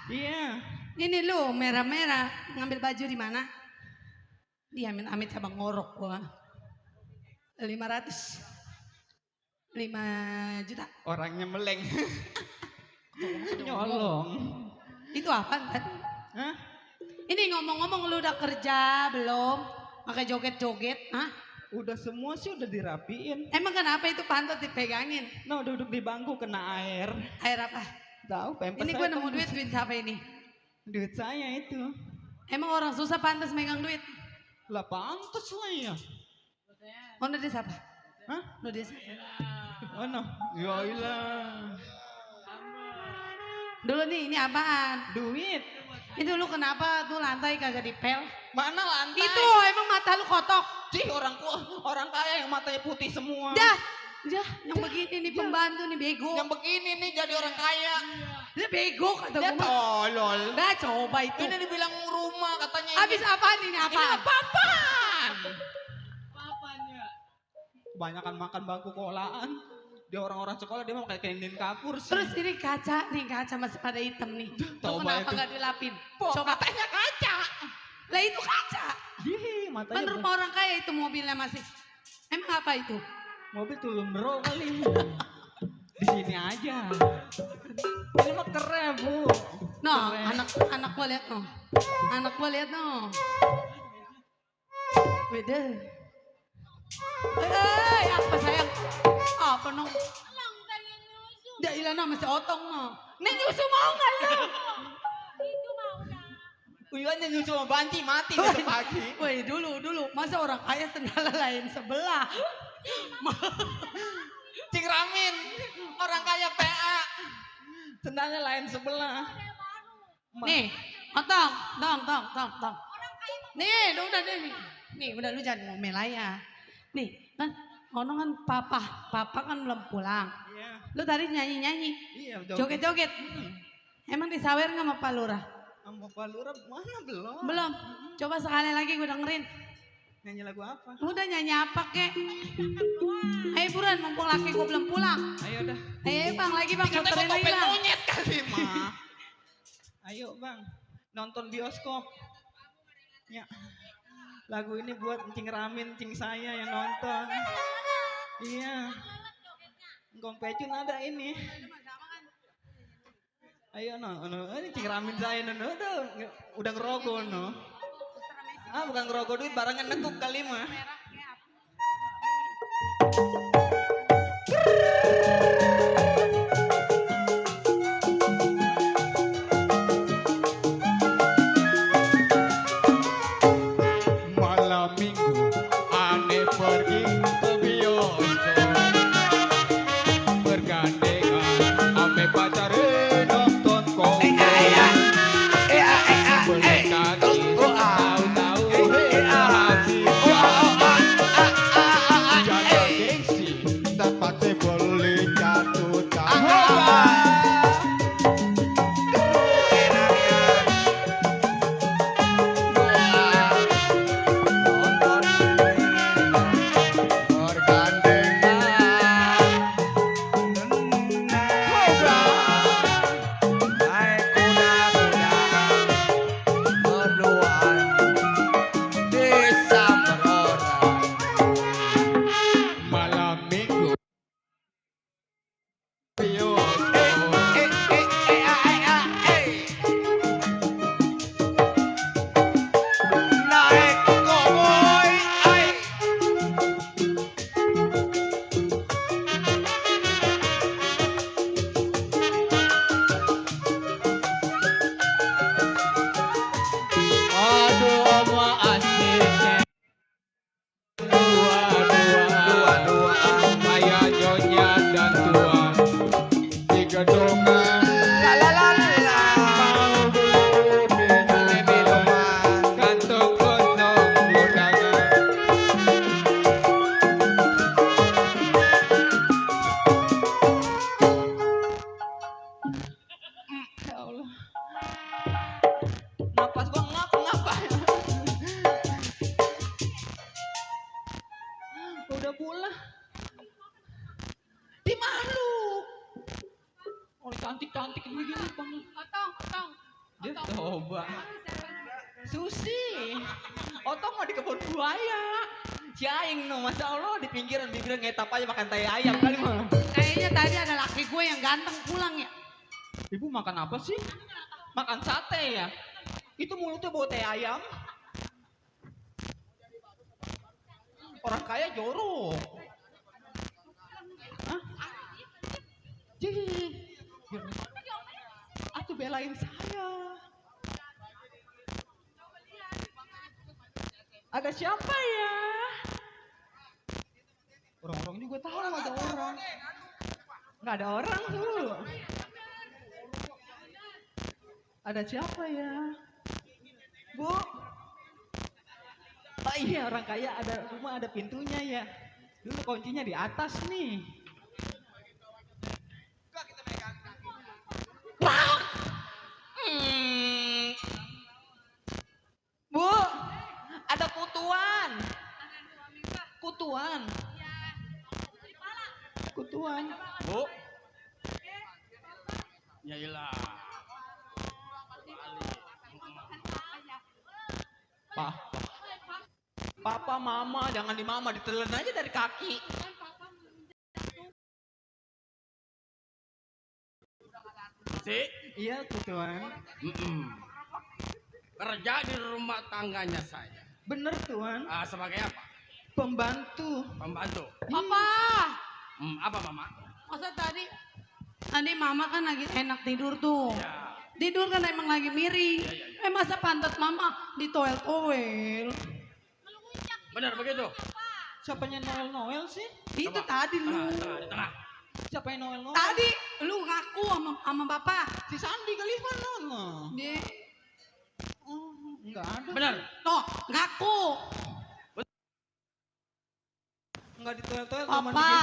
Iya. Ini lu merah-merah ngambil baju di mana? Dia amit-amit cabang ngorok gua. 500. 5 juta. Orangnya meleng. Nyolong. Itu apa tadi? Hah? Ini ngomong-ngomong lu udah kerja belum? Pakai joget-joget, hah? Udah semua sih udah dirapiin. Emang kenapa itu pantat dipegangin? Nah, duduk di bangku kena air. Air apa? Tahu pempes. Ini gua nemu duit siapa ini? Duit saya itu. Emang orang susah pantas megang duit? Lah pantas lah ya. Oh, dia siapa? Hah? Lu dia siapa? Oh no. Ya ilah. Dulu nih, ini apaan? Duit. Itu lu kenapa tuh lantai kagak dipel? Mana lantai? Itu emang mata lu kotok. Cih, orang kaya yang matanya putih semua. Dah, yang begini nih pembantu nih bego. Yang begini nih jadi orang kaya. Dia bego kata Dia gue. tolol. Dah coba itu. Ini dibilang rumah katanya. Habis apaan ini Ini apaan? apaan? Kebanyakan makan bangku kolaan. Dia orang-orang sekolah dia mau kayak kainin kapur sih. Terus ini kaca masih pada hitam nih. Lu Coba kenapa itu. gak dilapin? Coba katanya kaca. Lah itu kaca. Ih, matanya. Kan rumah orang kaya itu mobilnya masih. Emang apa itu? Mobil turun bro kali. Di sini aja. Ini mah keren bu. No, Keren. anak gua lihat no. Anak gua lihat no. Beda. Apa sayang? Apa nong? Dia ilana masih otong no. Nih nyusu mau nggak lu? Uyuannya nyusul sama banci mati besok pagi. Woi dulu. Masa orang kaya sendal lain sebelah? Cing Ramin, orang kaya PA. Sendalnya lain sebelah. Nih, otong. Nih, udah nih. Nih, udah lu jangan ngomel aja. Nih, kan ono kan papa kan belum pulang. Iya. Lu tadi nyanyi-nyanyi. Iya, Joget-joget. Emang disawer nggak sama Pak Lurah? Sama Pak Lurah mana belum? Belum. Coba sekali lagi gue dengerin. Nyanyi lagu apa? Udah nyanyi apa kek? Ayo buruan, mumpung laki gue belum pulang. Ayo dah. Ayo bang, lagi bang, Katanya muterin lagi topeng bang. monyet kali mah. Ayo bang, nonton bioskop. Ya. Lagu ini buat Cing Ramin, Cing saya yang nonton. Iya. Ngkong Pecun ada ini. Ayo ini Cing Ramin saya udah ngerogoh no. Ah bukan ngerogoh duit, barangnya nekuk kali mah. Malam minggu aneh pergi ke bioskop, bergandengan ame pacar nonton komedi. Beli kaki tahu-tahu habis. Jaga gengsi terpaksa beli cantik begini bang. Otong. Dia coba. Susi. Otong mau di kebun buaya. Si Aing no, masya Allah di pinggiran ngetap aja makan tai ayam kali mah. Kayaknya tadi ada laki gue yang ganteng pulang ya. Ibu makan apa sih? Makan sate ya? Itu mulutnya bau teh ayam. Orang kaya jorok. Hah? Jadi, aku belain saya. Ada siapa ya? Orang-orang juga tahu ada orang. Nggak ada orang tuh. Ada siapa ya? Bu? Oh iya, orang kaya ada rumah ada pintunya ya. Dulu kuncinya di atas nih. Bu, ada kutuan. Kutuan. Kutuan. Bu. Ya iyalah. Papa, mama, jangan di mama, ditelan aja dari kaki. Si? Iya, Tuan. Kerja di rumah tangganya saya. Bener, Tuan. Sebagai apa? Pembantu. Pembantu. Papa. Apa mama? Masa tadi mama kan lagi enak tidur tuh. Ya. Tidur kan emang lagi miring. Masa pantat mama ditoel-toel. Benar begitu? Siapanya Noel sih? Itu tadi lu. Di tengah. Siapa yang Noel? Tadi lu ngaku sama bapak. Si Sandi kali mana? Dia. Enggak ada. Benar. Toh, ngaku. Enggak ditoel-toel, Papa.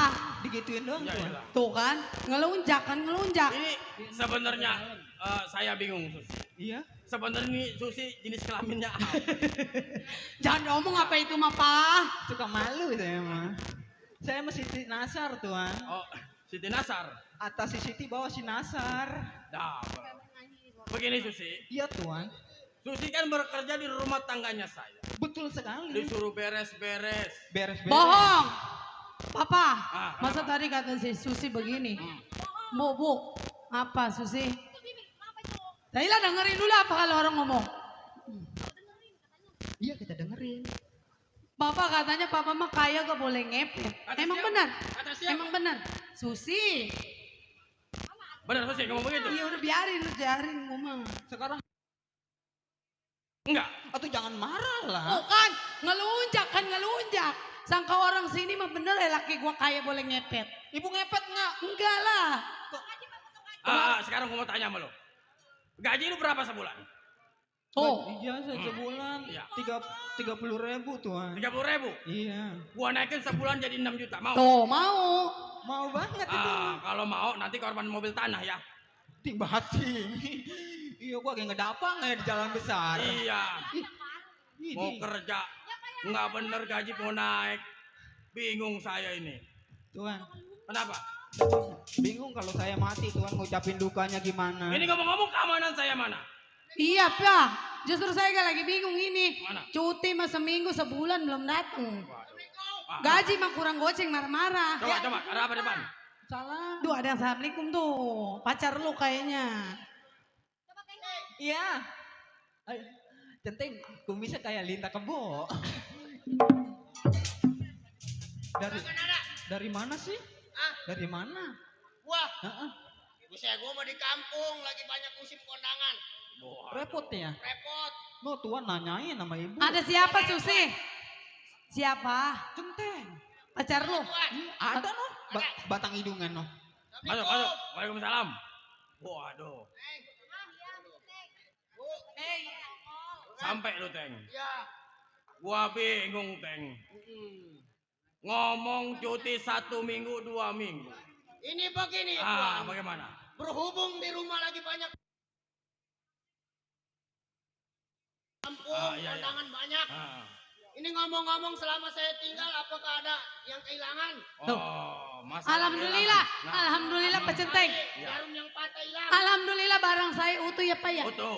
digituin doang. Ya, Tuan. iyalah. Tuh kan, ngelunjak. Ini sebenarnya saya bingung, Sus. Iya. Sebenarnya ini Susi jenis kelaminnya apa? Jangan ngomong apa itu mah, Pak. Suka malu saya mah. Saya mah Siti Nasar, Tuan. Oh, Siti Nasar. Atas si Siti, bawah si Nasar. Dah. Begini Susi. Iya, Tuan. Susi kan bekerja di rumah tangganya saya. Betul sekali. Disuruh beres-beres. Beres-beres. Bohong. Papa, masa kenapa? tadi kata si Susi begini. Bu, apa Susi? Tadi lah dengerin dulu apa kalau orang ngomong. Iya, kita dengerin. Bapak katanya papa mah kaya gak boleh ngepet. Emang benar? Emang benar? Susi. Benar Susi, ngomong begitu? Iya udah biarin ngomong. Sekarang enggak. Atau jangan marah lah. Oh kan, ngelunjak. Sangka orang sini mah bener ya laki gua kaya boleh ngepet. Ibu ngepet nggak? Enggak lah. Sekarang gua mau tanya sama lo. Gaji lu berapa sebulan? Oh. Iya, sebulan Iya. 30.000 Tuan. 30.000. Iya. Gua naikin sebulan jadi 6 juta. Mau? Tuh mau. Mau banget itu. Kalau mau nanti korban mobil tanah ya. Bating. Iya, gua kayak ngedapang ya di jalan besar. Iya. Mau kerja nggak bener gaji mau naik. Bingung saya ini. Tuan. Kenapa? Bingung kalau saya mati Tuan ngucapin dukanya gimana. Ini ngomong-ngomong keamanan saya mana? Iya Pak, justru saya lagi bingung ini. Mana? Cuti mah seminggu sebulan belum datang. Gaji mah kurang goceng marah-marah. Coba, ada apa depan? Salah. Duh ada yang assalamualaikum tuh, pacar lu kayaknya. Iya. Centeng, kumisnya kayak Linta Kebo. Dari mana sih? Dari mana? Wah, saya gua mah di kampung lagi banyak musim kondangan. Repot ya? Repot. No, Tuan nanyain sama ibu. Ada siapa Susi? Siapa? Centeng. Pacar lu? Ada no, batang hidungan no. Masuk. Waalaikumsalam. Waduh. Sampai lu, Teng. Ya. Gua bingung, Teng. Ngomong cuti 1 minggu, 2 minggu. Ini begini, Tuan. Bagaimana? Berhubung di rumah lagi banyak kampung, Iya. kondangan banyak. Ini ngomong-ngomong selama saya tinggal apakah ada yang kehilangan? masalah Alhamdulillah, kehilangan. alhamdulillah Pak Centeng. Jarum yang patah hilang. Alhamdulillah barang saya utuh ya Pak ya. Utuh.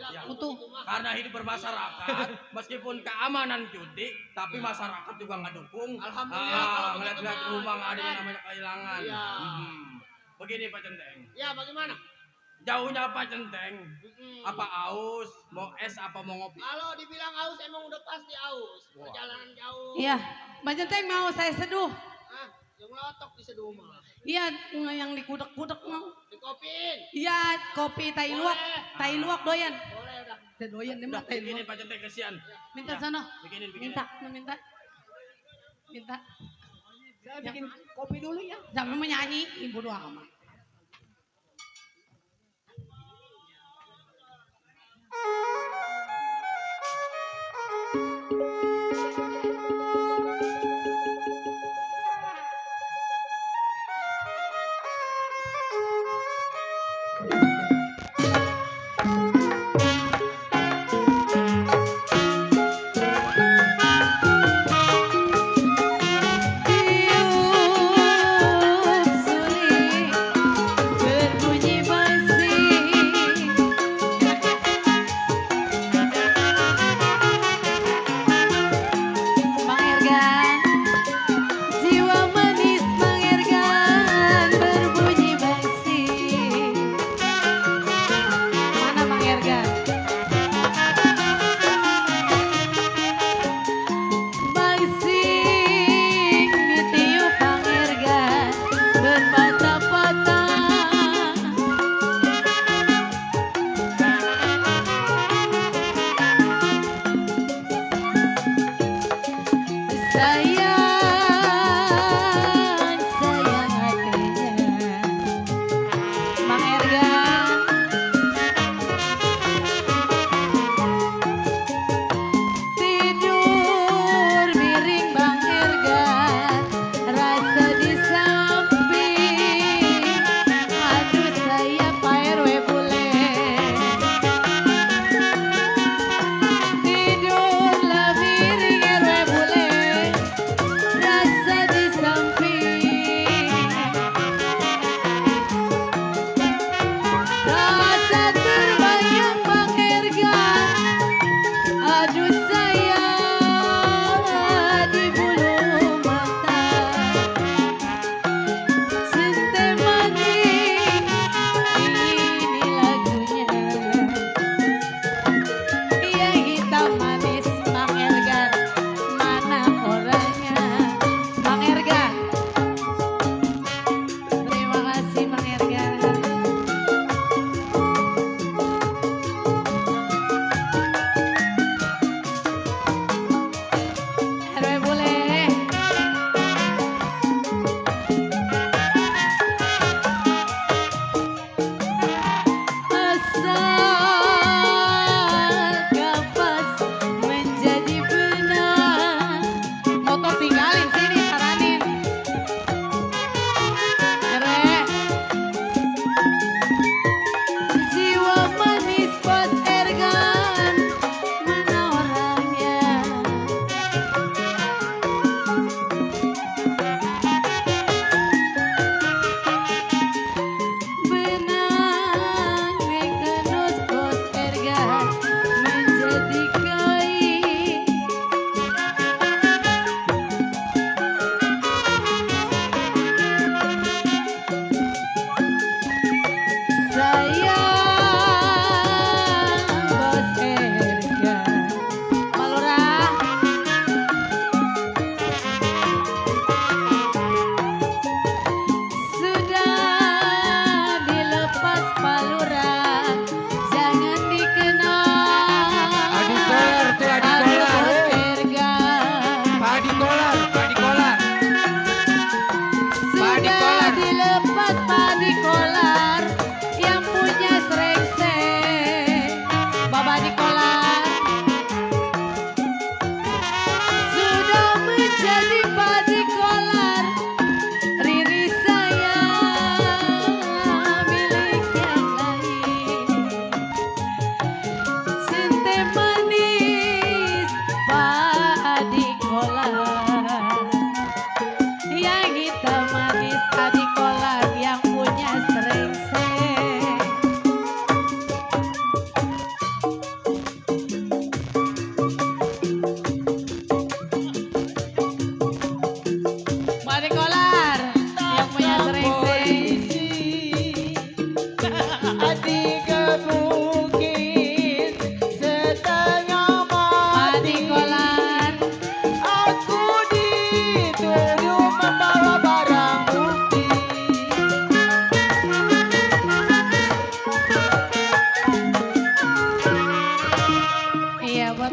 Ya. Utuh. Karena hidup bermasyarakat, meskipun keamanan judi, tapi masyarakat juga nggak dukung. Alhamdulillah kalau Ngeliat-ngeliat begitu, rumah Mas. nggak ada yang namanya kehilangan. Iya. Begini Pak Centeng, Ya bagaimana? jauhnya Pak Centeng, apa aus, mau es apa mau ngopi? Kalau dibilang aus emang udah pasti aus. Perjalanan jauh. Iya, Pak Centeng mau saya seduh. Ah, yang lotok di seduh mah. Iya, yang dikudek-kudek mau. Dikopin. Iya, kopi tai luwak doyan. Boleh udah. Saya doyan deh Udah, Mbak, tai bikinin luwak. Pak Centeng kesian. Minta Ya, sana. Bikinin. Minta. Saya bikin kopi dulu ya. Jangan menyanyi, ibu doa amat. Berbunyi basi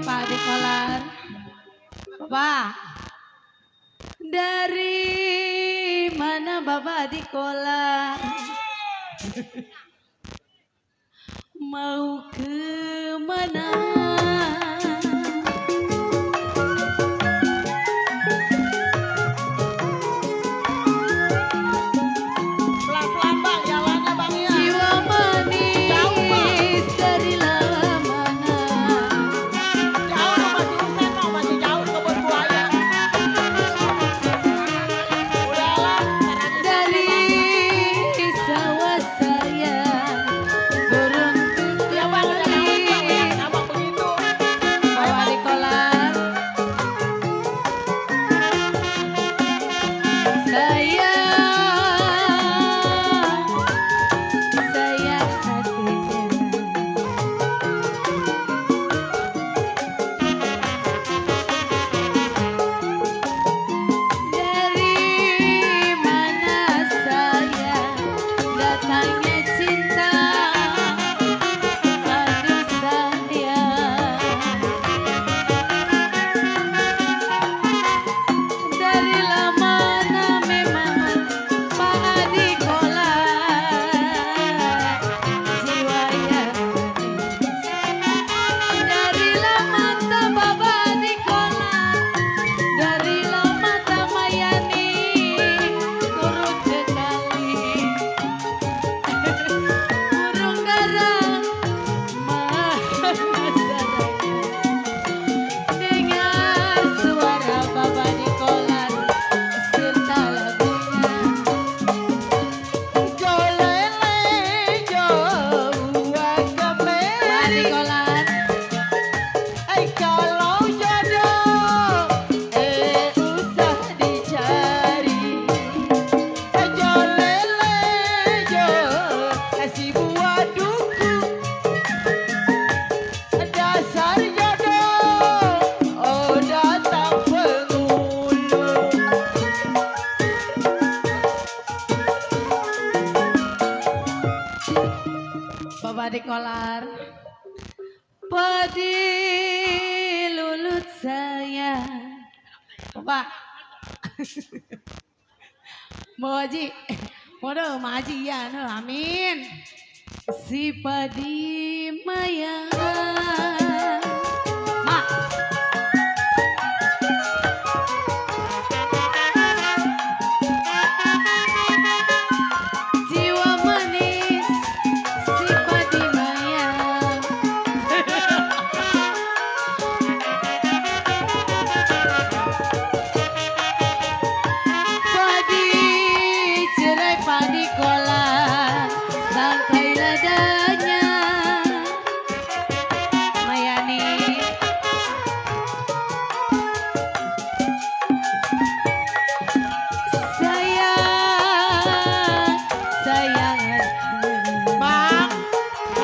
Bapak Adik Kolar. Bapak, dari mana Bapak Adik Kolar? Mau ke mana? Pelan-pelan bang, jalannya bang ya. Jiwa manis dari lama mana? Jauh lu masih Usen mau, masih jauh ke kebun buaya. Udahlah, ntar aja Dari sawah saya burung ya bang, udah bangun bang, ya. Abang begitu. Bapak Adik Kolar. Saya hatinya dari mana saya datangnya cinta, aduh sayang. Dari mana memang Pak Adik Kolar, jiwa yang manis. Dari mata Bapak Adik Kolar, dari mata Mayani, turut sekali burung dara dengar suara Bapak Adik Kolar serta lagunya. Jolele, jauh agame. Pak Adik Kolar. Kalau jodoh, usah dicari. Jolele, si buah duku. Dasar jodoh, datang penghulu. Bapak Adik Kolar. Padi lulut saya. Bapak. Mau Haji. Waduh, Ma Haji ya, no, amin. Si padi maya. Mak. Jiwa manis si padi maya. Padi cerai padi Kolar, bangkai ladanya. Mayani. Sayang Bang,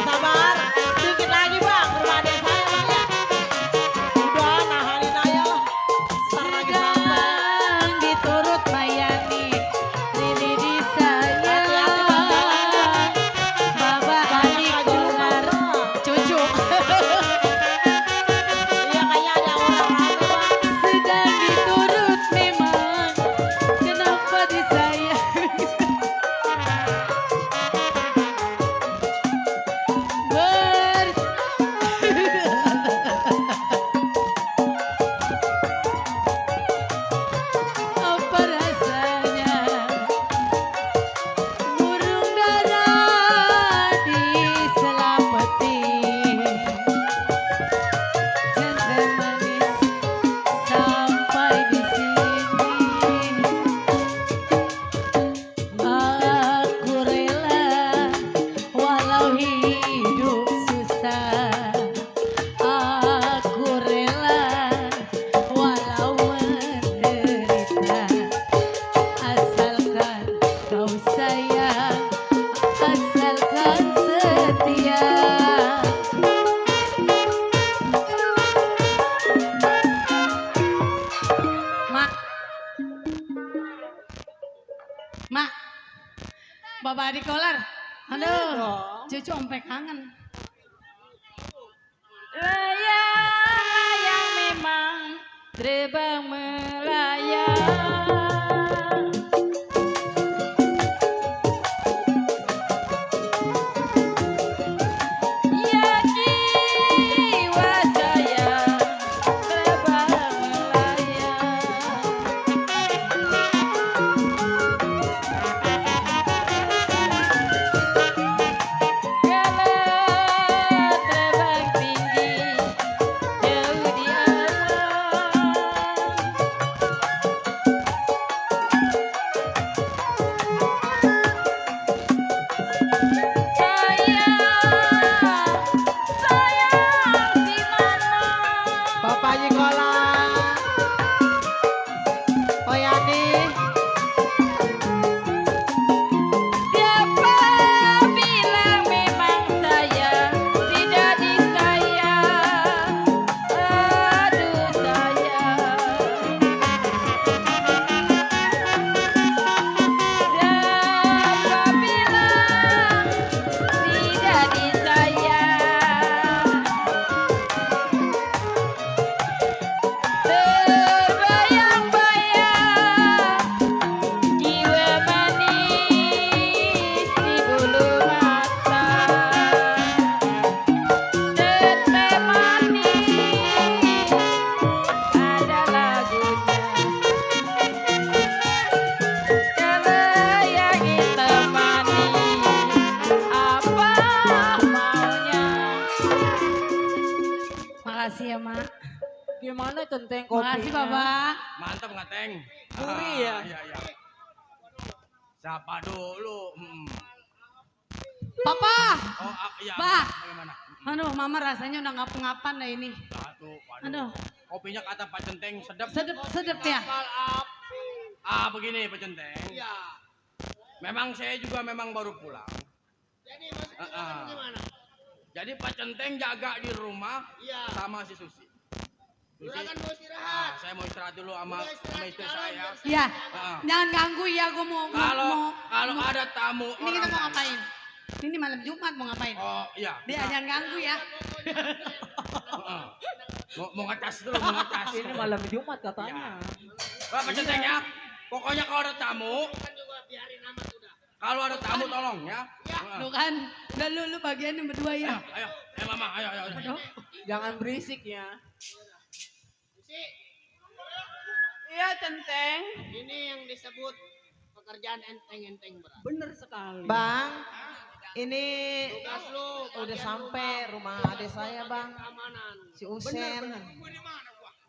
sabar. Dikit lagi bang, rumah adik saya bang ya. Udah, nahanin aja lah. Ntar lagi sampai. sedang diturut Mayani. Rini disayang. Bapak Adik Kolar, cucu. Iya kayaknya ada orang rame bang. Sedang diturut memang. Kenapa disayang? Ber apa rasanya burung dara diselapeti jantan manis sampai di sini. Aku rela walau hidup susah. Aku rela walau menderita. Asalkan kau sayang, asalkan setia. Mak. Mak. Bapak Adik Kolar. Aduh, cucu sampai kangen. Layang, terbang melayang. Ya jiwa saya terbang melayang. Kalau terbang tinggi jauh di awan. Sayang di mana? Bapak Nikola. Oh Yani. Siapa bilang memang saya tidak disayang? Aduh sayang. Siapa bilang tidak disayang? Terbayang-bayang jiwa manis di bulu mata. Teteh manis ada lagunya. Kalau yang hitam manis apa maunya? Makasih ya mak. Gimana centeng Makasih bapak. Mantap nggak Teng? Gurih ya? Iya iya. Siapa dulu? Papa. Oh iya. Pak. Bagaimana? Aduh, mama rasanya udah ngap-ngapan dah ini. Waduh. Aduh. Kopinya kata Pak Centeng sedap. Sedep ya. Begini Pak Centeng. Iya. Memang saya juga memang baru pulang. Jadi maksudnya gimana? Jadi Pak Centeng jaga di rumah sama si Susi. Juragan mau istirahat. Saya mau istirahat dulu sama istri saya. Iya. Heeh. Jangan ganggu ya, gue mau. Kalau ada tamu Ini kita mau orang ngapain? Ini malam Jumat mau ngapain? Oh iya. Dia jangan ganggu ya. Heeh. Mau ngecas dulu, mau ngecas. Ini malam Jumat katanya. Pak Centeng ya. Pokoknya kalau ada tamu, kalau ada tamu tolong ya. Lu kan, udah lu bagian yang berdua ya. Ayo, mama, ayo. Aduh. Jangan berisik ya. Iya centeng. Ini yang disebut pekerjaan enteng-enteng berat. Bener sekali. Bang, ini Tugas lu udah sampai rumah adik saya bang, keamanan. si Usen.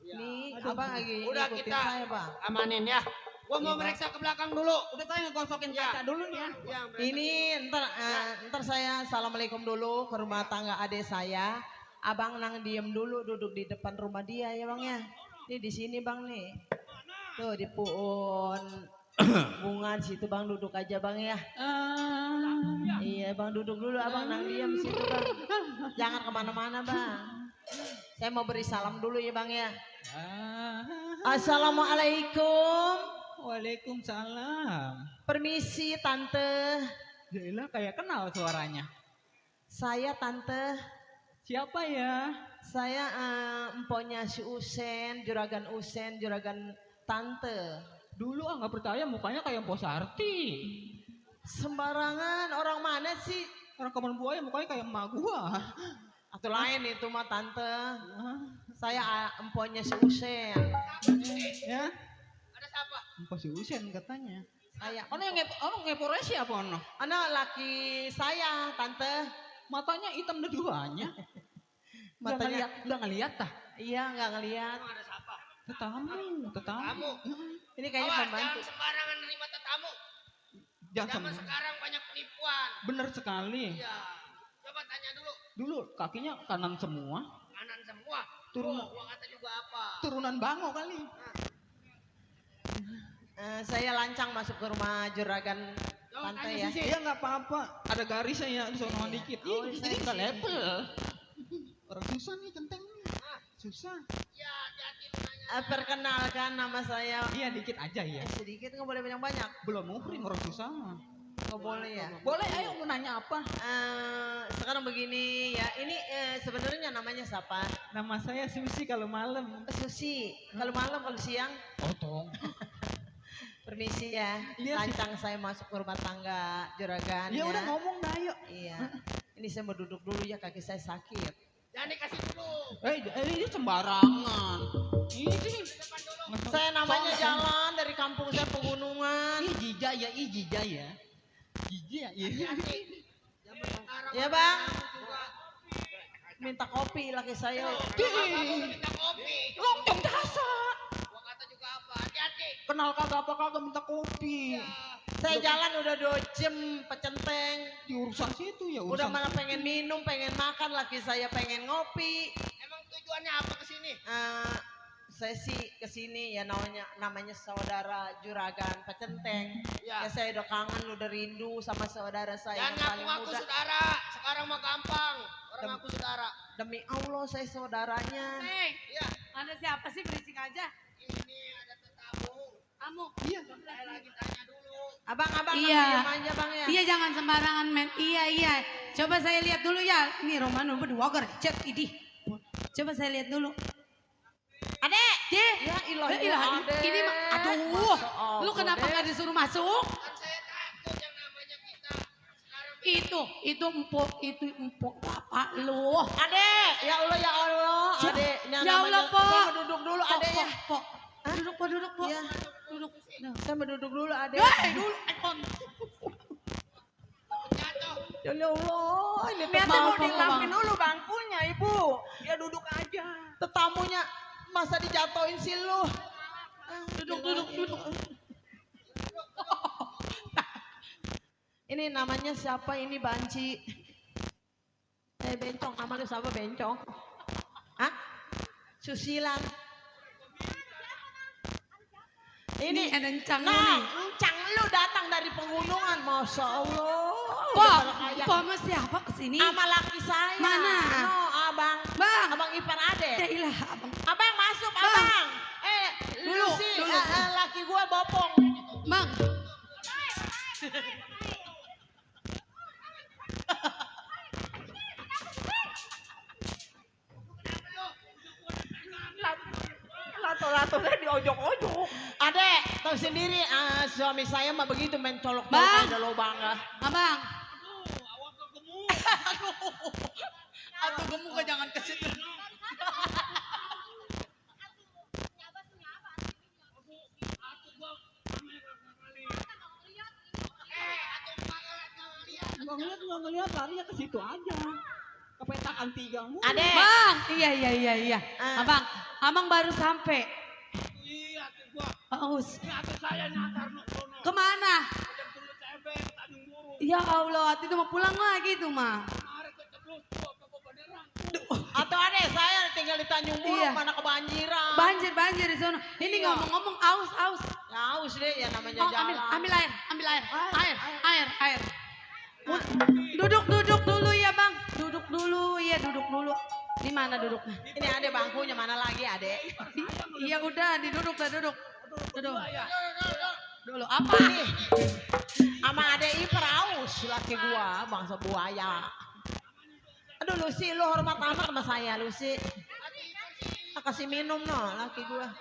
Nih, abang lagi Udah ngikutin kita saya bang. amanin ya. Gua mau Iya, meriksa ke belakang dulu. Udah saya ngegosokin kaca dulu nih ya. Ini ntar saya assalamualaikum dulu ke rumah tangga adik saya. Abang nang diem dulu duduk di depan rumah dia ya bang ya. Ini di sini bang nih. Tuh di pohon bunga di situ bang duduk aja bang ya. Iya bang duduk dulu abang nang diem situ bang. Jangan kemana-mana bang. Saya mau beri salam dulu ya bang ya. Assalamualaikum. Waalaikumsalam. Permisi tante. Gila kayak kenal suaranya. Saya tante. Siapa ya? Saya emponya si Usen, juragan tante. Dulu nggak percaya mukanya kayak Bos Arti. Sembarangan orang mana sih? Orang Kampung Buaya mukanya kayak emak gua. Atau lain itu mah tante. Saya emponya si Usen. Ya? Ada siapa? Empo si Usen katanya. Saya. Ono yang ngepore siapa ono? Anak laki saya tante. Matanya hitam dua-duanya. Matanya Udah ngeliat tah? iya nggak ngelihat. Ada siapa? Tetamu. Ini kayaknya Awas, pembantu. jangan sembarangan nerima tetamu. Jangan Zaman sekarang banyak penipuan. bener sekali. Iya. Coba tanya dulu. Dulu kakinya kanan semua. Kanan semua. Turun. Gua kata juga apa? Turunan bango kali. Saya lancang masuk ke rumah juragan tante ya. Iya nggak apa-apa. Ada garisnya ya di sono dikit. Oh, Ih, jadi nggak level. Orang susah nih centeng. Susah. Ya, jadi lu nanya. Perkenalkan nama saya. Iya dikit aja ya. Sedikit nggak boleh banyak-banyak. Belum muhrim orang susah mah. Nggak boleh ya? Boleh, ayo mau nanya apa? Sekarang begini ya, ini sebenarnya namanya siapa? Nama saya Susi kalau malam. Susi. Kalau malam, kalau siang? Otong. Permisi ya, Iya, lancang saya masuk ke rumah tangga juragan. Ya udah ngomong dah yuk. Iya. Ini saya mau duduk dulu ya, kaki saya sakit. Jangan dikasih dulu. Ini sembarangan. Ini. Saya namanya jalan dari kampung saya pegunungan. Jija ya. Jija ya. Ya bang. Minta kopi laki saya. Minta kopi. Lonjong dasar. Gua kata juga apa? Hati-hati. Kenal kagak apa kagak minta kopi. Saya jalan udah 2 jam pecenteng. Di urusan situ ya Udah urusan. malah pengen minum, pengen makan, laki saya pengen ngopi. Emang tujuannya apa ke sini? Saya sih kesini ya namanya saudara juragan pecenteng. Ya. Ya saya udah kangen, udah rindu sama saudara saya Jangan yang paling ngaku-ngaku muda. saudara. Sekarang mah gampang. Orang ngaku saudara. Demi Allah saya saudaranya. Iya. Ada siapa sih berisik aja? Ini ada tetamu. Kamu. Iya. Saya lagi tanya dulu. Abang, Iya. diam aja bang ya. Iya jangan sembarangan men. Iya. Coba saya lihat dulu ya. Ini Romano berdua gercet idih. Coba saya lihat dulu. Adek. Ya ilah, Adek. Ini mah aduh. Lu kenapa nggak disuruh masuk? Kan saya takut yang namanya kita. Sekarang Itu empuk bapak lu. Adek, ya Allah. Adek, Ya Allah, Po. Saya mau duduk dulu adek ya. Po. Duduk, Po. Iya. Duduk. Saya mau duduk dulu adek. Dulu. Ya Allah, ini Lihat tetamu mau dilapin dulu bangkunya ibu. Ya duduk aja. Tetamunya masa dijatuhin sih lu. Duduk. Ini namanya siapa ini Banci? Bencong, namanya siapa Bencong? Hah? Susilan. Ini ada encang lu nah, nih. encang lu datang dari pegunungan, masya Allah. Po mau siapa kesini? Sama laki saya. Mana? No, abang. Bang. Abang ipar adek. Ya ilah, abang. Abang masuk, Bang. abang. Dulu, Lu sih, dulu. laki gua bopong. Bang. Lato-latonya diojok-ojok. Adek, tahu sendiri suami saya mah begitu main colok-colok Bang. ada lubang. Abang. Atau gemuk jangan ke situ. Nggak ngeliat larinya ke situ aja. Kepetakan 3 mulu. Adek. Bang. Iya. Abang baru sampai. iya tuh gua. Aus. Ini hati saya nyasar no sono. Kemana? Ada tulis ebek Tanjung Buru. Ya Allah, itu mau pulang lagi tuh mah. Kemarin keceplos gua ke beneran. Atau adek saya tinggal di Tanjung Buru Iya. mana kebanjiran. Banjir di sana. Ini Iya. ngomong-ngomong aus. Ya haus deh ya namanya Oh, jalan. ambil air. Air. Duduk dulu ya bang. Duduk dulu. Di mana duduknya? Ini adek bangkunya mana lagi adek? Iya udah, duduk. Duduk. Dulu apa? Nih. Sama adek ipar haus laki gua bangsa buaya. Aduh Lucy, lu hormat amat sama saya Lucy. Kasih minum no laki gua.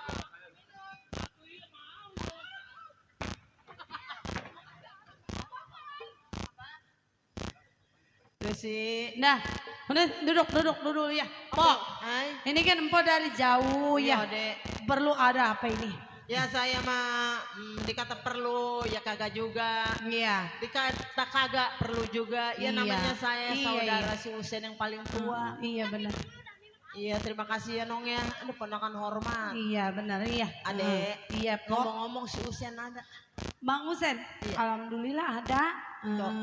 Lucy. Nah, udah duduk dulu ya. Pok, Hai. ini kan empok dari jauh Iya, ya. Dek. Perlu ada apa ini? Ya saya mah dikata perlu ya kagak juga. Iya. Dikata kagak perlu juga. Ya Iya. namanya saya Iya, saudara iya. si Usen yang paling tua. Iya benar. Iya terima kasih ya Nong ya. Aduh ponakan hormat. Iya benar iya. Adek. Iya Pok. Ngomong-ngomong si Usen ada. Bang Usen, Iya. alhamdulillah ada.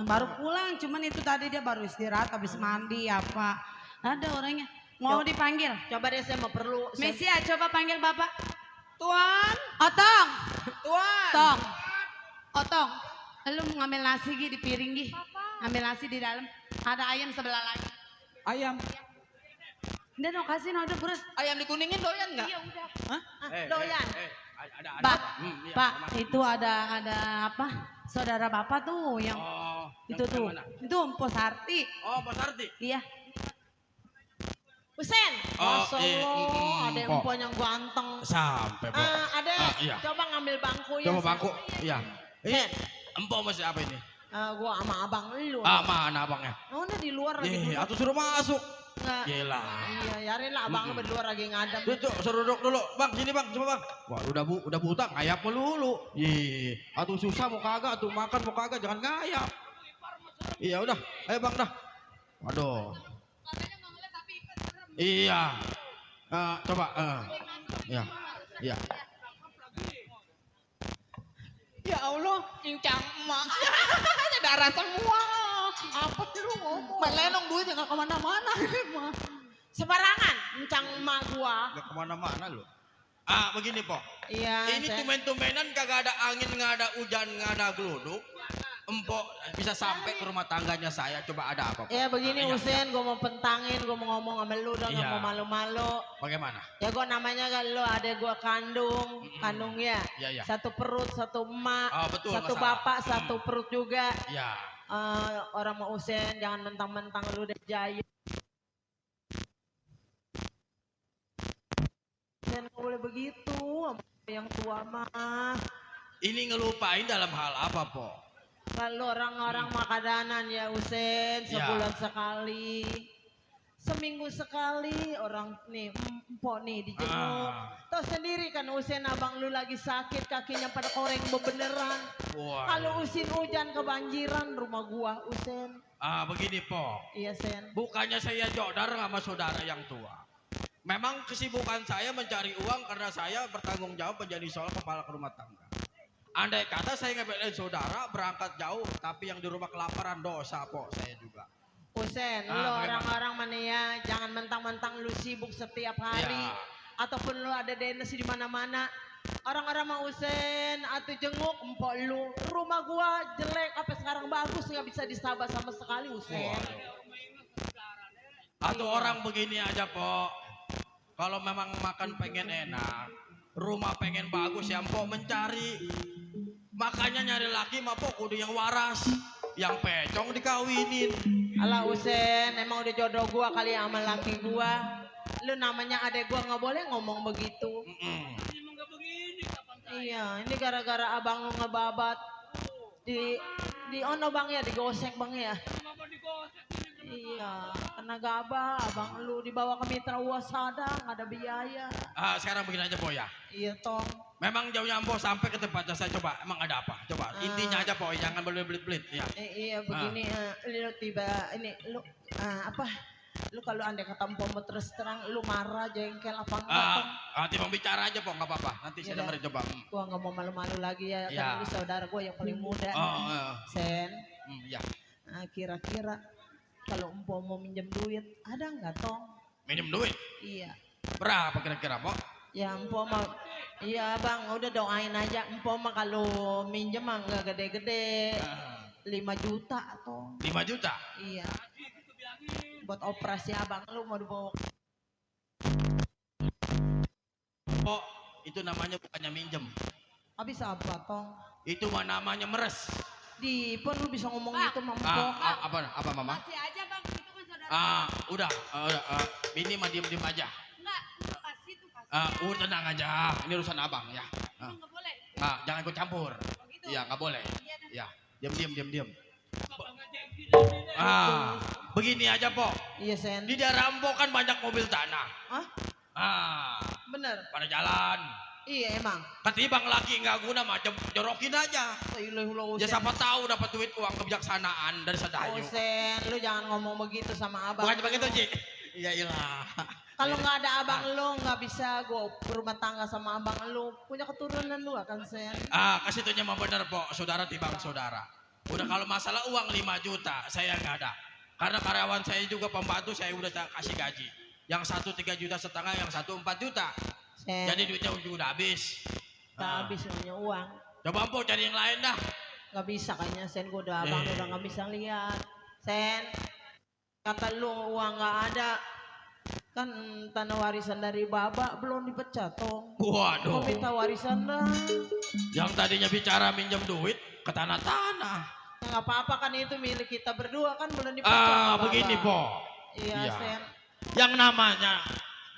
Baru pulang, cuman itu tadi dia baru istirahat habis mandi apa. Ada orangnya. Mau dipanggil? Coba deh saya mau perlu. Messi ya, coba panggil bapak. Tuan, Otong. Tuan. Otong. Lu mau ngambil nasi Gi, di piring Gi. Ambil nasi di dalam. Ada ayam sebelah lagi. Ayam. Udah dong kasih udah berat. Ayam dikuningin doyan nggak? Iya udah. Hah? Doyan. Ada Pak, apa? Iya, Pak, Mas. itu ada apa? Saudara Bapak tuh yang Oh, itu yang tuh. mana? Itu Mpo Sarti. Oh, Pak Sarti. Iya. Usen. Oh, Masya Allah, ada Mpok. empon yang ganteng. Sampai, Pok. Ada, iya. coba ngambil bangku ya. Coba Sen. bangku. Iya. Ini empok masih apa ini? Gua sama abang lu. Mana abangnya? Oh, udah di luar lagi. Ih, atuh suruh masuk. Nggak. Gila. Iya, yarin lah abang lu berdua lagi ngadem. Tuh, suruh duduk dulu. Bang, sini Bang, coba Bang. Wah, udah buta, ngayap melulu. Ih, atuh susah mau kagak, atuh makan mau kagak, jangan ngayap. Iya, udah. Ayo Bang, dah. Waduh. Iya. Coba. Iya. Iya. Ya Allah, cincang emak. Darah semua. Apa sih lu ngomong? Melenong duitnya nggak kemana-mana. Sembarangan, encang emak gua. Gak kemana-mana lu. Begini, Pok. Iya. Ini Sen. tumen-tumenan kagak ada angin, nggak ada hujan, nggak ada geluduk. Empok bisa sampai ke rumah tangganya saya. Coba ada apa, Pok? Ya begini Iya. Usen, gua mau pentangin, gua mau ngomong sama lu dong, Iya. nggak mau malu-malu. Bagaimana? Ya gua namanya kan lu ada gua kandung ya. Iya, iya. Satu perut, satu emak, Oh, betul, satu nggak salah. bapak, satu perut juga. Ya. Orang mau Usen, jangan mentang-mentang lu udah jaya. Usen nggak boleh begitu, sama yang tua mah. Ini ngelupain dalam hal apa, Pok? Kalau orang-orang makadanan ya Usen, Ya. sebulan sekali. Seminggu sekali orang nih, empok nih dijenguk. Tahu sendiri kan Usen abang lu lagi sakit, kakinya pada koreng bebeneran. Wah. Kalau Usin hujan kebanjiran rumah gua Usen. Begini, Pok. Iya Sen. Bukannya saya jodar sama saudara yang tua. Memang kesibukan saya mencari uang karena saya bertanggung jawab menjadi seorang kepala rumah tangga. Andai kata saya ngebelain saudara berangkat jauh, tapi yang di rumah kelaparan dosa, Pok, saya juga. Usen, lu bagaimana? orang-orang mana ya, jangan mentang-mentang lu sibuk setiap hari. Ya. Ataupun lu ada DNS di mana-mana. Orang-orang mau Usen, atau jenguk empok lu. Rumah gua jelek, apa sekarang bagus, nggak bisa disabar sama sekali Usen. Atau orang begini aja, Pok. Kalau memang makan pengen enak, rumah pengen bagus ya, Pok mencari. Makanya nyari laki mah, Pok, kudu yang waras. Yang pecong dikawinin. Alah Usen, emang udah jodoh gua kali ya sama laki gua. Lu namanya adek gua nggak boleh ngomong begitu. Iya, ini gara-gara abang lu ngebabat. Di ono bang ya, digosek bang ya. Iya, kena gabah, abang lu dibawa ke Mitra Wasada, nggak ada biaya. Sekarang begini aja, Pok ya. Iya tong. Memang jauhnya Ambo sampai ke tempatnya saya coba. Emang ada apa? Coba intinya aja, Pok, jangan belit-belit ya. Iya begini, lu tiba ini lu apa? Lu kalau andai kata mau terus terang, lu marah, jengkel apa enggak? Nanti mau bicara aja, Pok, nggak apa-apa. Nanti saya Yaudah. dengerin coba. Gua nggak mau malu-malu lagi ya, Iya. kan lu saudara gua yang paling muda. Sen, Ya. kira-kira kalau empok mau minjem duit, ada nggak tong? Minjem duit. Iya. Berapa kira-kira, Pok? Ya empok mah, iya bang, udah doain aja. Empok mah kalau minjem mah nggak gede-gede, 5 juta atau. 5 juta. Iya. Buat operasi abang lu mau dibawa. Pok, itu namanya bukannya minjem. Habis apa tong? Itu mah namanya meres. Di pun lu bisa ngomong gitu sama empok. Apa, Mama? Kasih aja bang, itu kan saudara. Udah. Ini mah diem-diem aja. Enggak, lu kasih tuh kasih. Tenang aja. Ini urusan abang ya. Enggak boleh. Jangan ikut campur. Iya, nggak boleh. Ya, diam. Begini aja, Pok. Iya sen. Di daerah Ambo kan banyak mobil tanah. Bener. Pada jalan. Iya emang. Ketimbang laki nggak guna macam jorokin aja. Ya siapa tahu dapat duit uang kebijaksanaan dari Sedayu. Sen, lu jangan ngomong begitu sama abang. Bukan begitu, Ci. Iya ilah. Kalau nggak ada abang lu nggak bisa gua berumah tangga sama abang lu. Punya keturunan lu akan sen. Kesitunya mah bener, Pok. Saudara timbang saudara. Udah kalau masalah uang 5 juta, saya nggak ada. Karena karyawan saya juga pembantu saya udah kasih gaji. Yang satu 3,5 juta, yang satu 4 juta. Sen. Jadi duitnya udah habis. Nggak habis punya uang. Coba Ambo cari yang lain dah. Nggak bisa kayaknya sen, gua udah abang udah nggak bisa lihat. Sen, kata lu uang nggak ada. Kan tanah warisan dari Baba belum dipecat toh. Waduh. Kau minta warisan dah. Yang tadinya bicara minjem duit ke tanah-tanah. Nggak apa-apa kan itu milik kita berdua kan belum dipecat. Begini po. Iya, Sen. Yang namanya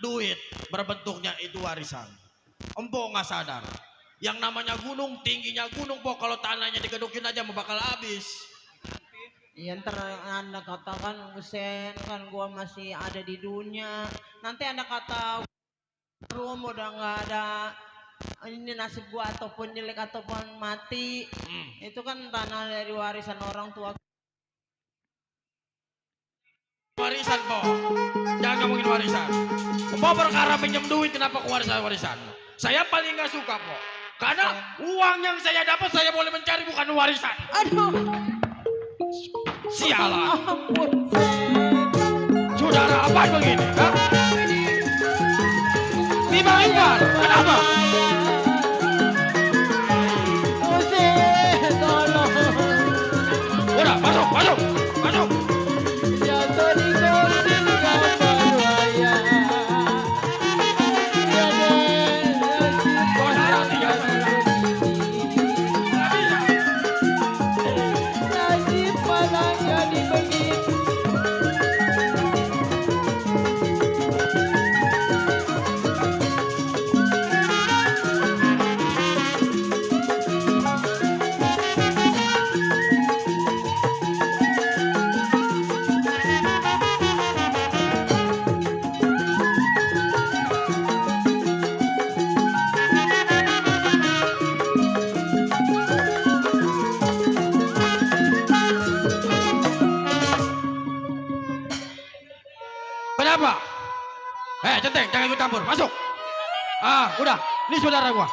duit berbentuknya itu warisan. Empo nggak sadar. Yang namanya gunung, tingginya gunung po, kalau tanahnya digedukin aja mau bakal habis. Iya ntar anda katakan Sen kan gua masih ada di dunia. Nanti anda kata rum udah nggak ada ini nasib gua ataupun jelek ataupun mati. Itu kan tanah dari warisan orang tua. Warisan po, jangan ngomongin warisan. Mau perkara pinjam duit kenapa ke warisan? Saya paling nggak suka po, karena uang yang saya dapat saya boleh mencari bukan warisan. Aduh. Sialan. Saudara apa begini? Hah? Bima Iqbal, kenapa? Udah, masuk. Kenapa? Centeng, jangan ikut campur, masuk. Udah, ini saudara gua.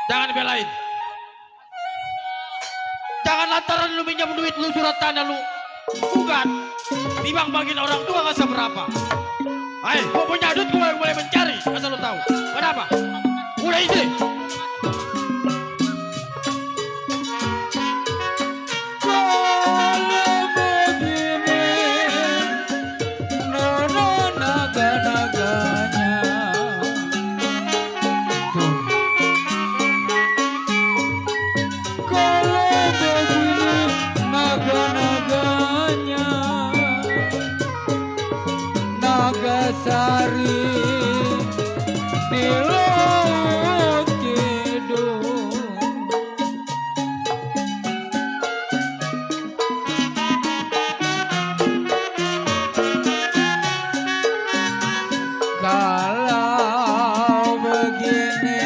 Jangan dibelain. Jangan lantaran lu minjam duit lu surat tanah lu gugat. Timbang bagian orang tua gak seberapa. Gua punya duit gua boleh mencari, asal lu tahu. Kenapa? Udah isi. Nagasari di laut kidul. Kalau begini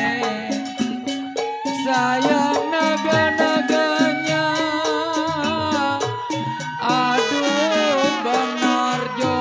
sayang naga-naganya. Aduh Bang Narjo,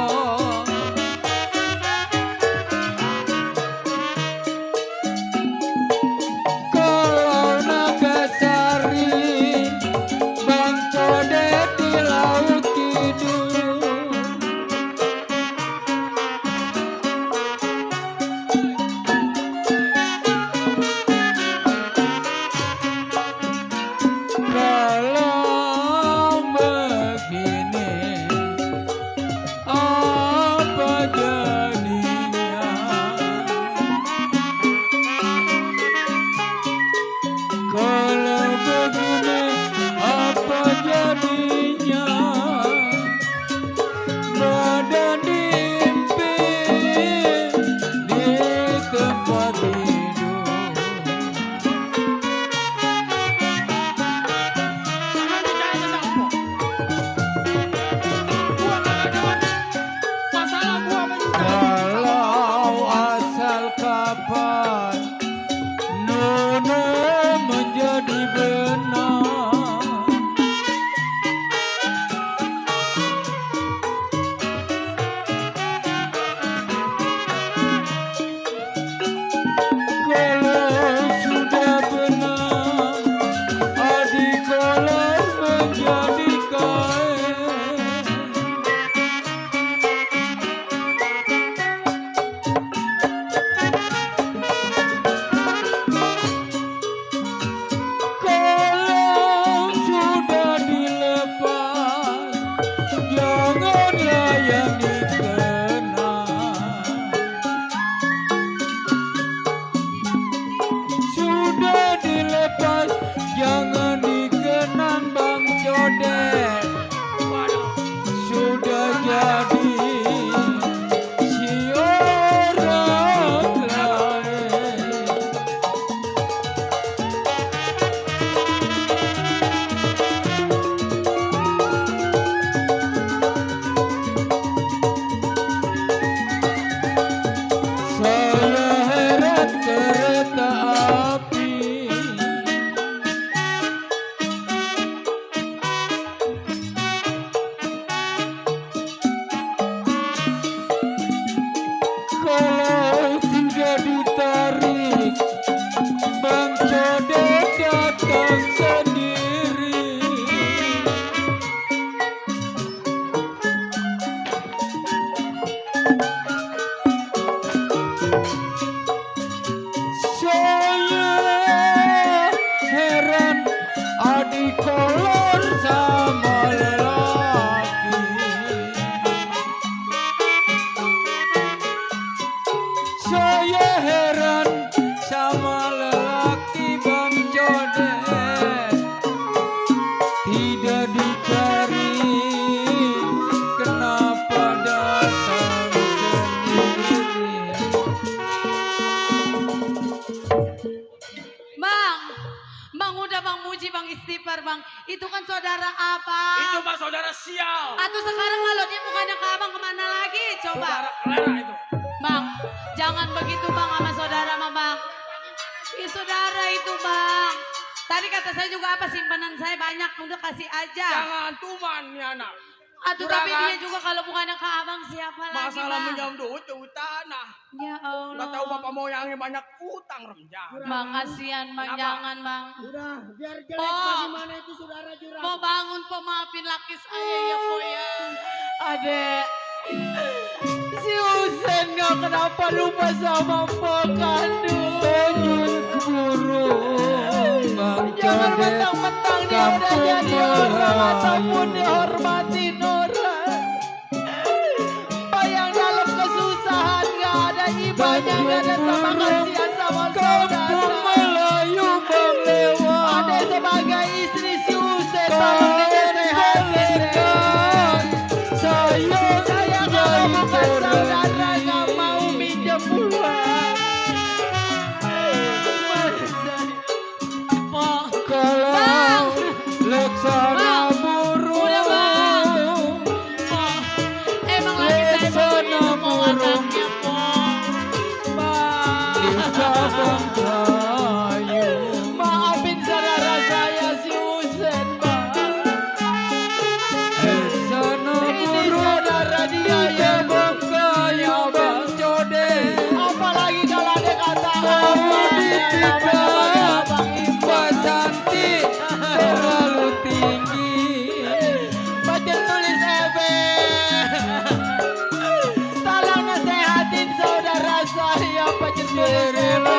bang istighfar bang. Itu kan saudara abang. Itu mah saudara sial. Atau sekarang kalau dia bukannya ke abang kemana lagi? Coba. Saudara kelera itu. Bang, jangan begitu bang sama saudara mah bang. Saudara itu bang. Tadi kata saya juga apa simpanan saya banyak, udah kasih aja. Jangan tuman nih anak. Aduh tapi dia juga kalau bukannya ke abang siapa lagi Masalah bang? minjam duit ke tanah. Ya Allah. Nggak tahu bapak moyangnya banyak utang remjang. Bang kasihan bang, Kenapa? jangan bang. Udah, biar jelek Po, bagaimana itu saudara jurang. po bangun po maafin laki saya ya po ya. Adek, si Husen nggak kenapa lupa sama po kandung. Jangan mentang-mentang dia udah jadi orang ataupun dihormatin orang. Bayang dalam kesusahan gak ada ibanya, gak ada sama kasihan sama saudara. Ada sebagai istri si Husen, tolong disehatkan. Saya kalau bukan saudara gak mau minjem uang. Kalau Leksana burung, udah bang. Emang lagi saya begitu mau anaknya po. Maafin saudara saya si Husen bang. Ini saudara dia ya bang kaya bang Code. Apalagi kalau ada kata abang Imba cantik terlalu tinggi. Baca tulis Ebe. Tolong nasehatin saudara saya baca tulis Ebe.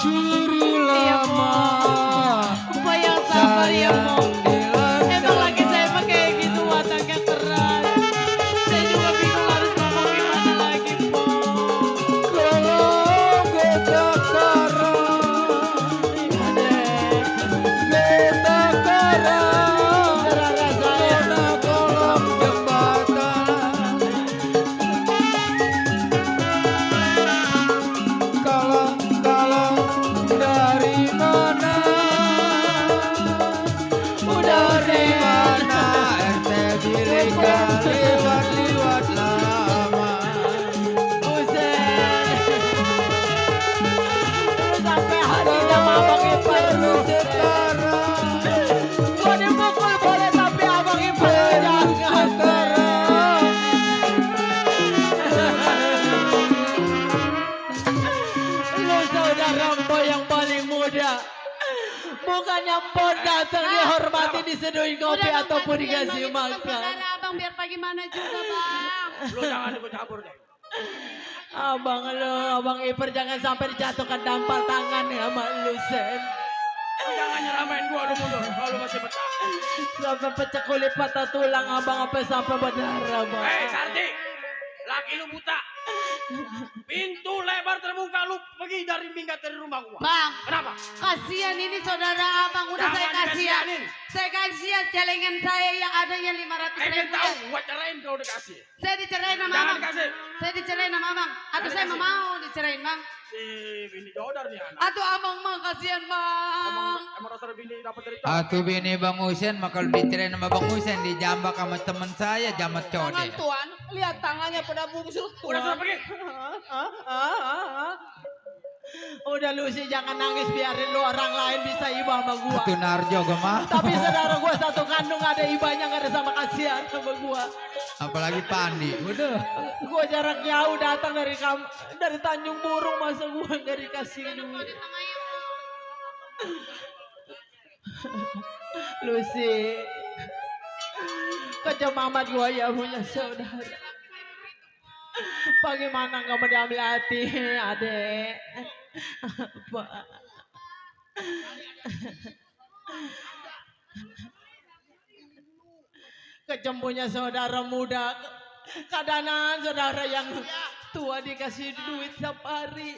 Curi lama. Upaya sabar ya mo. Emang lagi saya pakai gitu wataknya keras. Saya juga bingung harus ngomong gimana lagi po. Kalau kita sampai hari sama abang Ipar lu sekarang. Gua dipukul boleh tapi abang Ipar jangan sekarang. Lu saudara Mpo yang paling muda. Bukannya Mpo datang dihormati, diseduhin kopi ataupun dikasih makan. Abang biar bagaimana juga bang. Lu jangan ikut campur deh. Abang lo, abang Iper jangan sampai dijatuhkan dampar tangan ya sama lu Sen. Lu jangan nyeramain gua lu mundur kalau lu masih betah. Sampai pecah kulit patah tulang abang apa sampai berdarah bang. Sardi, laki lu buta. Pintu lebar terbuka lu pergi dari minggat dari rumah gua. Bang, Kenapa? kasihan ini saudara abang udah Jangan saya kasihan. dikasihanin. Saya kasihan celengan saya yang adanya 500.000. tahu gua cerain kalau dikasih. Saya dicerain sama Jangan abang. kasih. Saya dicerain sama abang. Atau saya dikasih. mau dicerain bang. Bini jodar nih anak. Atau abang mah kasihan bang. Emang dasar bini dapat dari Atuh bini Bang Husen mah kalau dicerain sama Bang Husen dijambak sama temen saya jamat Jangan code. tuan, lihat tangannya pada bungsu. Udah sudah pergi. Udah lu sih jangan nangis, biarin lu orang lain bisa iba sama gua. Itu Narjo gemah. Tapi saudara gua satu kandung ada ibanya, gak ada sama kasihan sama gua. Apalagi Pandi. Udah. Gua jarak jauh datang dari Tanjung Burung, masa gua gak dikasih duit. Lucy, kejam amat gua ya punya saudara. Bagaimana nggak mau diambil hati, adek? Kejam punya saudara muda, keadaan saudara yang tua dikasih duit setiap hari.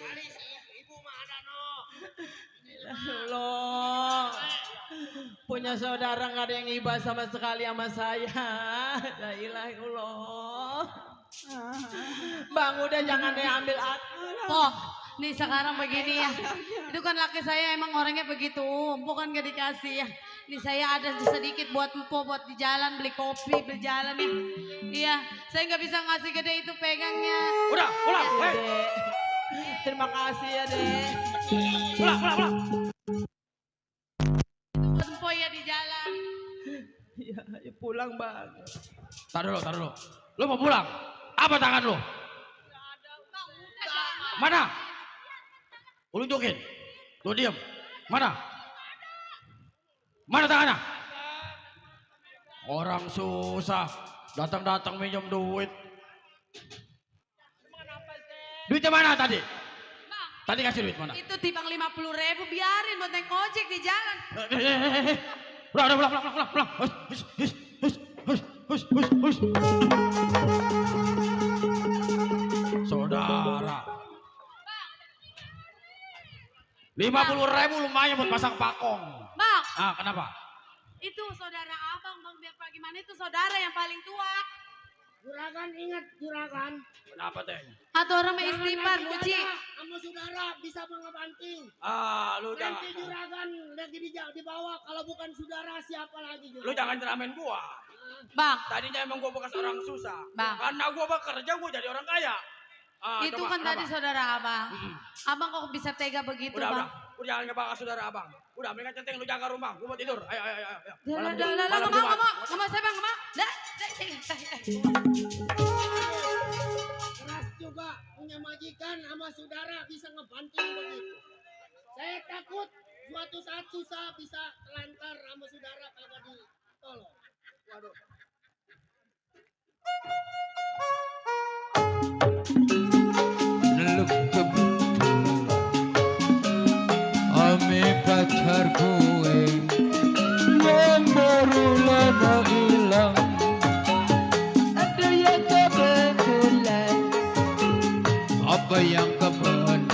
Loh, punya saudara nggak ada yang iba sama sekali sama saya. La ilaha illallah. Bang udah jangan diambil aku. Oh, nih sekarang begini ya. Itu kan laki saya emang orangnya begitu. Empo kan gak dikasih ya. Nih saya ada sedikit buat empo buat di jalan beli kopi, beli jalan ya. Iya, saya nggak bisa ngasih gede itu pegangnya. Udah, pulang. Ya, Dek. Terima kasih ya, Dek. Pulang. Buat empo ya di jalan. Ya, ya pulang bang. Tar dulu. Lu mau pulang? Apa tangan lu? Mana? Lu tunjukin. Lu diem. Mana? Mana tangannya? Orang susah. Datang minjem duit. Duitnya mana tadi? Tadi kasih duit mana? Itu timbang 50.000 biarin buat naik ojek di jalan. Udah, pulang. Hus. Saudara. 50.000 lumayan buat pasang pakong. Bang. Ah, kenapa? Itu saudara abang, Bang, biar bagaimana itu saudara yang paling tua. Juragan ingat juragan. Kenapa teh? Atau orang mau istighfar, muji. Kamu saudara bisa mengebanting. Ah, lu jangan. Nanti juragan lagi di bawah. Kalau bukan saudara siapa lagi juragan? Lu jangan ceramain gua. Bang. Tadinya emang gua bekas orang susah. Bang. Karena gua bekerja gua jadi orang kaya. Ah, itu coba, kan tadi kenapa? saudara abang. Abang kok bisa tega begitu, Udah. Bang? Udah jangan ngebahas saudara abang. Udah, mendingan centeng lu jaga rumah. Gua mau tidur. Ayo. Lah, Malam nggak Jumat. mau saya bang, nggak mau. Keras juga punya majikan sama saudara bisa ngebanting begitu. Saya takut suatu saat susah bisa telantar sama saudara kagak ditolong. Waduh. Neluk ame pacar gue yang baru lama hilang. Ada yang kebetulan, apa yang kebenaran?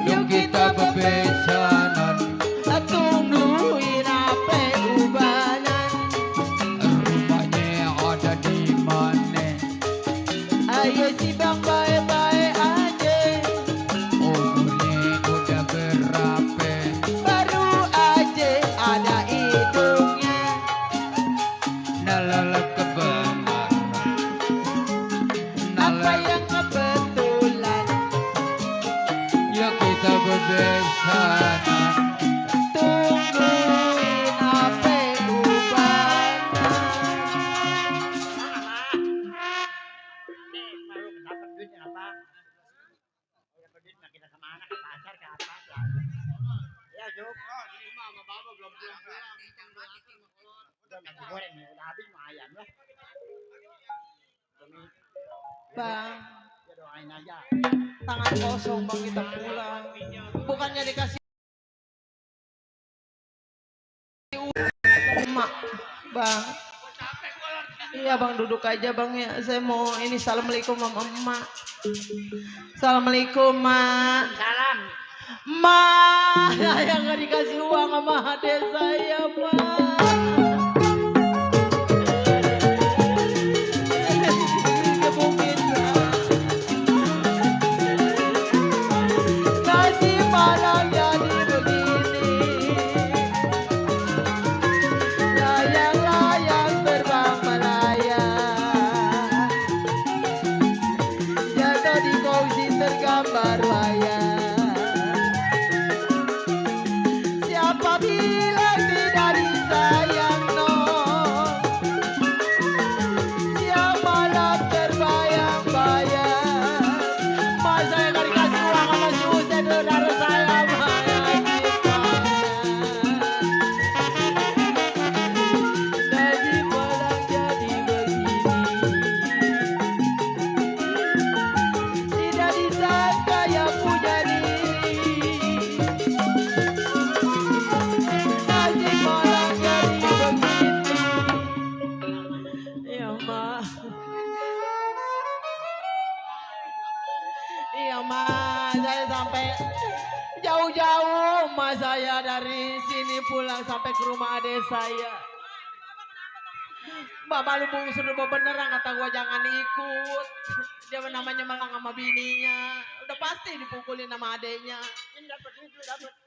Yang kita bebesanan, tungguin apa ubanan. Rumahnya ada di mana? Ayo si bang baik-baik aja. Umurnya udah berapa? Baru aja ada hidungnya. Nalala kebenaran, apa yang kebetulan? Ya kita bebesanan, tungguin apa ubanan. Baru dapat duitnya apa? Dapat duit mah kita kemana? Ke pasar, ke apa? Ya Juk. Ini mah sama bapak belum pulang. Udah nasi goreng nih, udah habis mah ayam lah. Bang, Ya doain aja. tangan kosong bang kita pulang. Bukannya dikasih emak, bang. Iya bang, duduk aja bang ya. Saya mau ini assalamualaikum sama emak. Assalamualaikum mak. Salam. Mak, saya nggak dikasih uang sama adek saya mak. Nasib malang jadi begini. Layang-layang terbang melayang, jatuh di kausi tergambar wayang. Siapa bilang tidak disayang non? Siapa malam terbayang-bayang. Mas saya nggak dikasih uang sama si Usen, saudara saya mayang gimana? Nasib malang jadi begini. Tidak disangka yang punya diri. Nasib malang jadi begini. Ya mak. Iya mas, saya sampai jauh-jauh mas saya dari sini pulang sampai ke rumah adik saya. Bapak lu suruh beneran kata gua jangan ikut. Dia namanya malang sama bininya. Udah pasti dipukulin sama adeknya.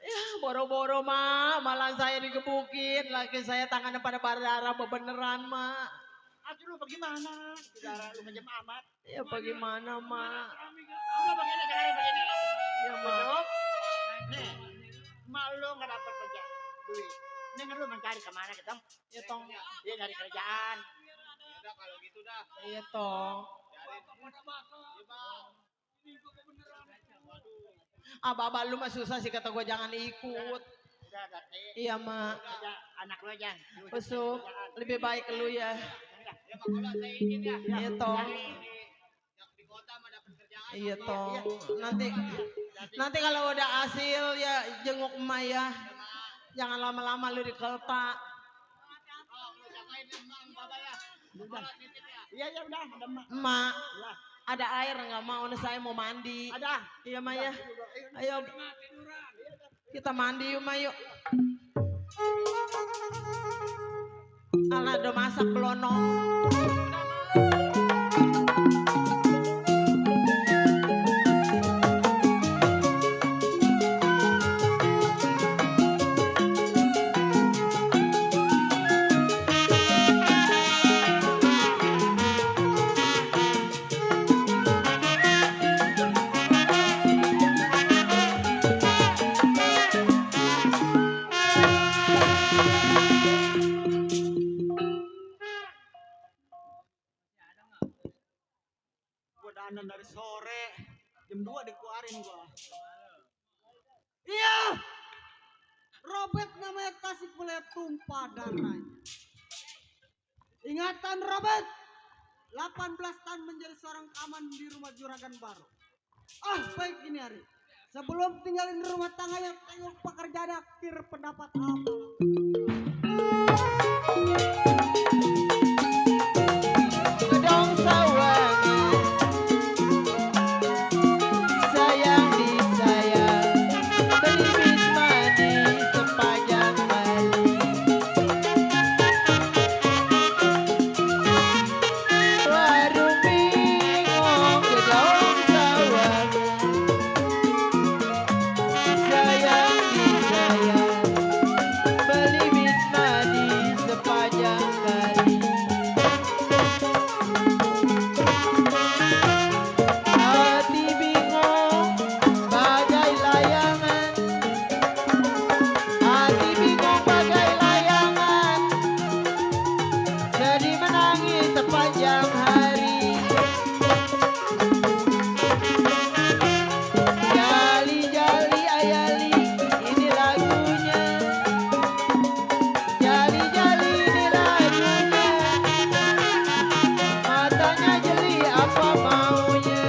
Ya, boro-boro mak, malah saya digebukin. Laki saya tangannya pada berdarah beneran mak. Aduh lu bagaimana? Saudara lu macam amat. Ya bagaimana mak? Udah begini sekarang begini. Ya mak. Nih, mak lu nggak dapat kerja duit. Nih lu mencari kemana kita? Ya tong. Dia nyari kerjaan. Udah kalau gitu dah. Iya tong. Abah lu mah susah sih kata gue jangan ikut. Udah berarti. Iya mak. Kerja anak lu aja. Besok lebih baik lu ya. Ya kalau saya izin ya. Iya tong. Di kota mah dapat kerjaan. Iya tong. Nanti kalau udah hasil ya jenguk emak ya. Jangan lama-lama lu di kelta. Iya ya udah ada mak. Emak, ada air nggak mau? Saya mau mandi. Ada. Iya mak ya. Ayo kita mandi yuk mak yuk. Alah udah masak belonong. Dari sore jam 2 dikeluarin gua. Iya. Robert namanya Tasik mulai tumpah darah. Ingatan Robert. 18 tahun menjadi seorang kaman di rumah juragan baru. Baik ini hari. Sebelum tinggalin rumah tangga yang tengok pekerjaan akhir pendapat apa? Gedong sawangan sayang disayang beli bis mandi sepanjang kali warung bingong gedong sawangan sayang disayang beli bis mandi sepanjang kali. Hati bingung bagai layangan. Hati bingung bagai layangan. Sedih menangis sepanjang hari. Jali jali ayali ini lagunya. Jali jali ini lagunya. Matanya jeli apa maunya.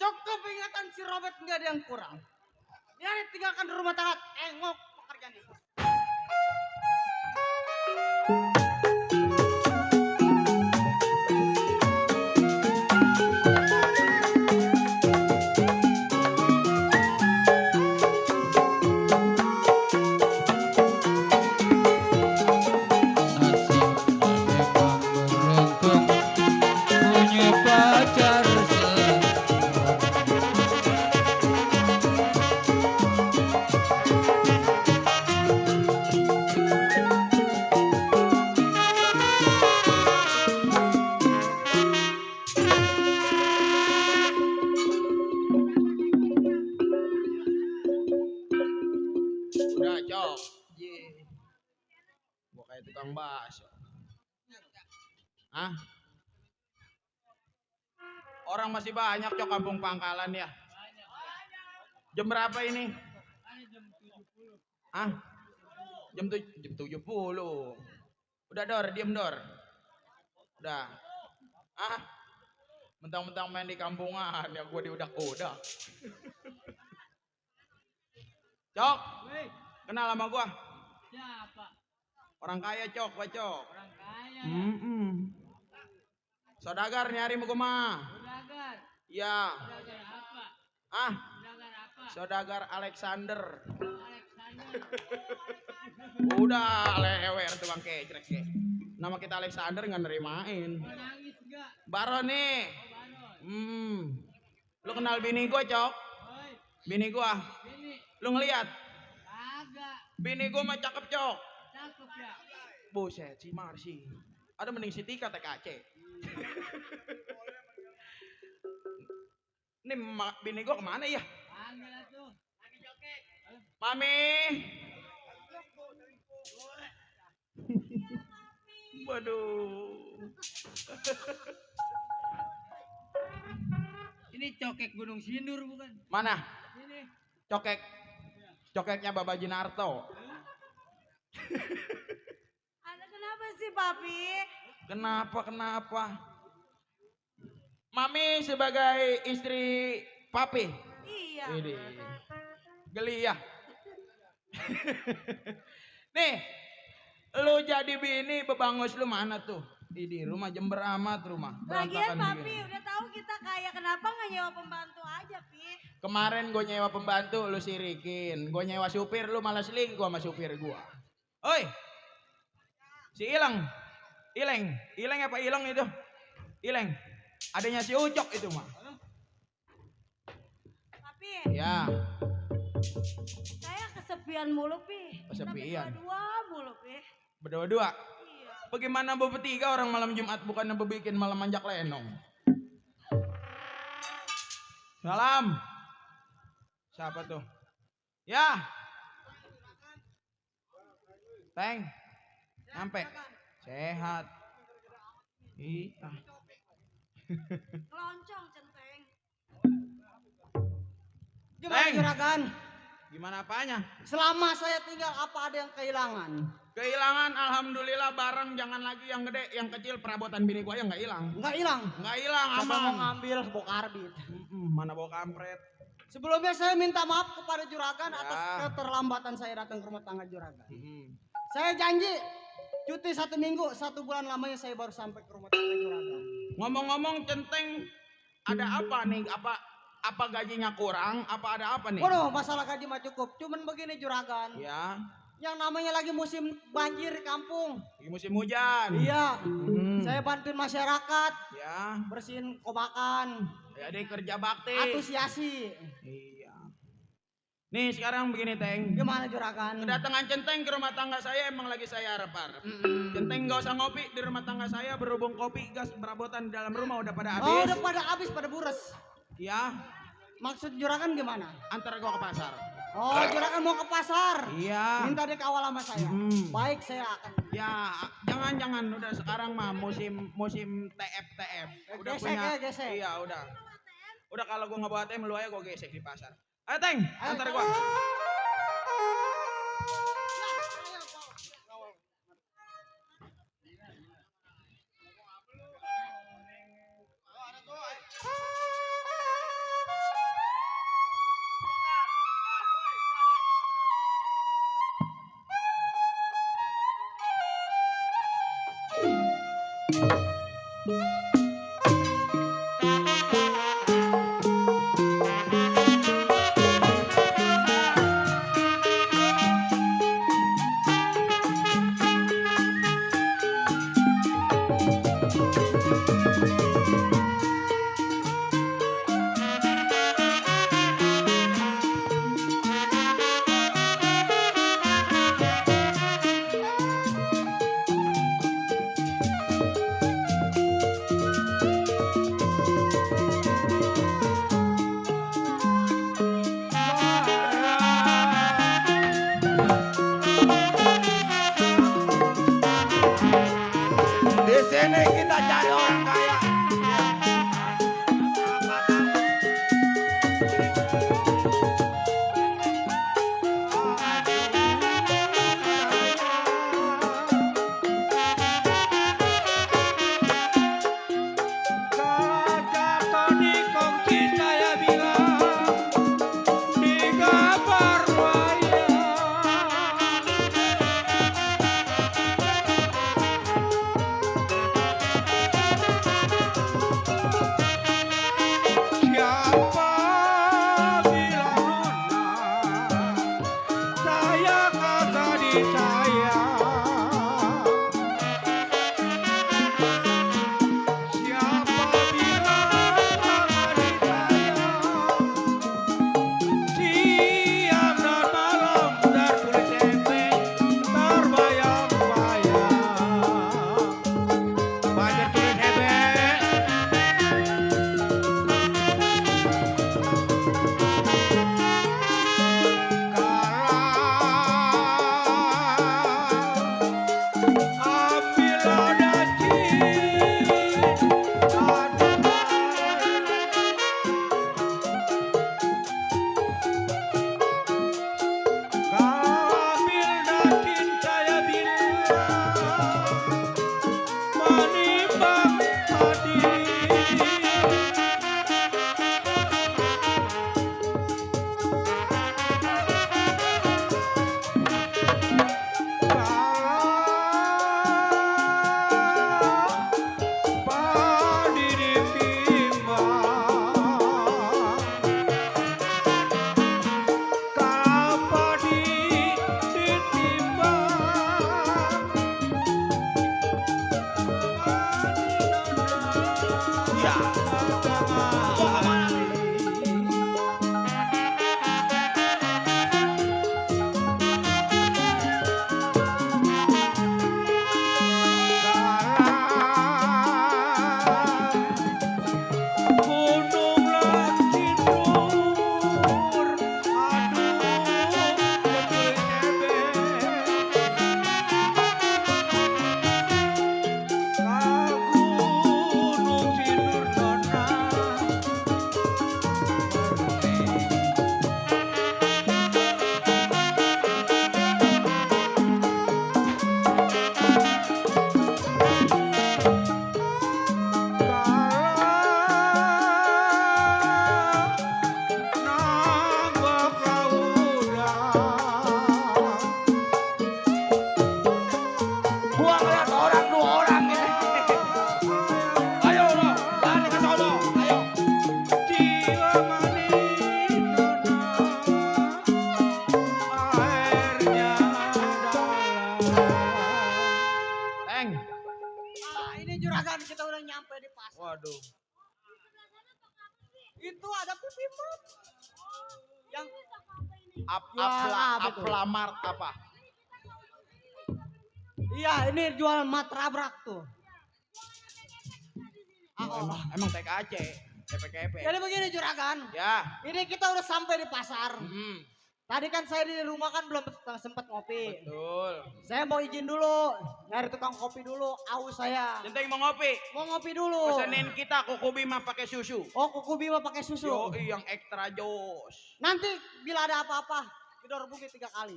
Cukup ingatan si Robert nggak ada yang kurang. Dia tinggalkan rumah tangga, tengok pekerjaan itu. Beruntung punya pacar Udah, Cok. Gua kayak tukang bakso. Hah? Orang masih banyak, Cok, kampung Pangkalan ya. Jam berapa ini? Hah? Jam 70. Udah, Dor, diem, Dor. Udah. Ah? Mentang-mentang main di kampungan, ya gue diudak-udak. Cok, kenal sama gua? Siapa? Orang kaya Cok, gua Cok. Orang kaya. Saudagar nyari mau mah. Saudagar. Iya. Saudagar apa? Ah, Saudagar apa? Saudagar Alexander. Alexander. Udah lewer tukang kecrek ya. Nama kita Alexander nggak nerimain. Mau nangis enggak? Baron nih. Oh, Baron. Lu kenal bini gua Cok? Oi, Bini gua. ini Lu ngeliat? kagak. Bini gua mah cakep Cok. Cakep ya. Buset si Marsi. Ada mending si Tika TKC. Ini bini gua kemana ya? Panggil atuh. Lagi joget. Mami. Waduh. Ini cokek Gunung Sindur bukan? Mana? Ini. Cokek. Cokeknya Baba Jinarto. Ada kenapa sih, Papi? Kenapa? Mami sebagai istri Papi. Iya. Ini. Geli ya. Nih, lu jadi bini bebangus lu mana tuh? Di rumah Jember amat rumah. Lagian Berantakan Papi begini. udah tahu kita kaya, kenapa nggak nyewa pembantu aja, Pi? Kemarin gue nyewa pembantu lu sirikin. Gue nyewa supir lu malah selingkuh sama supir gua. Oi. Si Ileng. Ileng apa Ileng itu? Ileng. Adanya si Ucok itu mah. Papi, Ya, saya kesepian mulu, Pi. Kesepian. Kita berdua mulu, Pi. berdua-dua. Iya. Bagaimana bertiga orang malam Jumat bukannya bikin malam manjak lenong? Salam. Siapa tuh? Ya. Teng. Sampai. Sehat. Iya. Keloncong, centeng. Gimana Teng. juragan? Gimana apanya? Selama saya tinggal apa ada yang kehilangan? Kehilangan alhamdulillah barang, jangan lagi yang gede, yang kecil perabotan bini gua ya nggak hilang. Enggak hilang. Nggak hilang, Siapa mau aman. ngambil bokarbit? Mana bawa kampret. Sebelumnya saya minta maaf kepada juragan Ya. atas keterlambatan saya datang ke rumah tangga juragan. Mm. Saya janji cuti 1 minggu, 1 bulan lamanya saya baru sampai ke rumah tangga juragan. Ngomong-ngomong centeng, ada apa nih? Apa gajinya kurang? Apa ada apa nih? Waduh, masalah gaji mah cukup. Cuman begini juragan, Ya, yang namanya lagi musim banjir di kampung. lagi musim hujan. Iya, Hmm. saya bantuin masyarakat Ya, bersihin kobakan, jadi kerja bakti. antusiasi. Iya. Nih sekarang begini Teng. Gimana juragan? Kedatangan centeng ke rumah tangga saya emang lagi saya harap-harap. Centeng gak usah ngopi di rumah tangga saya, berhubung kopi gas perabotan di dalam rumah udah pada Oh, habis. udah pada habis, pada bures. Ya, Maksud juragan gimana? antar gua ke pasar. Oh, juragan mau ke pasar. Iya. Minta dikawal sama saya. Hmm. Baik, saya akan. Ya, jangan udah sekarang mah musim TF. Udah Gesek punya. ya, gesek. Iya, udah. Udah kalau gua nggak bawa ATM lu aja gua gesek di pasar. Ayo Teng, antar gua. Ya. Gua ngeliat orang dua orang ini. Ayo lo, lari ke sono. Ayo. Jiwa manis airnya dalam. Teng. Nah, ini juragan kita udah nyampe di pasar. Waduh. Itu ada pipi map. Yang Aplamart apa? iya, ini jual matrabrak tuh. Emang TKC, TPKP. Jadi begini juragan. Ya. Ini kita udah sampai di pasar. Tadi kan saya di rumah kan belum sempat ngopi. Betul. Saya mau izin dulu, nyari tukang kopi dulu. Aus saya. Centeng mau ngopi. Mau ngopi dulu. Pesenin kita Kuku Bima pakai susu. Oh, Kuku Bima pakai susu. Yoi, yang ekstra jos. Nanti bila ada apa-apa, kita rubuhi 3 kali.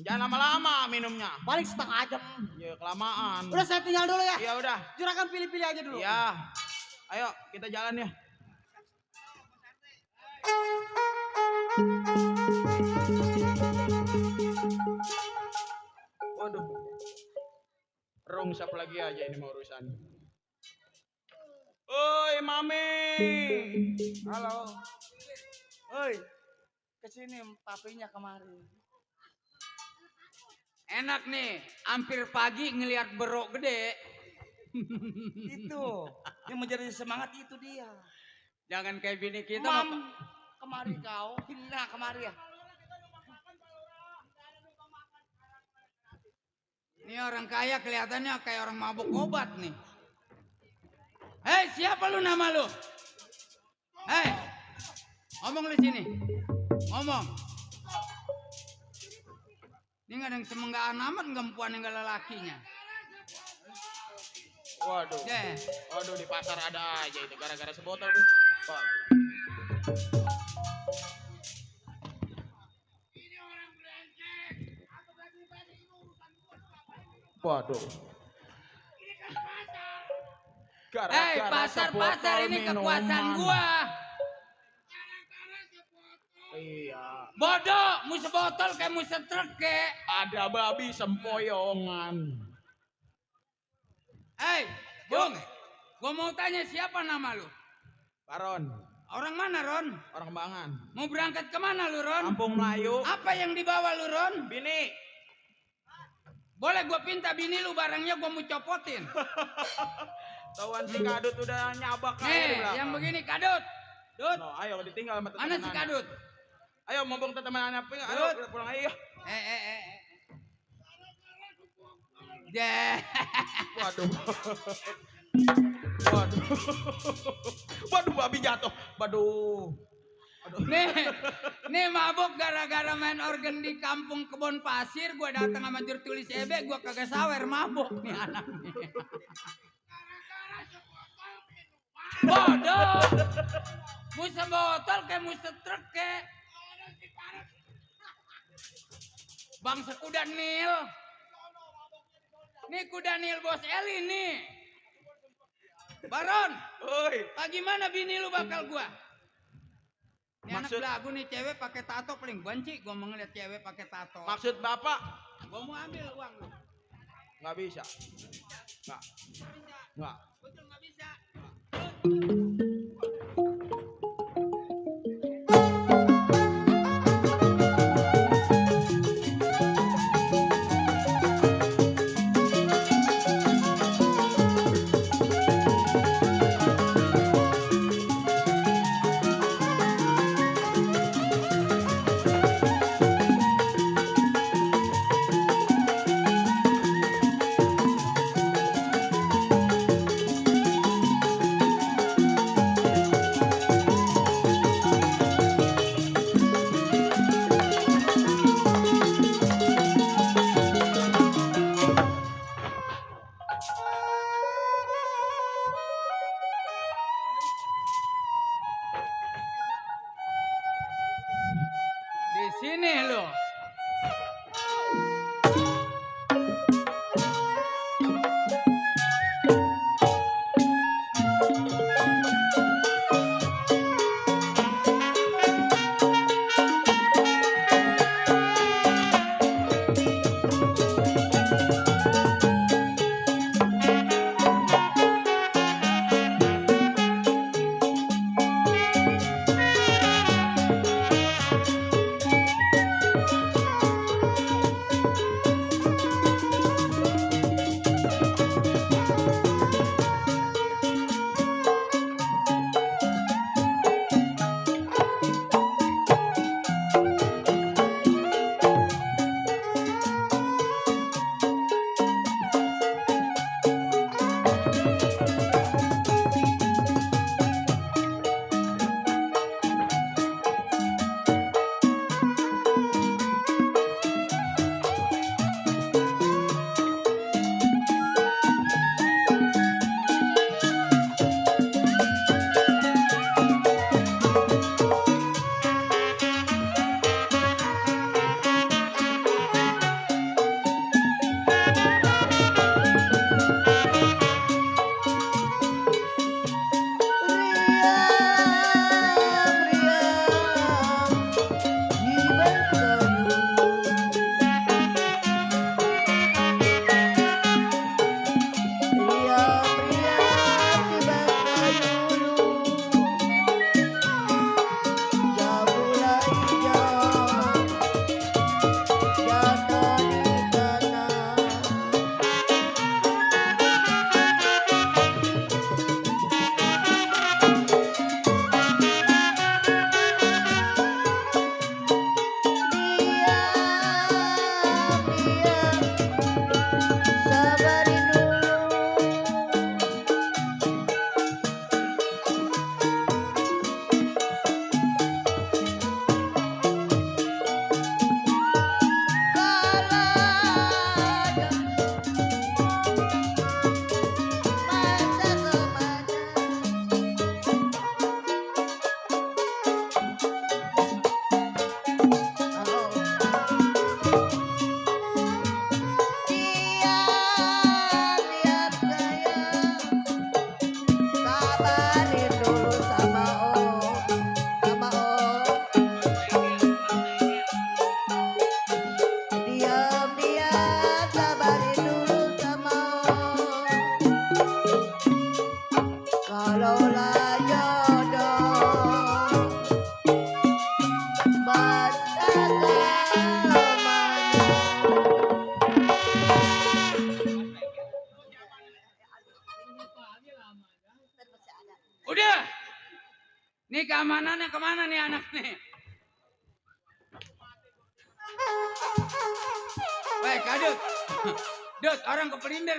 Jangan lama-lama minumnya. Paling setengah jam. Ya kelamaan. Udah saya tinggal dulu ya. Ya udah. Juragan pilih-pilih aja dulu. Ya. Ayo kita jalan ya. Waduh. Rungsap lagi aja ini mau urusan. Oi mami. Halo. Oi. Kesini papinya kemari. Enak nih, hampir pagi ngelihat berok gede. Itu yang menjadi semangat itu dia. Jangan kayak bini kita. Mam, kemari kau. Nah, kemari ya. Ini orang kaya kelihatannya kayak orang mabuk obat nih. Hei, siapa lu nama lu? Hei, ngomong lu sini. Ngomong. Ini nggak ada yang semenggaan amat gempuan yang gak lelakinya. Waduh. Yeah. Waduh di pasar ada aja itu gara-gara sebotol tuh. Waduh. Hei, pasar-pasar ini kekuasaan gua. Iya. Bodoh, mu sebotol kayak mu setrek kek. Ada babi sempoyongan. Hei, Bung. Gua mau tanya siapa nama lu? Baron. Orang mana, Ron? Orang Kembangan. Mau berangkat kemana lu, Ron? Kampung Melayu. Apa yang dibawa lu, Ron? Bini. Boleh gua pinta bini lu barangnya gua mau copotin. Tawan si Kadut udah nyabak aja di Nih, belakang. yang begini Kadut. Dut. No, ayo ditinggal sama Mana si Kadut? Ayo mumpung teman anak ping, ayo kita pulang ayo. Deh. Waduh. Waduh. Waduh babi jatuh. Waduh. Nih mabuk gara-gara main organ di kampung Kebon Pasir, gua datang sama jur tulis ebe, gua kagak sawer mabuk nih anak nih. Bodoh. Musa botol kayak musa truk kayak. Bangsa kuda Nil. Nih kuda Nil Bos Eli nih. Baron. Oi. Bagaimana bini lu bakal gua? Ini Maksud- anak belagu nih cewek pakai tato paling banci. Gua mau ngeliat cewek pakai tato. Maksud Bapak Gua mau ambil uang lu. nggak bisa. Nggak. Nggak. Betul nggak bisa. Sini lu. Udah. Nih keamanannya kemana nih anak nih? Weh Kadut. Dut orang kepelinder.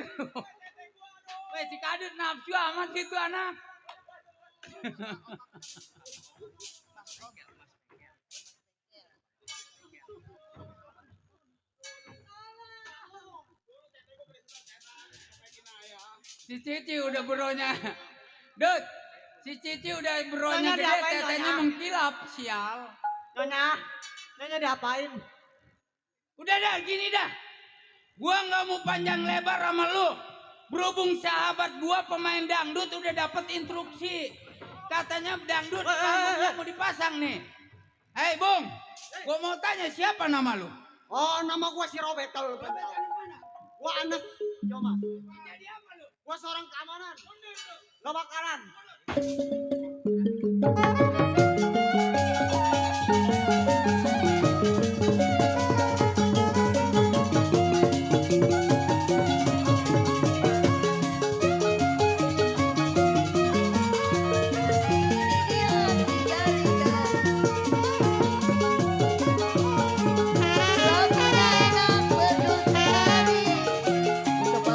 Weh si Kadut nafsu amat gitu anak. Si Cici udah bronya. Dut, si Cici udah bronya gede, tetenya mengkilap, sial. Nyonya diapain? Udah dah, gini dah. Gua nggak mau panjang lebar sama lu. Berhubung sahabat gua pemain dangdut udah dapet instruksi. Katanya dangdut mau dipasang nih. Hei Bung, gua mau tanya siapa nama lu? Oh, nama gua si Robert kalau lu pengen tahu. Gua anak Joma. Jadi apa lu? Gua seorang keamanan. Gak bakaran. Untuk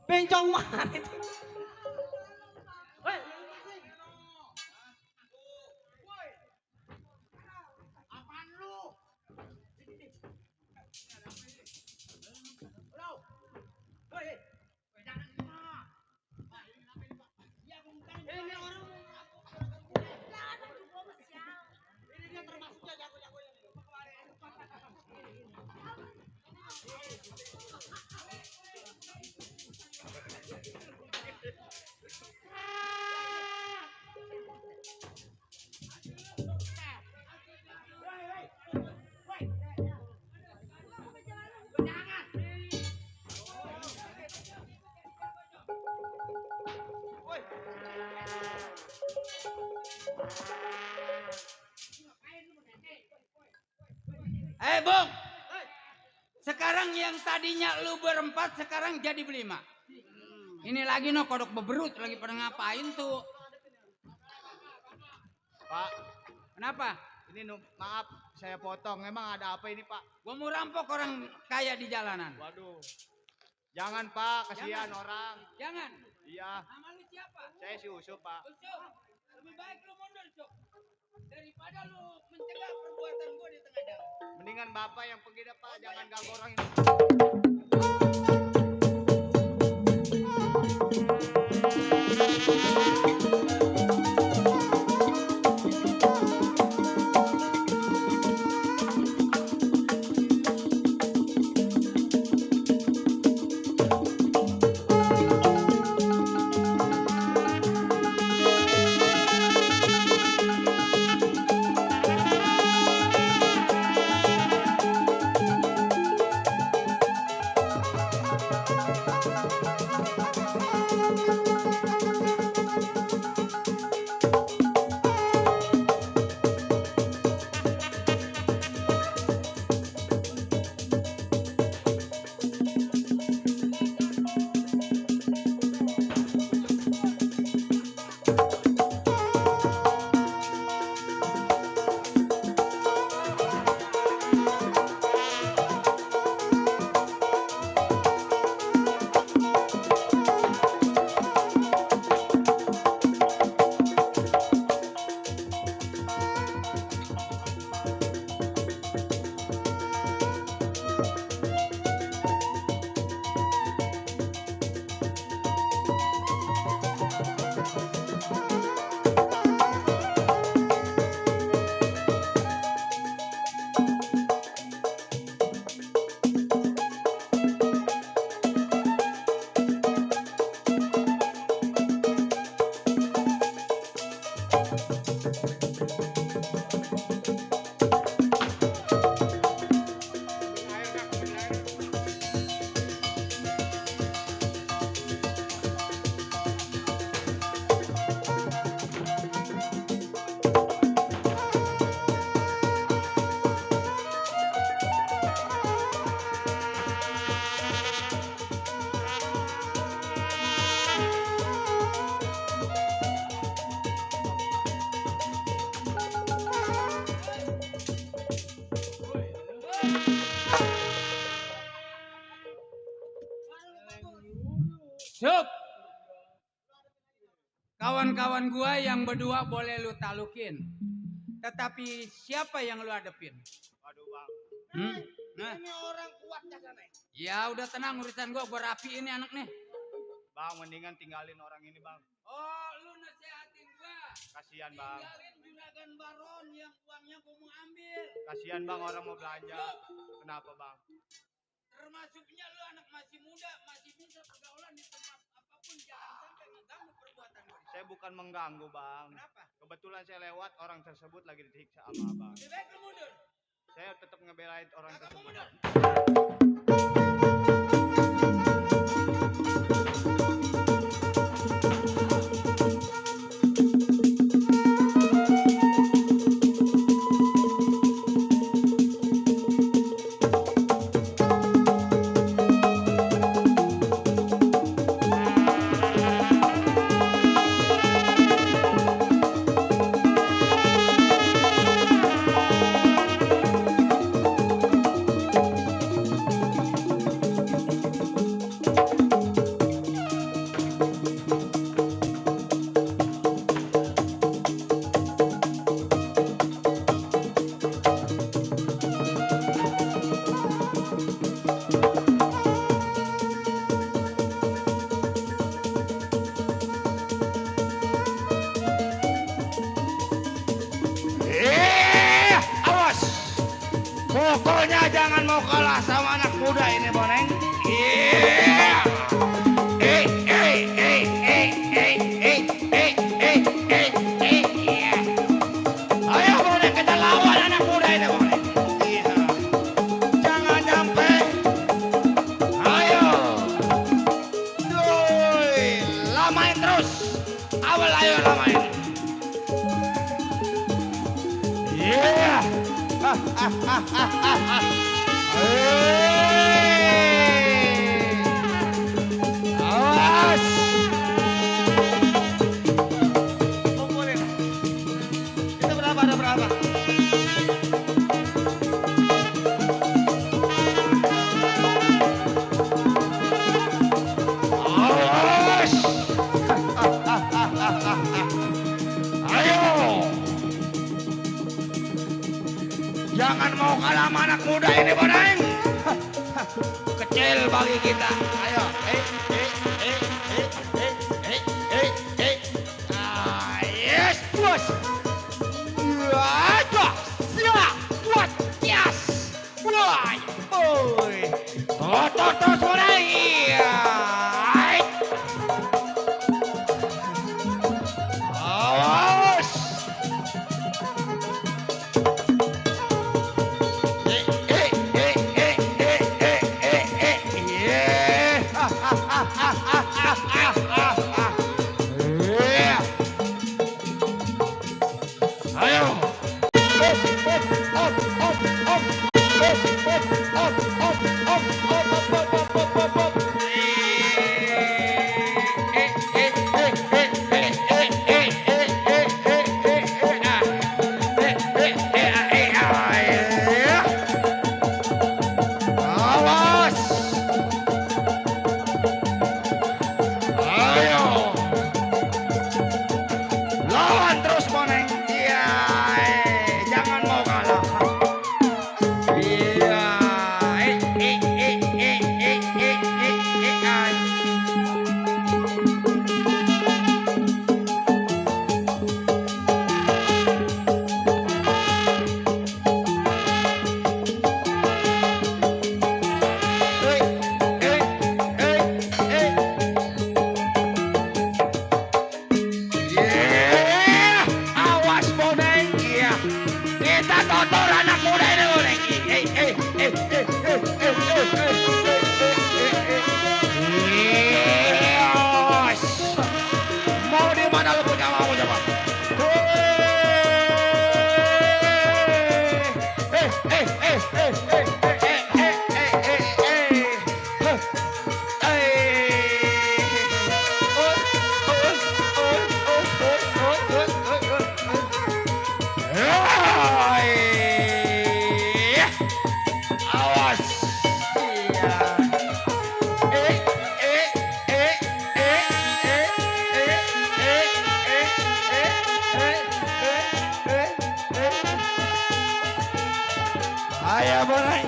Bencong mana itu? Apaan lu? Ini orang ini dia termasuknya jago-jago yang Bung. Sekarang yang tadinya lu berempat sekarang jadi berlima. Ini lagi no kodok beberut lagi pada ngapain tuh? Pak, Kenapa? ini maaf saya potong. Emang ada apa ini Pak? Gua mau rampok orang kaya di jalanan. Waduh. Jangan Pak, kasihan orang. Jangan. Iya, Nama lu siapa? saya si Usup Pak. Usuk. Lebih baik lu mundur, Usuk. Daripada lu mencegah perbuatan gua di tengah jalan. Mendingan Bapak yang pergi dah Pak, jangan ganggu orang ini. Sup. Kawan-kawan gua yang berdua boleh lu talukin. Tetapi siapa yang lu hadepin? Waduh Bang, Nah, ini orang kuat sana. ya udah tenang urusan gua rapi ini anak nih. Bang, mendingan tinggalin orang ini Bang. Oh, lu nasihatin gua. Kasihan Bang. Tinggalin juragan baron yang uangnya gua mau ambil. Kasihan Bang, orang mau belanja. Kenapa Bang? Termasuknya lu anak masih muda, masih bisa pergaulan di tempat apapun, jangan sampai mengganggu perbuatan gua. Saya bukan mengganggu Bang. Kenapa? Kebetulan saya lewat, orang tersebut lagi disiksa sama Abang. Lebih baik lu mundur. Saya tetap ngebelain orang Kakak tersebut. mundur. jangan mau kalah sama anak muda ini, Boneng. Iya. Ayo, Boneng, kita lawan anak muda ini, Boneng. Iya. Jangan nyampe. Ayo. Doi, lamain terus. Awal ayo lamain. Iya. Awas. Kumpulin. Itu berapa? Ada berapa? Awas. Ayo. Jangan mau kalah sama anak muda ini, Boneng. Kecil bagi kita. Ayo. Yes, bos. Aduh, siap, buat, yes. Boy, boy. Toto sore. Awas. Lawan terus, Boneng. Iya, jangan mau kalah. Iya. Awas, Boneng. Iya. Kita kotor anak muda ini, Boneng. Yes. Mau di mana lu punya mau coba? Awas. Ayo, Boneng.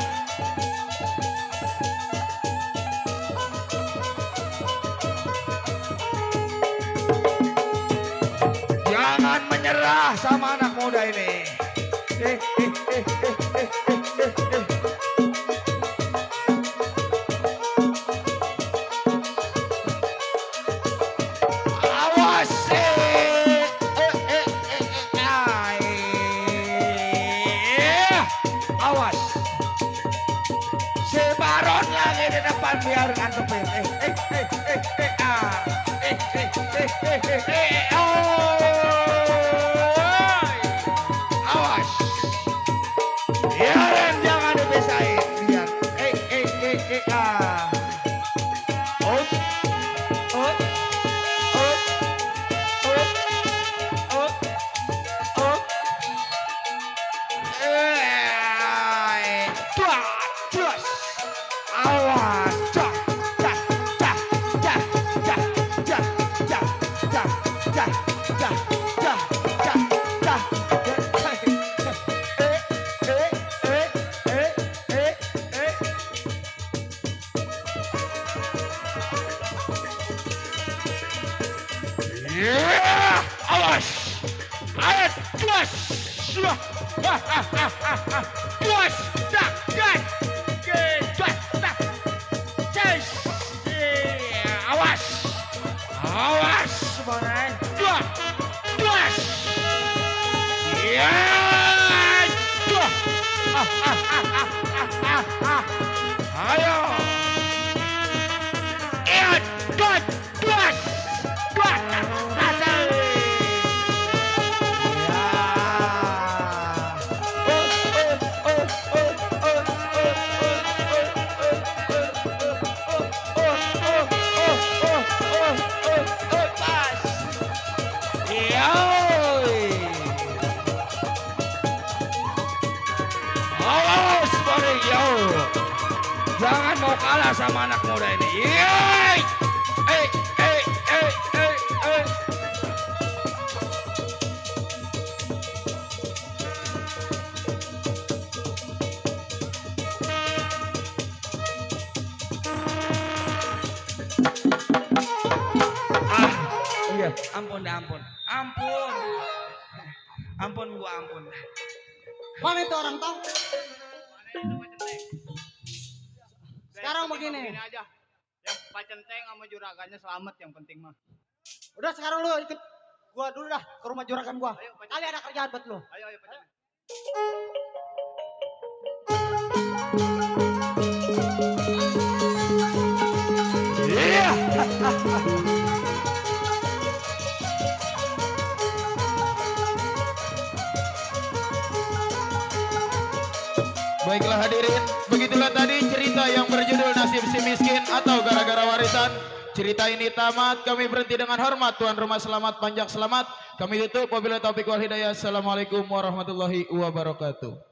Jangan menyerah sama anak muda ini. Awas. Awas. Si Baron lagi di depan biar antepin. Awas. Biarin jangan dipisahin. Biar. Awas. Awas. Ayo, tuas. Tuas. Tak, Awas, Bang. Dua. Ya. Dua. Ayo. Dua. Awas, Bang. Jangan mau kalah sama anak muda ini. Yeay! Iya. Ampun. Mana itu orang tong? Sekarang begini. aja. Yang Pak Centeng sama juragannya selamat yang penting mah. Udah sekarang lu ikut gua dulu dah ke rumah juragan gua. Kali ada kerjaan buat lu. Ayo Pak Centeng. Iya. Baiklah hadirin, begitulah tadi cerita yang berjudul Nasib Si Miskin atau Gara-Gara Warisan. Cerita ini tamat, kami berhenti dengan hormat. Tuan rumah selamat, panjang selamat. Kami tutup, wabillahi taufiq wal hidayah. Assalamualaikum warahmatullahi wabarakatuh.